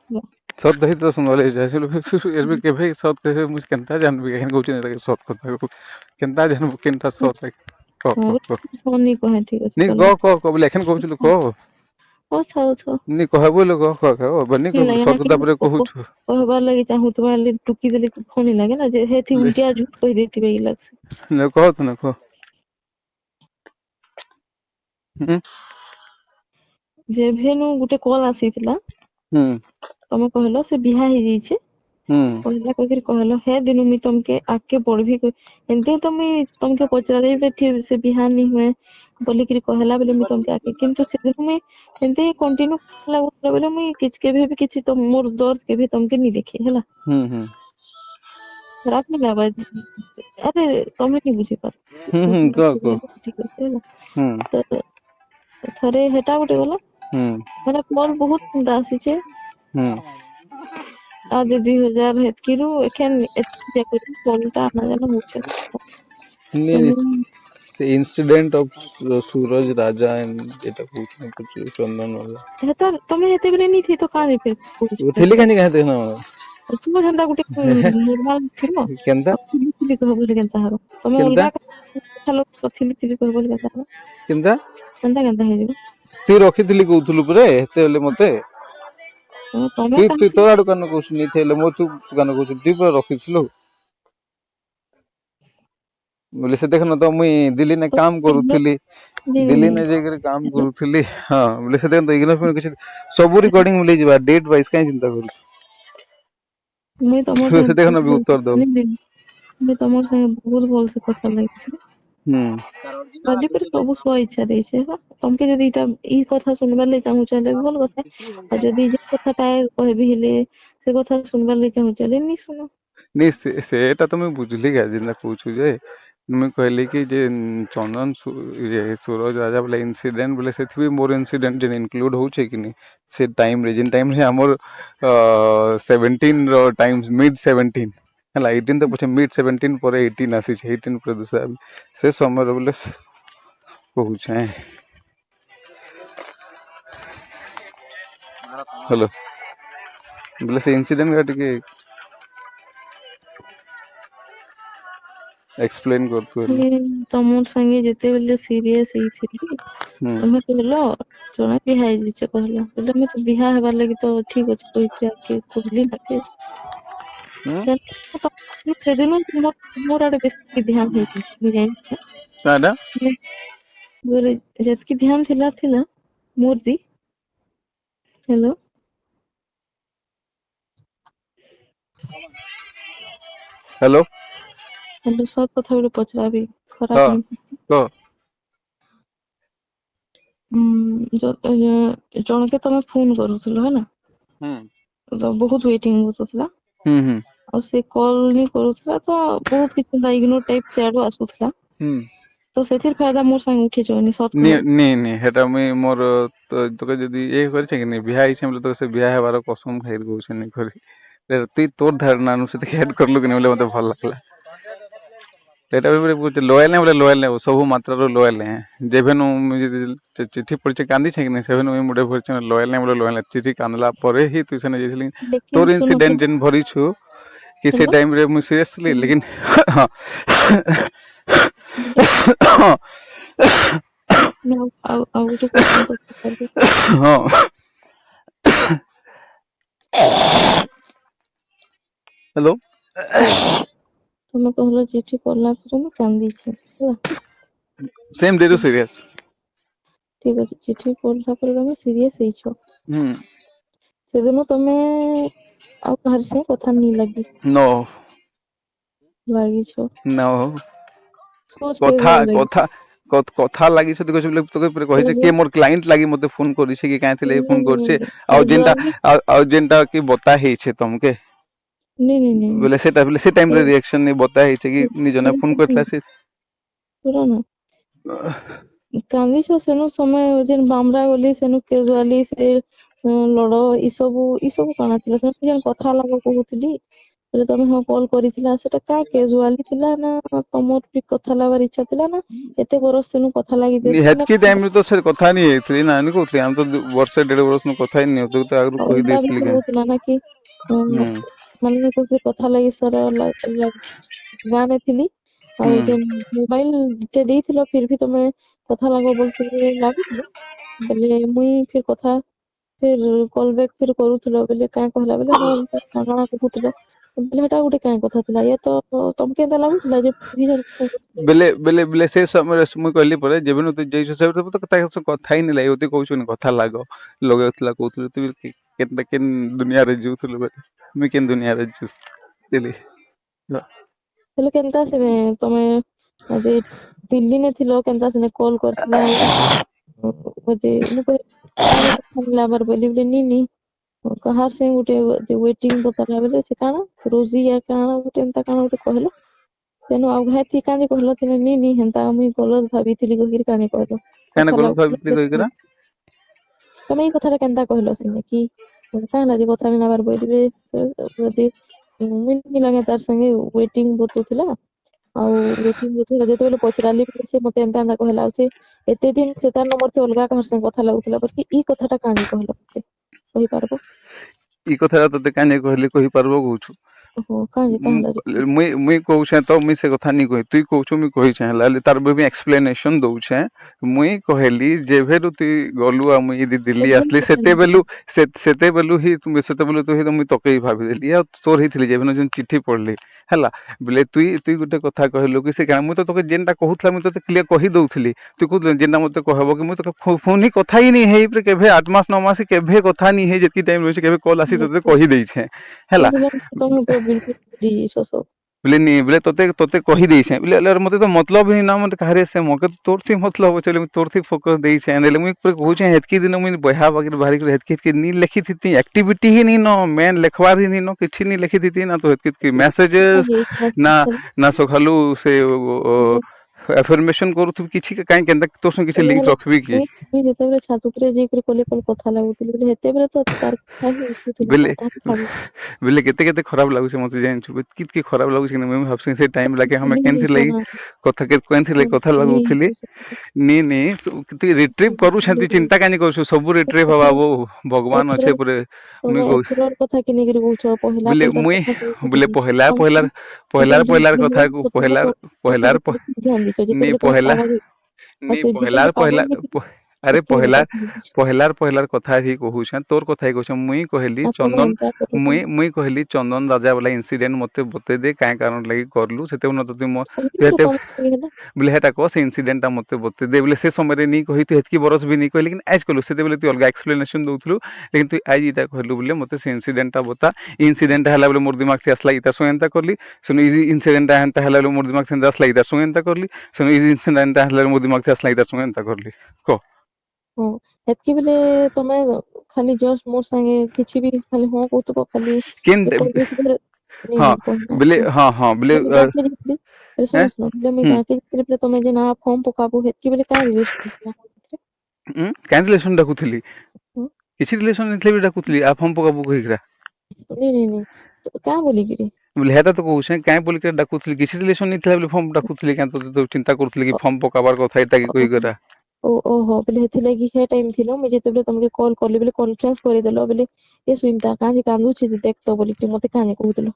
ହେଲା ସତ୍ ହେଇ ତ ସୁନ୍ଦର ହେଇଛି ଏବେ କେବେ ସତ୍ କେବେ ମୁଇଁ କେନ୍ତା ଜାଣିବି କାହିଁ କହୁଛି ସତ୍ କଥା କେନ୍ତା ଜାଣିବୁ କେନ୍ତା ସତ୍ କହ ହଁ କହ କହ ହଁ ନି କହେ ଠିକ ଅଛି ନି ଚାଲ କହ ବୋଲେ ଏଖେନ୍ କହୁଥିଲୁ କହ ଛାଉ ନି କହିବୁ ବୋଲେ କହ ବନି କି ଲାଗେ ନା ସତତା ପରେ କି କହୁଛୁ କହିବାର ଲାଗି ଚାହୁଁଥିବା ହେଲେ ଟୁକି ଦେଲେ ଫନି ଲାଗେ ନା ଯେ ହେଥି ଉଲ୍ଟିଆ ଝୁଟ କହିଦେଇଥିବେ ଇ ଲାଗସି କହ ତୁ ନା କହ ହୁଁ ଯେଭେନୁ ଗୋଟେ କଲ୍ ଆସିଥିଲା ହୁଁ ତମେ କହିଲ ସେ ବିହା ହେଇଯାଇଛି ହୁଁ କହିଲା କହିକିରି କହିଲ ହେ ଦିନ ମୁଇଁ ତମକେ ଆଗକେ ବଢବି ଏମିତି ତ ମୁଇଁ ତମକେ ପଚାରି ସେ ବିହା ନି ହୁଏ ବୋଲିକିରି କହିଲା ବୋଲି ମୁଇଁ ତମକେ ଆଗେ କିନ୍ତୁ ସେଦିନ ମୁଇଁ ଏମିତି କଣ୍ଟିନ୍ୟୁ ଲାଗୁଥିଲା ବୋଲେ ମୁଇଁ କେବେ ବି କିଛି ତ ମୋର ଦର୍ଦ କେବେ ତମକେ ନି ଦେଖେ ହେଲା ହୁଁ ହୁଁ ଖରାପ ନି ଲାଗବା ଆରେ ତମେ ନି ହୁଁ ବୁଝିପାର ହୁଁ କହ କହ ଠିକ ଅଛି ହେଲା ହୁଁ ତ ଥରେ ହେଟା ଗୋଟେ ଗଲା ହୁଁ ମାନେ କଲ୍ ବହୁତ ଏନ୍ତା ଆସିଛେ ହୁଁ ଆଉ 2000 ହେତକିରୁ ଏଖେନ୍ କଲଟା ଆନା ଜାନା ହଉଛେ ନି ନି ସେ ଇନସିଡେଣ୍ଟ ଅଫ ସୁରଜ ରାଜା ଏଟା କହୁଛି ଚନ୍ଦନ ବାଲା ହେଟା ତମେ ହେତେବେଲେ ନି ଥିତ କାଁ ଯେ କହୁଛ ଥିଲି କାନି କାହିଁ ଦେଖ ତୁମେ ହେନ୍ତା ଗୋଟେ ନର୍ମାଲ ଥିଲ କେନ୍ତା ଆଉ ଥିଲି କହ ବୋଲି କେନ୍ତା ହବ ତମେ କେନ୍ତା ଅଲଗା ଥିଲି କହ ବୋଲି କେନ୍ତା ହବ କେନ୍ତା କେନ୍ତା ହେଇଯିବ ତୁଇ ରଖିଥିଲି କହୁଥିଲୁ ପରେ ଏତେ ହେଲେ ମତେ ତମେ ତୁଇ କାହିଁକି ତୋ ଆଡୁ କାନ କହୁଛୁ ନି ଥିଲେ ମୋ ତୁ କାନ କହୁଛୁ ତୁଇ ପରା ରଖିଥିଲୁ ବୋଲେ ସେ ଦେଖୁନ ତ ମୁଇଁ ଦିଲ୍ଲୀନେ କାମ କରୁଥିଲି ଦିଲ୍ଲୀନେ ଯାଇକରି କାମ କରୁଥିଲି ହଁ ବୋଲେ ସେ କିଛି ସବୁ ରେକର୍ଡିଂ ମିଳିଯିବା ଡେଟ୍ ୱାଇଜ କାଇଁ ଚିନ୍ତା କରୁଛୁ ମୁଇଁ ତମର ସେ ଦେଖୁନ ବି ଉତ୍ତର ଦଉ ସାଙ୍ଗେ ମୁଇଁ ତମର ସାଙ୍ଗେ ବହୁତ ଭଲସେ କଥା ଲାଗିଛି ହୁଁ ବାକି ପରେ ସବୁ ସ୍ୱ ଇଚ୍ଛା ଦେଇଛେ ହେଲା ତମକେ ଯଦି ଏଇଟା ଇ କଥା ଶୁଣବାର ଲାଗି ଚାହୁଁଛ ହେଲେ ଭଲ କଥା ଆଉ ଯଦି ଯେ କଥାଟା କହିବି ହେଲେ ସେ କଥା ଶୁଣବାର ଲାଗି ଚାହୁଁଛ ହେଲେ ନି ଶୁଣ ନି ସେଟା ତ ମୁଇଁ ବୁଝଲି ଯେନ୍ତା କହୁଛୁ ଯେ ମୁଇଁ କହିଲି କି ଯେ ଚନ୍ଦନ ସୁରଜ ରାଜା ବୋଲେ ଇନସିଡେଣ୍ଟ ବୋଲେ ସେଥି ମୋର ଇନସିଡେଣ୍ଟ ଇନକ୍ଲୁଡ ହଉଛି କି ନି ସେ ଟାଇମରେ ଯେନ୍ ଟାଇମରେ ଆମର 17 ର ଟାଇମ ମିଡ 17 ହେଲା 18 ତ ପଛେ ମିଡ 17 ପରେ 18 ଆସିଛି 18 ପରେ ଦୋଷ ସେ ସମୟରେ ବୋଲେ କହୁଛେଁ ହ୍ୟାଲୋ ବୋଲେ ସେ ଇନସିଡେଣ୍ଟ ଟିକେ ଏକ୍ସପ୍ଲେନ କରୁଛୁ ହେଲେ ତମର ସାଙ୍ଗେ ଯେତେବେଳେ ସିରିୟସ ହେଇଥିଲି ହୁଁ ତମେ କହିଲ ଜଣେ ବିହା ହେଇଯାଇଛେ କହିଲ ବୋଲେ ମୁଁ ବିହା ହେବାର ଲାଗି ତ ଠିକ ଅଛି କହିକି କହିଲି ନା ଫେର ହୁଁ ସେଦିନ ମୋର ଆଡେ ବେଶୀ ଧ୍ୟାନ ହେଇଯାଇଛି ମୁଁ ଜାଣିଛି କାଁଟା ଯେତିକି ଧ୍ୟାନ ଥିଲା ମୋର ବି ହ୍ୟାଲୋ ହ୍ୟାଲୋ ହେଲେ ସତ କଥା ଗୋଟେ ପଚରାବି ହଁ ଖରାପ ନୁହଁ କହ ଜଣକେ ତମେ ଫୋନ କରୁଥିଲ ହେଲା ହୁଁ ତ ବହୁତ ୱେଟିଂ ହଉଥିଲା ହୁଁ ହୁଁ ଆଉ ସେ କଲ ହିଁ କରୁଥିଲା ତ ବହୁତ କିଛି ଇଗ୍ନୋର ଟାଇପ ସେଆଡୁ ଆସୁଥିଲା ହୁଁ ତ ସେଥିର ଫାଇଦା ମୋର ସାଙ୍ଗେ ଉଠେଇଛନି ସତ ନି କହିବି ନି ନି ହେଟା ମୁଇଁ ମୋର ତୋକେ ଯଦି ଇଏ କରିଛେ କି ବିହା ହେଇଛେ ବୋଲେ ତ ସେ ବିହା ହେବାର କସମ ଖାଇକି କହୁଛେ ତୁଇ ତୋର ଧାରଣା ସେଠି ଆଡ କରଲୁ କି ବୋଲେ ମତେ ଭଲ ଲାଗିଲା ସେଇଟା ବି ଲୟାଲ ନାହିଁ ବୋଲେ ଲୟାଲ ନାହିଁ ସବୁ ମାତ୍ରାରେ ଲୟାଲ ନାହିଁ ଯେଭେନୁ ଚିଠି ପଢିଚେ କାନ୍ଦିଛେ କି ନାଇଁ ସେଭେନୁ ଲୟାଲ ନାହିଁ ବୋଲେ ଲୟାଲ ନାହିଁ ଚିଠି କାନ୍ଦିଲା ପରେ ହିଁ ତୁଇ ସେନେ ଯାଇଥିଲି ଲେକିନ ତୋର ଶୁଣ ଇନସିଡେଣ୍ଟ ଯେନ୍ ଭରିଛୁ କି ସେ ହ୍ୟାଲୋ ଟାଇମରେ ମୁଁ ସିରିୟସ୍ ଥିଲି ହ୍ୟାଲୋ ଲେକିନ ହ୍ୟାଲୋ ହଁ ଆଉ ଗୋଟେ କ୍ୱେଶ୍ଚନ ପଚାରିବି ହଁ ହ୍ୟାଲୋ ତମେ କହିଲ ଚିଠି ପଢିଲା ପରେ ମୁଁ କାନ୍ଦିଛି ହେଲା सेम डे रो सीरियस ଠିକ ଅଛି ଚିଠି ପଢିଲା ପରେ ତମେ ସିରିୟସ ହେଇଛ हम्म ସେଦିନ ତମେ ଆଉ କାହାର ସାଙ୍ଗେ କଥା ନି नो ଲାଗିଛ नो ସୋ କଥା ଷ୍ଟେବल ଲାଗି କଥା କଥା ଲାଗି ସେ ଦେଖ তোকে পুরা কইছে ବୁଝ কি মোর ক্লায়েন্ট লাগি মতে ফোন করিছে কি কাই ଥିଲେ ফোন করছে casually ଆଉ ଯେନ୍ଟା କି ବତା ହେଇছে ତମକେ नहीं ବୋଲେ ସେ ଟାଇମ ରେ ରିଆକ୍ସନ ନି ବତା ହେଇছে କି ନିଜ ନା ଫୋନ କରିଥିଲା ସେ पूरा ना କାନ୍ଦିଛ ସେନୁ ସମୟ ଯେନ୍ ବାମରା ଗଲି ସେନୁ କେଜୁଆଲି ସେ ଲଡ ଇ ସବୁ କାଣା ଥିଲା ସେନୁ ଯେନ୍ କଥା ଲାଗ କହୁଥିଲି ବୋଲେ ତମେ ହଁ କଲ୍ କରିଥିଲା ସେଟା କା କେଜୁଆଲି ଥିଲା ନା ତମର ବି କଥା ଲାଗାର ଇଚ୍ଛା ଥିଲା ନା ଏତେ ବରଷ ସେନୁ କଥା ଲାଗି ଦେଇଥିଲି ନା ହେତକି ଟାଇମ ରେ ତ ସେ କଥା ନି ହେଇଥିଲି ନା ନି କହୁଥିଲି ଆମେ ତ ବର୍ଷେ 1.5 ବର୍ଷ ନ କଥା ହିଁ ନି ତୁ ତ ଆଗରୁ କହି ଅଲଗା ବି ଦେଇଥିଲି ତ କି ହଉଥିଲା ନା କି ହୁଁ ମାନେ ତ କଥା ଲାଗି ସାରା ଗାଁରେ ଥିଲି ଆଉ ହୁଁ ଯେ ମୋବାଇଲ ଟେ ଦେଇଥିଲ ଫିର ବି ତମେ କଥା ଲାଗ ବୋଲତେ ଲାଗୁଥିଲା ବେଲେ ମୁଇଁ ଫିର କଥା ଫିର କଲ ବ୍ୟାକ୍ ଫିର କରୁଥିଲ ବେଲେ କାଁ କହିଲା ବେଲେ ହଁ କାଣା କହୁଥିଲ ବେଲେ ହେଟା ଗୋଟେ କାଁ କଥା ଥିଲା ଏ ତ ତମକେ ଏନ୍ତା ଲାଗୁଥିଲା ଯେ ବେଲେ ସେ ସମୟରେ ମୁଁ କହିଲି ପରେ ଯେବେ ତୁ ଯାଇଛୁ ସେ ତ ତା ସହ କଥା ହିଁ ନି ଲାଗି ତୁ କହୁଛୁ କଥା ଲାଗ ଲଗେଇଥିଲା କହୁଥିଲୁ ତୁ କେନ୍ତା କେନ୍ ଦୁନିଆରେ ଯିଉଥିଲୁ ବେଲେ ମୁଇଁ କେନ୍ ଦୁନିଆରେ ଥିଲି ବେଲେ କେନ୍ତା ସିନେ ତମେ ଯେ ଦିଲ୍ଲୀ ନେ ଥିଲ କେନ୍ତା ସିନେ କଲ୍ କରିଥିଲା ବୋଧେ ମୁଁ କହି କାଣା କଥା ଲାବାର ବୋଇଲି ବୋଲେ ନି କାହାର ସେ ଗୋଟେ ଯେ ୱେଟିଂ ବତାଲା ବେଲେ ସେ କାଣା ରୋଜି ୟା କାଣା ଗୋଟେ ଏନ୍ତା କାଣା ଗୋଟେ କହିଲ ତେଣୁ ଆଉ ଘାଇଥି କାଁଯେ କହିଲ ତମେ ନି ହେନ୍ତା ମୁଇଁ ଗଲତ ଭାବିଥିଲି କହିକିରି କାଁଯେ କହିଲ କାଣା କଥା ଗଲତ ଲାଗୁଥିଲା ଭାବିଥିଲି କହିକରା ସେଥିପାଇଁ ତମେ ଏଇ କଥାଟା କେନ୍ତା କହିଲ ସିନେ କି କାଁ ହେଲା ଯେ କଥା ନି ଲାବାର ବୋଇଲିବେ ଯଦି ମୁଇଁ ନି ଲାଗେ ତାର ସାଙ୍ଗେ ୱେଟିଂ ବତଉଥିଲା ଆଉ ୱେଟିଂ ବତଉଥିଲା ଯେତେବେଳେ ପଚରାଲି ସେ ମତେ ଏନ୍ତା ଏନ୍ତା କହିଲା ଆଉ ସେ ଏତେ ଦିନ ସେ ତାର ନମ୍ବର ଥି ଅଲଗା କାହାର ସାଙ୍ଗେ କଥା ଲାଗୁଥିଲା ବୋଲିକି ଇ କଥାଟା କାଁଯେ କହିଲ ମତେ କହିପାରିବ ଇ କଥାଟା ତତେ କାଁଯେ କହିଲି କହିପାରିବ କହୁଛୁ ଓହୋ କାଁଯେ କାଁ ହେଲା ଯେ ମୁଇଁ କହୁଛେ ତ ମୁଇଁ ସେ କଥା ନି କହି ତୁଇ କହୁଛୁ ମୁଇଁ କହିଛେ ହେଲା ତାର ବି ଏକ୍ସପ୍ଲେନେସନ ଦଉଛେ ମୁଇଁ କହିଲି ଯେଭେରୁ ତୁଇ ଗଲୁ ଆଉ ମୁଇଁ ଦିଲ୍ଲୀ ଆସିଲି ସେତେବେଲୁ ହିଁ ସେତେବେଲୁ ତୁ ହିଁ ମୁଇଁ ତକେଇ ଭାବିଦେଲି ଆଉ ତୋର ହେଇଥିଲି ଯେବେ ଯେନ୍ ଚିଠି ପଢଲି ହେଲା ବୋଲେ ତୁଇ ଗୋଟେ କଥା କହିଲୁ କି ସେ କାଣା ମୁଇଁ ତ ତୋକେ ଯେନ୍ଟା କହୁଥିଲା ମୁଇଁ ତତେ କ୍ଲିୟର କହି ଦଉଥିଲି ତୁ କହୁଥିଲୁ ଯେନ୍ଟା ମତେ କହିବ କି ମୁଇଁ ତୋତେ ଫୋନ ହିଁ କଥା ହିଁ ନି ହେଇ କେଭେ 8 ମାସ 9 ମାସ କେଭେ କଥା ନି ହେଇ ଯେତିକି ଟାଇମ ରହିଛି କେଭେ କଲ୍ ଆସି ତତେ କହିଦେଇଛେ ହେଲା ତମେ ପୁରା ବିଲକୁଲ ଭୁଲି ଯାଇଛ ସବୁ ବୋଲେ ନି ବୋଲେ ତତେ କହିଦେଇଛେ ବୋଲେ ମତେ ତ ମତଲବ ହିଁ ନା ମତେ କାହାରି ସେ ମକେ ତୋର ଥି ମତଲବ ଅଛି ତୋର ଥି ଫୋକସ ଦେଇଛେ ନେଲେ ମୁଇଁ କହୁଛେ ହେତକି ଦିନ ମୁଇଁ ବହା ବାକିରେ ବାହାରିକି ହେତକି ନି ଲେଖିଥିତି ଆକ୍ଟିଭିଟି ହିଁ ନି ନ ମେନ୍ ଲେଖବାର ହିଁ ନି ନ କିଛି ନି ଲେଖିଥିତି ନା ତ ହେତକି ମେସେଜେସ୍ ନା ନା ସକାଳୁ ସେ ଆଫର୍ମେସନ କରୁଥିବି କିଛି କାଇଁ କେନ୍ତା ତୋ ସଙ୍ଗେ କିଛି ଲିଙ୍କ ରଖିବି କି ମୁଇଁ ଯେତେବେଳେ ଛାତ ଉପରେ ଯାଇକରି କଲେ କଥା ଲାଗୁଥିଲି ବୋଲେ ସେତେବେଳେ ତ ତାର କଥା ହିଁ ଉଠୁଥିଲା ବେଲେ ନା ତାର ଭାବି ବେଲେ କେତେ ଖରାପ ଲାଗୁଛି ମତେ ଜାଣିଛୁ କିତକି ଖରାପ ଲାଗୁଛି କି ମୁଇଁ ଭାବସି ସେ ଟାଇମ ଲାଗେ ଆମେ ଭୁଲି କେନ୍ତି ଯାଇଛ ଲାଗି ନା କଥା କେନ୍ତି ଲାଗି କଥା ଭୁଲି ଲାଗୁଥିଲି ଯାଇଛ ନି ତୁଇ ରିଟ୍ରିଭ କରୁଛନ୍ତି ଚିନ୍ତା କାନି କରୁଛୁ ସବୁ ରିଟ୍ରିଭ ହବା ବୋ ଭଗବାନ ଅଛେ ପରେ ମୁଇଁ ତମେ କହୁଛି ଏଥରର କଥା କି ନେଇକିରି କହୁଛ ପହିଲା ବୋଲେ ପହିଲାର ମୁଇଁ କଥା ଟିକେ ବୋଲେ ଧ୍ୟାନ ଦେଇଛ ପହିଲାର କଥାକୁ ପହିଲାର ଧ୍ୟାନ ଦେଇଛ ନି ଯେତେବେଳେ ତମେ ପହିଲା ପାଗଳ ନି ଯେତେବେଳେ ପାଗଳ ପହିଲା ହେଇକି ଆରେ ସେତେବେଳେ କଥା ଧ୍ୟାନ ଦେଇଛ ପହିଲାର କଥା ହିଁ କହୁଛେଁ ତୋର କଥା ହିଁ କହୁଛେଁ ମୁଇଁ କହିଲି ଆଉ ତମେ ଚନ୍ଦନ ଏନ୍ତା କରୁଛ ମୁଇଁ କହିଲି ଚନ୍ଦନ ରାଜା ବାଲା ଇନସିଡେଣ୍ଟ ମତେ ବତେଇ ଦେ କାଇଁ କାରଣ ଲାଗି କରଲୁ ସେତେବେଳେ ତତେ କହିଲି ତ ତମେ ହେଲା ବୋଲେ ହେଟା କହ ସେ ଇନସିଡେଣ୍ଟଟା ମତେ ବତେଇ ଦେ ବୋଲେ ସେ ସମୟରେ ନି କହି ତୁ ହେତକି ବରଷ ବି ନି କହିଲି ଆଇଜ କଲୁ ସେତେବେଳେ ତୁ ଅଲଗା ଏକ୍ସପ୍ଲେନେସନ ଦଉଥିଲୁ ଲେକିନ ତୁ ଆଇଜ ଇଟା କହିଲୁ ବୋଲେ ମତେ ସେ ଇନସିଡେଣ୍ଟଟା ବତା ଇନସିଡେଣ୍ଟଟା ହେଲା ବୋଲେ ମୋର ଦିମାଗ ଥି ଆସିଲା ଇଟା ସଙ୍ଗେ ଏନ୍ତା କରଲି ସୁନ ଇ ଇନସିଡେଣ୍ଟଟା ହେନ୍ତା ହେଲା ବୋଲେ ମୋର ଦିମାଗ ସେନ୍ତା ଆସିଲା ଇଟା ସଙ୍ଗେ ଏନ୍ତା କରଲି ସୁନ ଇ ଇନସିଡେଣ୍ଟଟା ହେଲା ମୋର ଦିମାଗ ଥି ଆସିଲା ଇଟା ସଙ୍ଗେ ଏନ୍ତା କରଲି କହ ହଁ ହେତକି ବେଲେ ତମେ ଖାଲି ଜଷ୍ଟ ମୋ ସାଙ୍ଗେ କିଛି ବି ଖାଲି ହଁ କହୁଥିବ ଖାଲି କେନ୍ ଯେତେବେଳେ ହଁ ବୋଲେ ହଁ ବୋଲେ ମୁଇଁ ଗାଁକେ ଯାଇଥିଲି ଏଁ ଶୁଣ ମୁଇଁ ହୁଁ ଗାଁକେ ଯାଇଥିଲି ବେଲେ ତମେ ଯେ ନା ଫର୍ମ ପକାବୁ ହେତକି ବେଲେ କାଁ ରିଲେସନ ଥିଲା କାଇଁ ରିଲେସନ ଡାକୁଥିଲି ହୁଁ କିଛି ରିଲେସନ ନଥିଲେ ବି ଡାକୁଥିଲି ଆ ଫର୍ମ ପକାବୁ କହିକିରା କାଁ ବୋଲିକିରି ବୋଲେ ହେଟା ତ କହୁଛେଁ କାଇଁ ବୋଲିକିରି ଡାକୁଥିଲି କିଛି ରିଲେସନ ନେଇଥିଲା ବୋଲି ଫର୍ମ ଡାକୁଥିଲି କାଇଁ ତତେ ଚିନ୍ତା କରୁଥିଲି କି ଫର୍ମ ପକାବାର କଥା ଏଟା କି କହିକିରା ଓହୋ ବୋଲେ ହେଥିଲାଗି ହେ ଟାଇମ ଥିଲ ମୁଇଁ ଯେତେବେଳେ ତମକେ କଲ୍ କଲି ବେଲେ କନଫରେନ୍ସ କରିଦେଲ ବେଲେ ଏ ସୁନତା କାଁଜେ କାନ୍ଦୁଛି ଯେ ଦେଖ ତ ବୋଲିକିରି ମତେ କାଁଜେ କହୁଥିଲ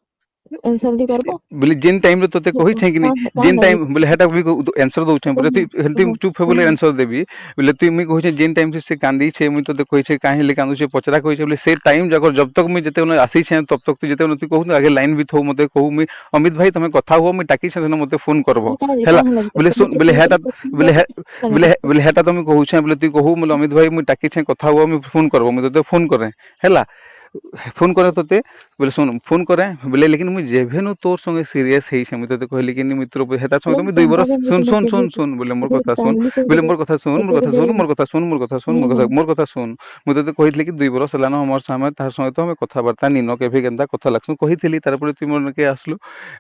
आंसर दे पारबो बोले जिन टाइम रे तोते कहि छै कि नहीं जिन टाइम बोले हेटा भी आंसर दउ छै बोले तू हेंती चुप हे बोले आंसर देबी बोले तू मी कहि छै जिन टाइम से कांदी छै मुई तोते कहि छै काहे ले कांदु छै पचरा कहि छै बोले से टाइम जगर जब तक मुई जते आसी छै तब तक तू जते तू कहू आगे लाइन भी थो मते कहू मुई अमित भाई तमे कथा हुआ मुई टाकी छै मते फोन करबो हैला बोले सुन बोले हेटा बोले हेटा तमे कहू छै बोले तू कहू बोले अमित भाई मुई टाकी छै कथा हुआ मुई फोन करबो मुई तते फोन करे हैला फोन करे तोते बोले सुन फोन करे बोले लेकिन मुई जेभेनु तोर संगे सीरियस हेई छै मुई तते कहली कि मित्र हेता संगे मुई 2 बरस सुन सुन सुन सुन बोले मोर कथा सुन बोले मोर कथा सुन मोर कथा सुन मोर कथा सुन मोर कथा सुन मोर कथा सुन मुई तते कहितली कि 2 बरस लानो हमर सामने तार संगे तो हम कथा वार्ता निनो के भी केनता कथा लागसु कहितली तार पर तू मोर के आसलु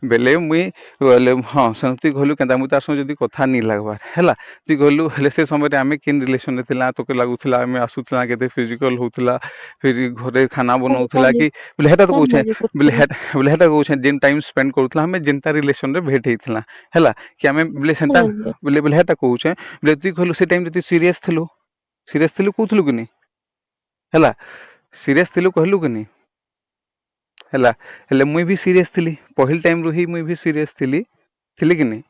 बेले मुई बोले हां सनती कहलु केनता मुई तार संगे जदी कथा नी लागबार हैला तू कहलु हेले से समय रे आमे किन रिलेशन रे थिला तोके लागुथिला आमे आसुथिला केते फिजिकल होथिला फिर घरे खाना बनौथिला कि बोले हेता तो कहू छै बोले हेता कहू छै जिन टाइम स्पेंड करूथला हमें जिनता रिलेशन रे भेट हेथिला हैला कि हमें बोले सेंता बोले हेता कहू छै बोले तू कहलु से टाइम रे तू सीरियस थिलु कहथलु कि नहीं हैला सीरियस थिलु कहलु कि नहीं हैला हेले मुई भी सीरियस थिली पहिल टाइम रो ही मुई भी सीरियस थिली कि नहीं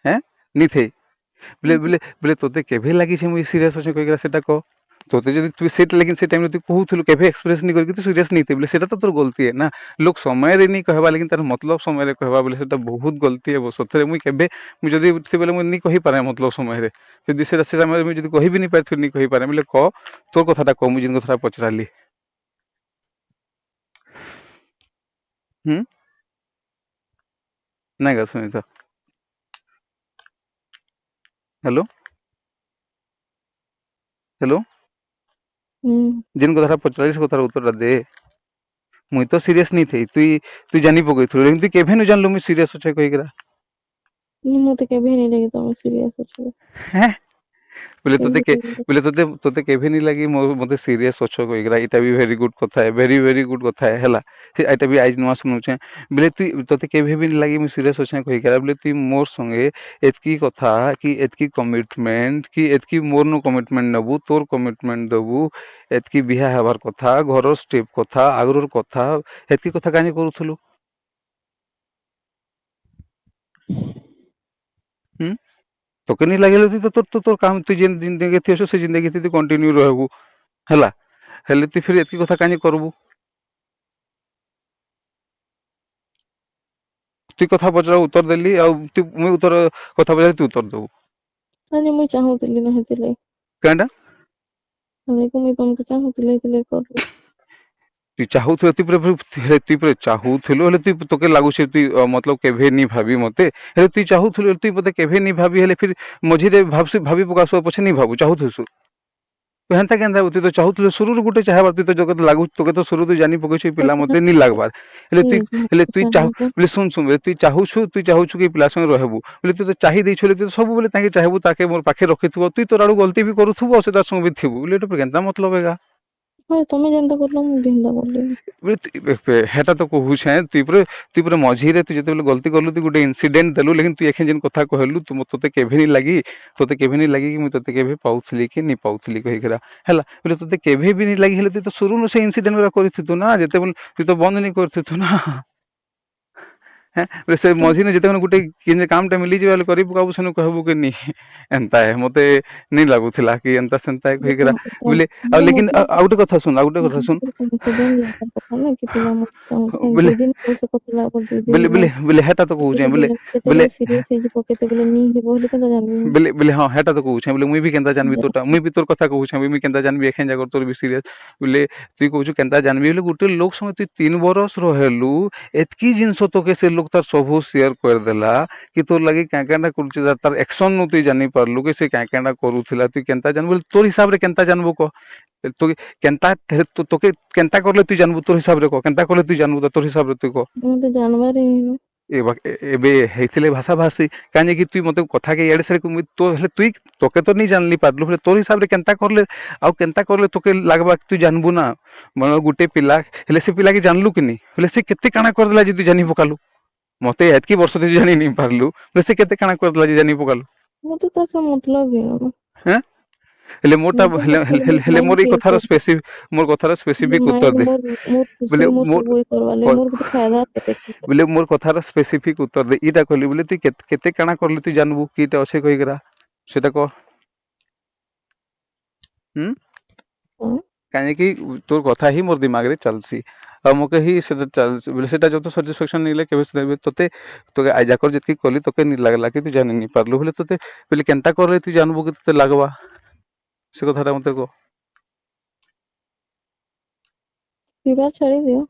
हैं नी थे बोले बोले बोले तोते केभे लागी छै मुई सीरियस होछे कहिरा सेटा को तोते जदी तू सेट लेकिन से टाइम रे तू कहूथलु केभे एक्सप्रेस नी करके तू सीरियस नी थे बोले सेटा तो तोर गलती है ना लोग समय रे नी कहबा लेकिन तार मतलब समय रे कहबा बोले सेटा बहुत गलती है वो सथरे मुई केभे मुई जदी से बोले मुई नी कहि पारे मतलब समय रे जदी से समय रे मुई जदी कहि भी नी पारे फिर नी कहि पारे बोले क तोर कथाटा क मुई जिन कथाटा पचराली ना गा सुनीता हेलो हेलो जिन कथाटा पचराली से कथार उत्तर दे मुई तो सीरियस नहीं थी तू जानी पकई लेकिन तू केभे न जानलु मुई सीरियस होछे कहिकरा मते केभे नहीं लगे तो सीरियस होछे हैं बोले तोते तोते केभे नहीं लगी मते सीरियस होछो कहिकरा इटा भी वेरी गुड कथा है वेरी गुड कथा है हैला इटा भी आज नुवा सुनुछे बोले तू तोते केभे भी नहीं लगी मुई सीरियस होछे कहिकरा बोले तू मोर संगे एतकी कथा कि एतकी कमिटमेंट कि एतकी मोर नु कमिटमेंट नबु तोर कमिटमेंट दबु एतकी बिहा हेबार कथा घर स्टेप कथा आगरोर कथा एतकी कथा कानी करूथलु तोके नहीं लगे तो तोर काम तू जिन जिंदगी थी से जिंदगी थी कंटिन्यू रहबू हैला हेले तू फिर एतकी कथा कानी करबू तू कथा पचरा उत्तर देली आ तू मुई उत्तर कथा पचरा तू उत्तर दबू अरे मुई चाहूतली न हेतिले कांडा अरे को मुई तुमके चाहूतले हेतिले कर तू चाहूथु तू पर चाहूथुलो हेले तू तोके लागु छै तू मतलब केभे नी भाबी मते हेले तू चाहूथुलो तू मते केभे नी भाबी हेले फिर मझिरे भाबी पकासो पछे नी भाबू चाहूथुसु हेंता केंता तू तो चाहूथुलो शुरू गुटे चाहबार तू तो जगत लागु तोके तो शुरू तू जानी पकै छै पिला मते नी लागबार हेले तू चाहू बोले सुन सुन तू चाहूछु कि पिला संग रहबू बोले तू तो चाहि दै छोले तू सब बोले ताके चाहबू ताके मोर पाखे रखिथबो तू तोर आडू गलती भी करूथबो से तार संग भी थिबू बोले तो केंता मतलब हेगा हां तमे जेंता करलो मु जेंता करले हेटा तो कहू छै तू पर मझिरे तू जते गलती करलु तू गुटे इंसिडेंट देलु लेकिन तू एखन जिन कथा कहलु तू तोते केभे नी लागी कि मु तोते केभे पाउथली कि नी पाउथली कहिकरा हैला बोले तोते केभे भी नी लागी हेले तू तो शुरू न से इंसिडेंट रा करिथितु ना जते तू तो बंद नी करथितु ना हैं बोले से मझिने जते गुटे किन कामटा मिली जेबा करि पकाबु सनु कहबु कि नी एंता है मते नी लागुथिला कि एंता सेंता कहिकरा बोले आ लेकिन आउटे कथा सुन बोले बोले हेता तो कहू छै बोले सीरियस हे जे पकेते बोले नी हे बोले केना जानबी बोले हां हेता तो कहू छै बोले मुई भी केंता जानबी तोटा मुई भी तोर कथा कहू छै मुई केंता जानबी एखन जाकर तोर भी सीरियस बोले तू कहू छ केंता जानबी बोले गुटे लोक संगे तू 3 बरस रहेलु एतकी जिंस तो के से लोक तार सबु शेयर कर देला कि तोर लागि काकाना कुछ तार एक्शन नु तू जानी परलु कि से काकाना करूथिला तू केंता जानबो बोले तोर हिसाब रे केंता जानबो को तो केंता तो के केंता करले तू जानबो तोर हिसाब रे को केंता करले तू जानबो तोर हिसाब रे तू को मु तो जानबारे हिनो एबे हेथिले भाषा भाषी काने कि तू मते कथा के एडे से तो हेले तू तोके तो नहीं जानली पारलु हेले तोर हिसाब रे केंता करले तोके लागबा तू जानबु ना मन गुटे पिला हेले से पिला के जानलु कि नहीं हेले से केते काना कर देला जे तू जानी पकालु मते एतकी वर्ष ते जानी नहीं पारलु हेले से केते काना कर देला जे जानी पकालु मु तो तार से मतलब है हैं हेले मोरटा ନିଜେ हेले ମାଇଣ୍ଡ मोर ई ଫ୍ରି कथार କର स्पेसिफिक मोर कथार स्पेसिफिक उत्तर ମାଇଣ୍ଡ दे ମୋର बोले ଖୁସି ମୋର मोर ସବୁ ଇଏ କରବାଲେ ମୋର ଗୋଟେ ଫାयदा କେତେ बोले मोर कथार स्पेसिफिक उत्तर दे इटा कहली बोले तू केते काଣା करली तू जानबू कीते अछे कहिकरा सेटा कह हम କଣ काहे कि तोर कथा ही मोर दिमाग रे चलसी आ मोके ही सेटा चलसी बोले सेटा जब तो सैटिस्फैक्शन नहीं ले केबे से तोते तोके आज जाकर जतकी कली तोके नहीं लागला कि तू जानि नहीं पारलु बोले तोते बोले केनता करले तू जानबू कि तोते लागबा से कथाटा मते को ପିଇବା ଛାଡି ଦିଅ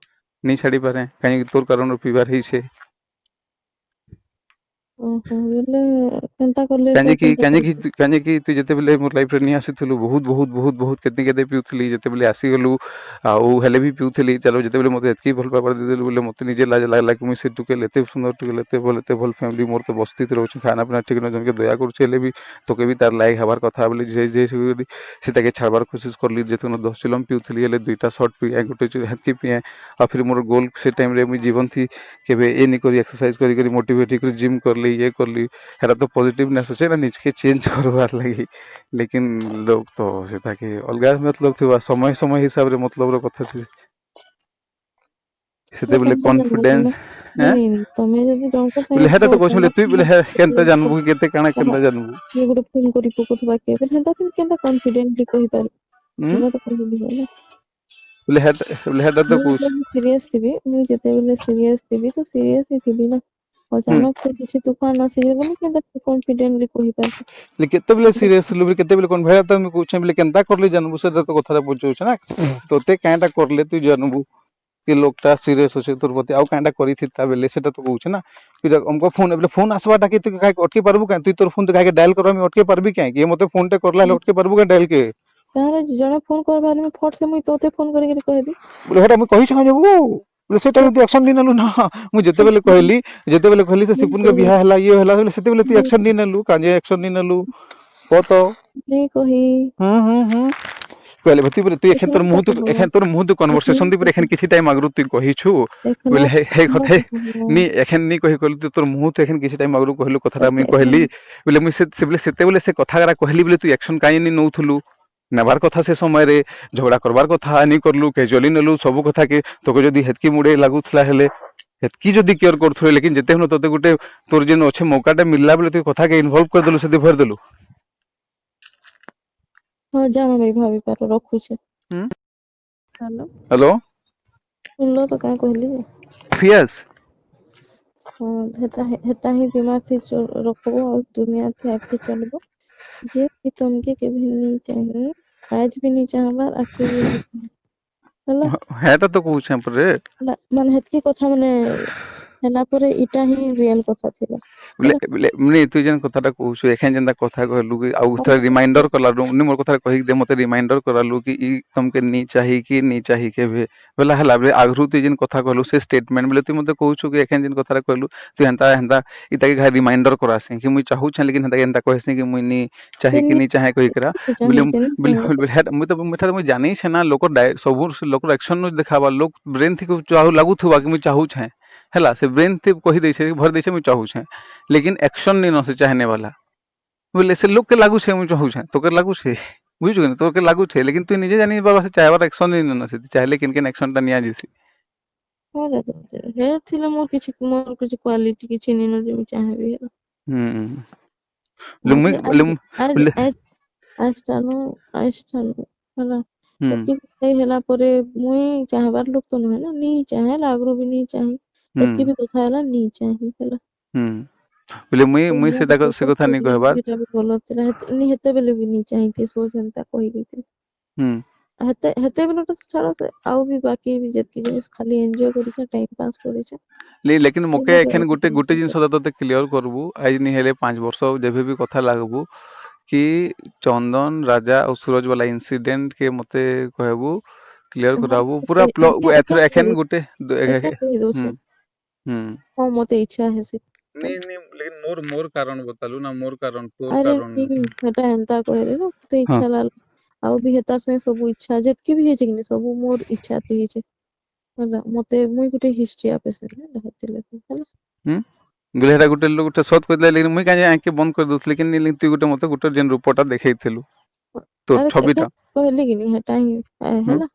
नहीं छाड़ी पारे काहे कि तोर कारण पीबार ही छे ଓହୋ ବୋଲେ କେନ୍ତା କଲେ ଏଟା କେନ୍ତା କରିବି କାଞ୍जे କି ତୁ ଯେତେବେଲେ मोर लाइफ रे नहीं आसीथलु बहुत केते पिउथली जेतेबेले आसीगलु आउ हेले भी पिउथली चलो जेतेबेले मते एतकी भल पावर दे देलु बोले मते निजे लाज लागला कि मुई से टुके लेते सुंदर टुके लेते भल फैमिली मोर तो बस्ती रहउछ खाना पीना ठीक न जन के दया करछ हेले भी तोके भी तार लायक हबार कथा बोले जे से ताके छाड़बार कोशिश करली जेतन 10 चिलम पिउथली हेले दुईटा शॉट पिए गुटे हेतकी पिए आ फिर मोर गोल से टाइम रे मुई जीवन थी केबे ए नि करी एक्सरसाइज करी मोटिवेट करी जिम करली ये करली हेरा तो पॉजिटिवनेस अच्छे ना निज के चेंज करवार लगी लेकिन लोग तो सेटा के अलगा मतलब थी समय समय हिसाब रे मतलब रो कथा थी सेते बोले କେନ୍ତା ଜାଣିବ ତମେ कॉन्फिडेंस हैं ନାଇଁ ତମେ ଯଦି ଜଣଙ୍କ बोले ସାଙ୍ଗେ हेटा तो कहले तू बोले हे केनता କହ जानबू केते काना केनता जानबू କିଏ ଗୋଟେ ଫୋନ କରି ପକଉଥିବା କିଏ ବେଲେ ହେନ୍ତା ତମେ କେନ୍ତା କନଫିଡେଣ୍ଟଲି କହିପାରିବ हम ସେଟା ତ କହିଲି ନା बोले हेटा तो ମୁଁ कुछ ଯେତେବେଳେ ସିରିୟସ୍ ଥିବି ମୁଁ ଯେତେବେଳେ ସିରିୟସ୍ ଥିବି ତ ସିରିୟସ୍ ହିଁ ଥିବି ନା हम ଅଚାନକ ସେ କିଛି ତୁଫାନ ଆସିଯିବ ମୁଁ କେନ୍ତା କନଫିଡେଣ୍ଟଲି କହିପାରିବି ले केते बोले सीरियस लो केते बोले कौन भया तो मैं पूछे बोले केनता करली जानबू से तो कथा पूछछ ना तोते कांटा करले तू जानबू कि लोकटा सीरियस अछि तोर प्रति आउ कांटा करी थिता बेले सेटा तो कहूछ ना फिर हमको फोन बोले फोन आसवाटा कि तू काहे अटके परबू काहे तू तोर फोन तो काहे डायल करबा में अटके परबी काहे कि मते फोन टे करला अटके परबू काहे डायल के ତାହେଲେ ଜଣେ ଫୋନ କରିବାରେ ମୁଁ ଫଟ ସେ ମୁଇଁ ତୋତେ ଫୋନ କରିକି କହିବି बोले हेटा मैं कहि छ जबू बोले सेटा ତ तू एक्शन नि नलु ना मु जेते बेले कहली से नहीं सिपुन के कही बियाह हला ये हला बोले सेते बेले तू नहीं एक्शन नि नलु काजे एक्शन नि नलु क तो नहीं कही हम्म कहले भती बोले तू एखन देखना कहना तोर मुंह तू देखना कन्वर्सेशन दी पर एखन किछि टाइम आगरु तू कहि छु देखना बोले हे कहना कथे कहना नी एखन नी कहि कहलु तू तोर मुंह तो एखन किछि टाइम आगरु कहलु कथाटा मुई देखना कहली बोले मुई से बोले सेते बोले से कथारा कहली बोले तू एक्शन काई नी नउथलु नेबार कथा से समय रे झगड़ा करबार कथा नी करलु कैजुअली नलु सब कथा के तोके जदी हेतकी मुडे लागुथला हेले हेतकी जदी केयर करथु लेकिन जेते हन तते गुटे तोर जेन अच्छे मौकाटा मिलला बोले तू कथा के इन्वॉल्व कर देलु सेते भर देलु हाँ जा मैं भाभी पार रखुछे हेलो हेलो सुनलो तो क्या कहली जे यस हाँ हेटा ही दिमाग से रखबो और दुनिया से आगे चलबो जे भी तुमके कभी नहीं चाहिए आज भी नहीं चाहबार आगे भी नहीं चाहे ହେଲା हेटा तो कहूछ पर ମାନେ ହେତକି କଥା ମାନେ ହେଲା ପରେ ଇଟା ହିଁ ରିଏଲ କଥା ଥିଲା बोले ହେଲା बोले मने तू जेन कथाटा कहूछु एखन जेंदा कथा कहलु कि आउ थोड़ा रिमाइंडर करलालु नि मोर कथा कहि दे मते रिमाइंडर करालु कि ई तुमके नी चाही के भे बोला हला बे आगरु तू जेन कथा कहलु से स्टेटमेंट बोले तू मते कहूछु कि एखन जेन कथा कहलु तू हेंता इता के रिमाइंडर करासे कि मुई चाहू छ लेकिन हेंता कहसे कि मुई नी चाहे कहि करा बोले बोले बोले हेड मुई तो मिठा मुई जानी छ ना लोक सब लोक एक्शन न देखाबा लोक ब्रेन थी चाहू लागू थुवा कि मुई चाहू छ हैला से ब्रेन थी कहि दै छै भर दै छै मुई चाहू छ लेकिन एक्शन नहीं न से चाहने वाला बोले से लोग के लागू छे मुझे कहू छे तो के लागू छे बुझु के तो के लागू छे लेकिन तू निजे जानी बाबा से चाहबार एक्शन नहीं न से चाहे किन किन एक्शन टा निया जेसी ହଁ ହେ ଥିଲେ ମୋର କିଛି କ୍ୱାଲିଟି କିଛି ନିନ ଯେ ମୁଁ ଚାହିଁବି ହେଲା लुमी ଆଜ लुम ଆଜଠାନୁ ହେଲା ଏତିକି କଥା ହେଲା ପରେ ମୁଇଁ ଚାହବାର ଲୋକ ତ ନୁହେଁ ନା ନି ଚାहे ହେଲା ଆଗରୁ ବି ନି ଚାहे ଏତିକି ବି କଥା ହେଲା ନି ଚାहे ହେଲା बोले मुई ମୋ से ସହିତ कथा नहीं कहबार ସେଟା ବି ଭଲ ଥିଲା ହେତେବେଲେ ବି ନି ଚାହିଁଥି ସୋଚ ଏନ୍ତା କହିଦେଇଥିଲି हेते बेला तो छाड़ा से आउ भी बाकी भी जतकी जिनिस खाली एंजॉय करिछे टाइम पास करिछे लेकिन मोके एला एखन तो गुटे जिनिस गुटे नहीं जिनस तते क्लियर करबू आज नहीं हेले 5 वर्ष जेबे भी कथा लागबू कि चंदन राजा और सूरज वाला इंसिडेंट के मते कहबू क्लियर हाँ कराबू पूरा एथर एखन गुटे एका कहि दो छे हाँ मते इच्छा है से नहीं लेकिन मोर कारण बतालू ना मोर कारण तोर अरे कारण नहीं हेटा एंता कहले ना मते हाँ इच्छा लाल आउ भी हेता से सब इच्छा जतकी भी है कि सब मोर इच्छा थी है होला मते मुई गुटे हिस्ट्री आपे से ना हेतिले होला गुलेरा गुटे लोग सत कहले लेकिन मुई काजे आंखे बंद कर दउथले लेकिन तू गुटे मते गुटे जेन रूपटा देखैथिलु तो अरे छविटा कहले कि नहीं हेटा ही हैला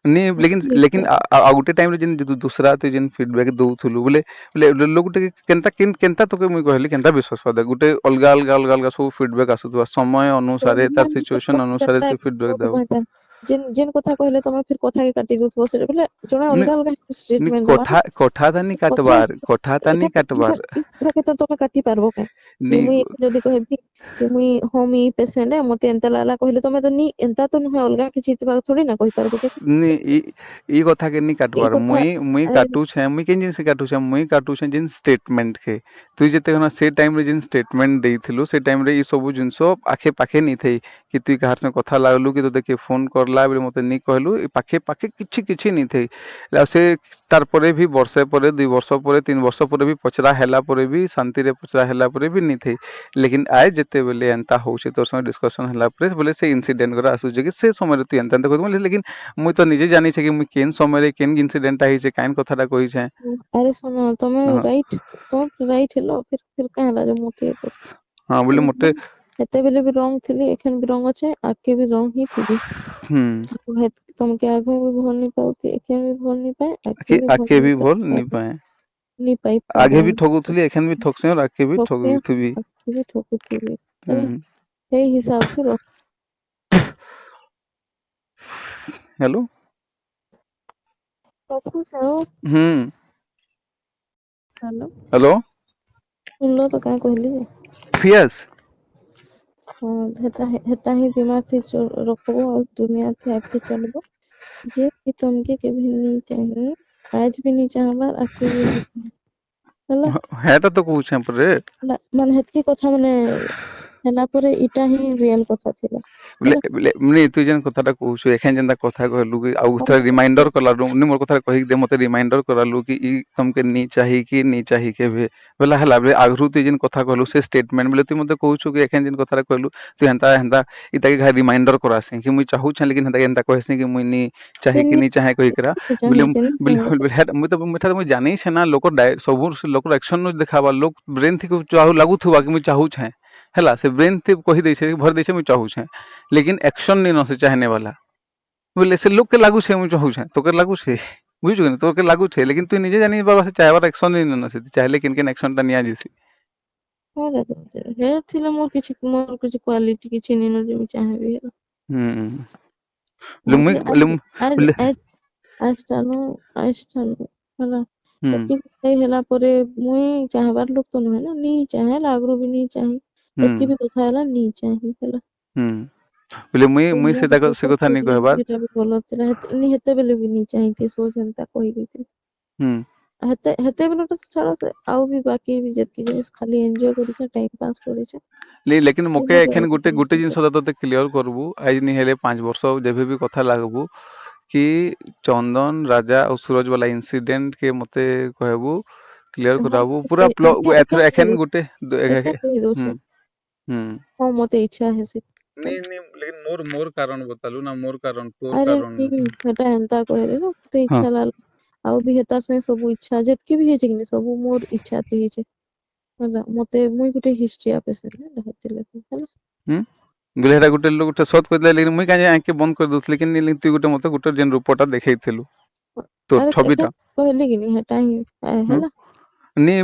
नहीं लेकिन लेकिन आ गुटे टाइम रे जिन दूसरा तो जिन फीडबैक दउथुलु बोले बोले लोग गुटे केनता केनता तो के मुई कहली केनता विश्वास कर दे गुटे अलगा अलगा अलगा अलगा सब फीडबैक आसुतबा समय अनुसार तार सिचुएशन अनुसार से फीडबैक दाव जिन କଥା କହିଲେ ତମେ फिर କଥା के काटी दउथबो से बोले जणा अलगा अलगा स्टेटमेंट दबा कथा तानी काटबार के तो तमे काटी पारबो के नी मुई जदी कहबी कि मुई होम ई पेशेंट है मते एंता लाला कहले तमे तो नी एंता तो नहे अलगा किछि तबा थोड़ी ना कहि पारबो के नी ई कथा के नी काटबार ई कथा मुई काटू छे मुई केन जिन से काटू छे मुई काटू छे जिन स्टेटमेंट के तू जेते होना से टाइम रे जिन स्टेटमेंट देइथिलु से टाइम रे ई सब जिंसो आखे पाखे नी थई कि तू कहार से कथा लागलु कि तो देखे फोन करला बेले मते नी कहलु ई पाखे पाखे किछि किछि नी थई ला से तार परे भी वर्षे परे 2 वर्ष परे 3 वर्ष परे भी पचरा हैला परे भी शांति रे पचरा हैला परे भी नी थई लेकिन आय जेते बेले एंता होउछे तोर संग डिस्कशन हैला परे बोले से इंसिडेंट करा आसु जे कि से समय रे तू एंता एंता कहत लेकिन मुई तो निजे जानी छे कि मुई केन समय रे केन इंसिडेंट आही छे काइन कथाटा कहि छे अरे सुनो तमे राइट हेलो फिर कहला जो मते हां बोले मोटे हेते बेले भी रंग थिली एखन भी रंग अछि आके भी रंग ही थिली तुम के आगो भी भोल नहीं पाउती एखन भी भोल नहीं पाए आके भी भोल नहीं पाए नहीं पाई आगे भी ठगुथली एखन भी ठगसे और आके भी ठगुथबी भी ठगुथली हे हिसाब से हेलो रखू सो हेलो हेलो सुनलो तो का कहली यस हां हेटा ही दिमाग से रखबो और दुनिया से आके चलबो जे भी तुमके के भी नहीं चाहिए आज भी नहीं चाहबा आके भी हला हेटा तो कहू छे परे मन हेतकी कथा माने हेला परे इटा ही रियल कथा थिला बोले तू जेन कथाटा कहू छु एखन जेंदा कथा कहलु कि आ उथरा रिमाइंडर करलालु नि मोर कथा कहि दे मते रिमाइंडर करलालु कि ई तुमके नी चाही के भे बोला हला बे आगरु तू जेन कथा कहलु से स्टेटमेंट बोले तू मते कहू छु कि एखन जेन कथा कहलु तू हेंता इता के रिमाइंडर करासे कि मुई चाहू छ लेकिन हेंता कहसे कि मुई नी चाहे कि नी चाहे कहि करा बोले मुई जानी छे ना लोक सब लोक एक्शन देखाबा लोक ब्रेन थी चाहू लागू थुवा कि मुई चाहू छे हला से ब्रेन थी कहि दै छे भर दै छे मुई चाहू छे लेकिन एक्शन नहीं न से चाहने वाला बोले से लोग के लागू छे मुई चाहू छे तो के लागू छे बुझु न तो के लागू छे लेकिन तू निजे जानी बाबा से चाहबार एक्शन नहीं न से चाहे लेकिन केन एक्शन टा निया जेसी हां हे थिला मोर किछि क्वालिटी किछि नहीं न जे चाहबी लुम आइस्टानो हला एति हेला परे मुई चाहबार लोग तो न है ना नी चाहे लागरो भी नहीं चाहे एति भी कथा हला नी चाहे हला बोले मुई से कथा नहीं कहबार बेटा भी बोलत थिला नी हेते बेले भी नहीं चाहिए सो जनता कहि दैथिल हेते बेले तो छाड़ा से आउ भी बाकी भी जति जिनिस खाली एन्जॉय करि छ टाइम पास करि छ लेकिन मोके एखन गुटे जिंस तो क्लियर करबू आज नहीं हेले 5 वर्ष जेबे भी कथा लागबू कि चंदन राजा और सूरज वाला इंसिडेंट के मते कहबू क्लियर कराबू पूरा एथर एखन गुटे हां मते इच्छा है से नहीं लेकिन मोर कारण बतालू ना मोर कारण तोर अरे कारण हेटा एंता कहले ना ते इच्छा लाल आउ भी हेता से सब इच्छा जतकी भी हे छै कि सब मोर इच्छा ते हे छै हला मते मुई गुटे हिस्ट्री आपे से रहतिले हला गुलेरा गुटे लोग गुटे सत कहले लेकिन मुई काजे आंखे बंद कर दउथले लेकिन नहीं तू गुटे मते गुटे जेन रूपटा देखैथिलु तो छबिटा कहले कि नहीं हेटा ही हला नहीं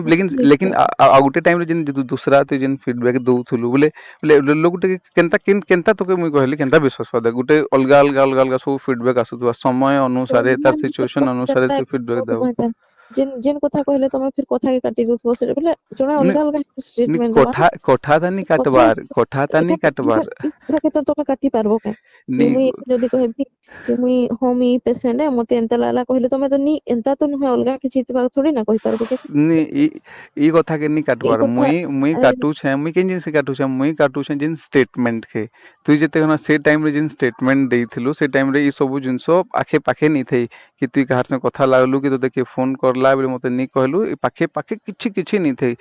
लेकिन आ गुटे टाइम रे जिन दूसरा तो जिन फीडबैक दउथुलु बोले लोग गुटे केनता तो के मुई कहली केनता विश्वास कर दे गुटे अलगा अलगा अलगा अलगा सब फीडबैक आसुतबा समय अनुसार तार सिचुएशन अनुसार से फीडबैक दाव जिन कथा कहले तमे फिर कथा के काटी दउथबो से बोले जणा अलगा अलगा स्टेटमेंट कथा तानी काटबार के तो तमे काटी पारबो के मुई जदी कहबी कि मुई होम ई पेशेंट है मते एंता लाला कहले तमे तो नी एंता तो नहे अलगा किछि तबा थोड़ी ना कहि पारबो के नी ई कथा के नी काटबार मुई काटू छे मुई केन जिन से काटू छे मुई काटू छे जिन स्टेटमेंट के तू जेते होना से टाइम रे जिन स्टेटमेंट देइथिलु से टाइम रे ई सब जिंसो आखे पाखे नी थई कि तू कहार से कथा लागलु कि तो देखे फोन कर ହେଲା ବୋଲି ମତେ ନି କହିଲୁ ଏ ପାଖେ ପାଖେ କିଛି ନି ଥେଇ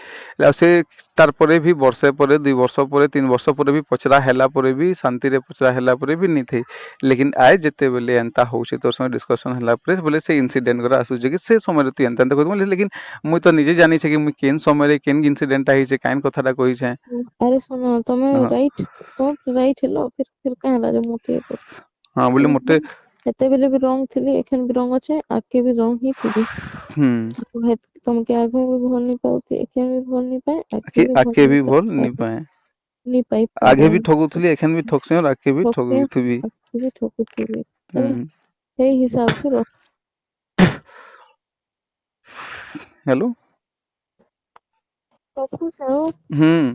ଆଉ ସେ ତାର ପରେ ବି ବର୍ଷେ ପରେ 2 ବର୍ଷ ପରେ 3 ବର୍ଷ ପରେ ବି ପଚରା ହେଲା ପରେ ବି ଶାନ୍ତିରେ ପଚରା ହେଲା ପରେ ବି ନି ଥେଇ लेकिन आए जेते बेले एंता होउछे तोर संगे डिस्कशन हला ପରେ बोले से इंसिडेंट करा आसुचे कि से समय रे तू एंता एंता कहू लेकिन मुई तो निजे जानी छे कि मुई केन समय रे केन इंसिडेंट ता हिचे काइन कथाटा कहि छे अरे सुनो हां तुम राइट हेलो फिर कहाँ ला जो मोते ये कर हां बोले मोटे हेते बेले भी रंग थिली एखन भी रंग अच्छे आगे भी रंग ही थिली हम्म तुमके आगू भी भल नहीं पाउती एखन भी भल नहीं पाए आगे भी भल आके नहीं भी भल नी पाए पाए नहीं पाई आगे भी पागल ठगुथली एखन भी ठगसे और आके भी ठोके ठगुथबी आगे भी ठोकुथिबी चलो हम्म हे हिसाब से रख हेलो रखू साओ हम्म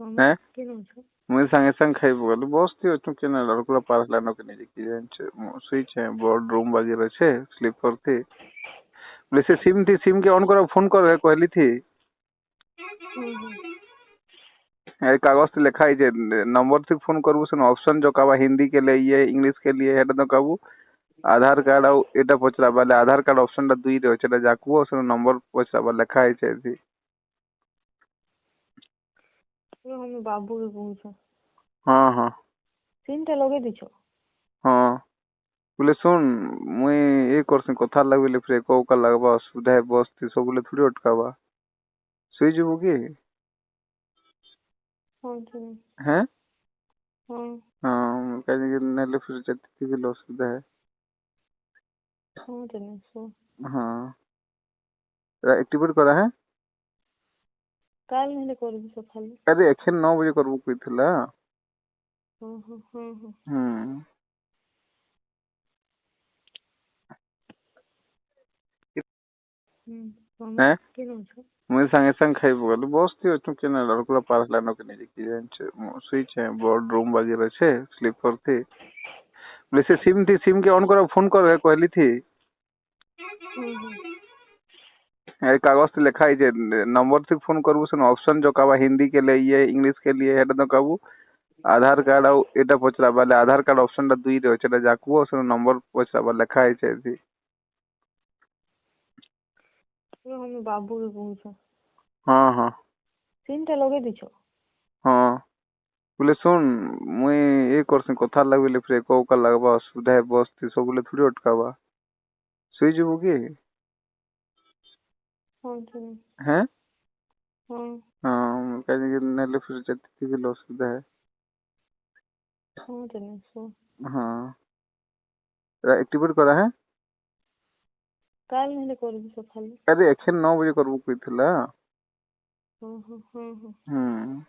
मामा हैं के नाम छ मुई संगे संग खाई बोल बस थी तू केना लड़कुला पार हला न के नहीं कि जान छे सुई छे बोर्ड रूम बाजी रहे छे स्लीप करती बोले से सिम थी सिम के ऑन करो फोन कर कहली थी ए कागज से लिखा है जे नंबर से फोन करबू से ऑप्शन जो काबा हिंदी के लिए इंग्लिश के लिए हेड न काबू आधार कार्ड आउ एटा पचरा बाले आधार कार्ड ऑप्शन टा दुई रे छेटा जाकू से नंबर पचरा बाले लिखा है छे थी हम बाबू के कहू हां हां सिम टा लगे दिछो हां बोले सुन मुई ए करसे कथा लगले फिर को का लगबा असुविधा है बस थी सब बोले थोड़ी अटकाबा सुई जबू की हां चलो हैं हां हां कहीं नेले फिर जति भी असुविधा है हां चलो सो हां एक्टिवेट करा है काल नहीं करबी सकाल अरे एखन 9 बजे करबू कइथला हां हम्म मामा हैं के नाम छ मुई संगे संग खाई बोल बस थी तू केना लड़कुला पार हला न के नहीं कि जान छे सुई छे बोर्ड रूम बाजी रहे छे स्लीप करती बोले से सिम थी सिम के ऑन करो फोन कर कहली थी ए कागज से लिखा है जे नंबर से फोन करबू से ऑप्शन जो काबा हिंदी के लिए इंग्लिश के लिए हेड न काबू आधार कार्ड आउ एटा पचरा बाले आधार कार्ड ऑप्शन टा दुई रे छेटा जाकू से नंबर पचरा बाले लिखा है छे थी हम बाबू के कहू हां हां सिम टा लगे दिछो हां बोले सुन मुई ए करसे कथा लगले फिर को का लगबा असुविधा है बस थी सब बोले थोड़ी अटकाबा सुई जबू की हां चलो हैं हां हां कहीं नेले फिर जति भी असुविधा है हां चलो सो हां एक्टिवेट करा है काल नहीं करबी सकाल अरे एखन 9 बजे करबू कइथला हां हम्म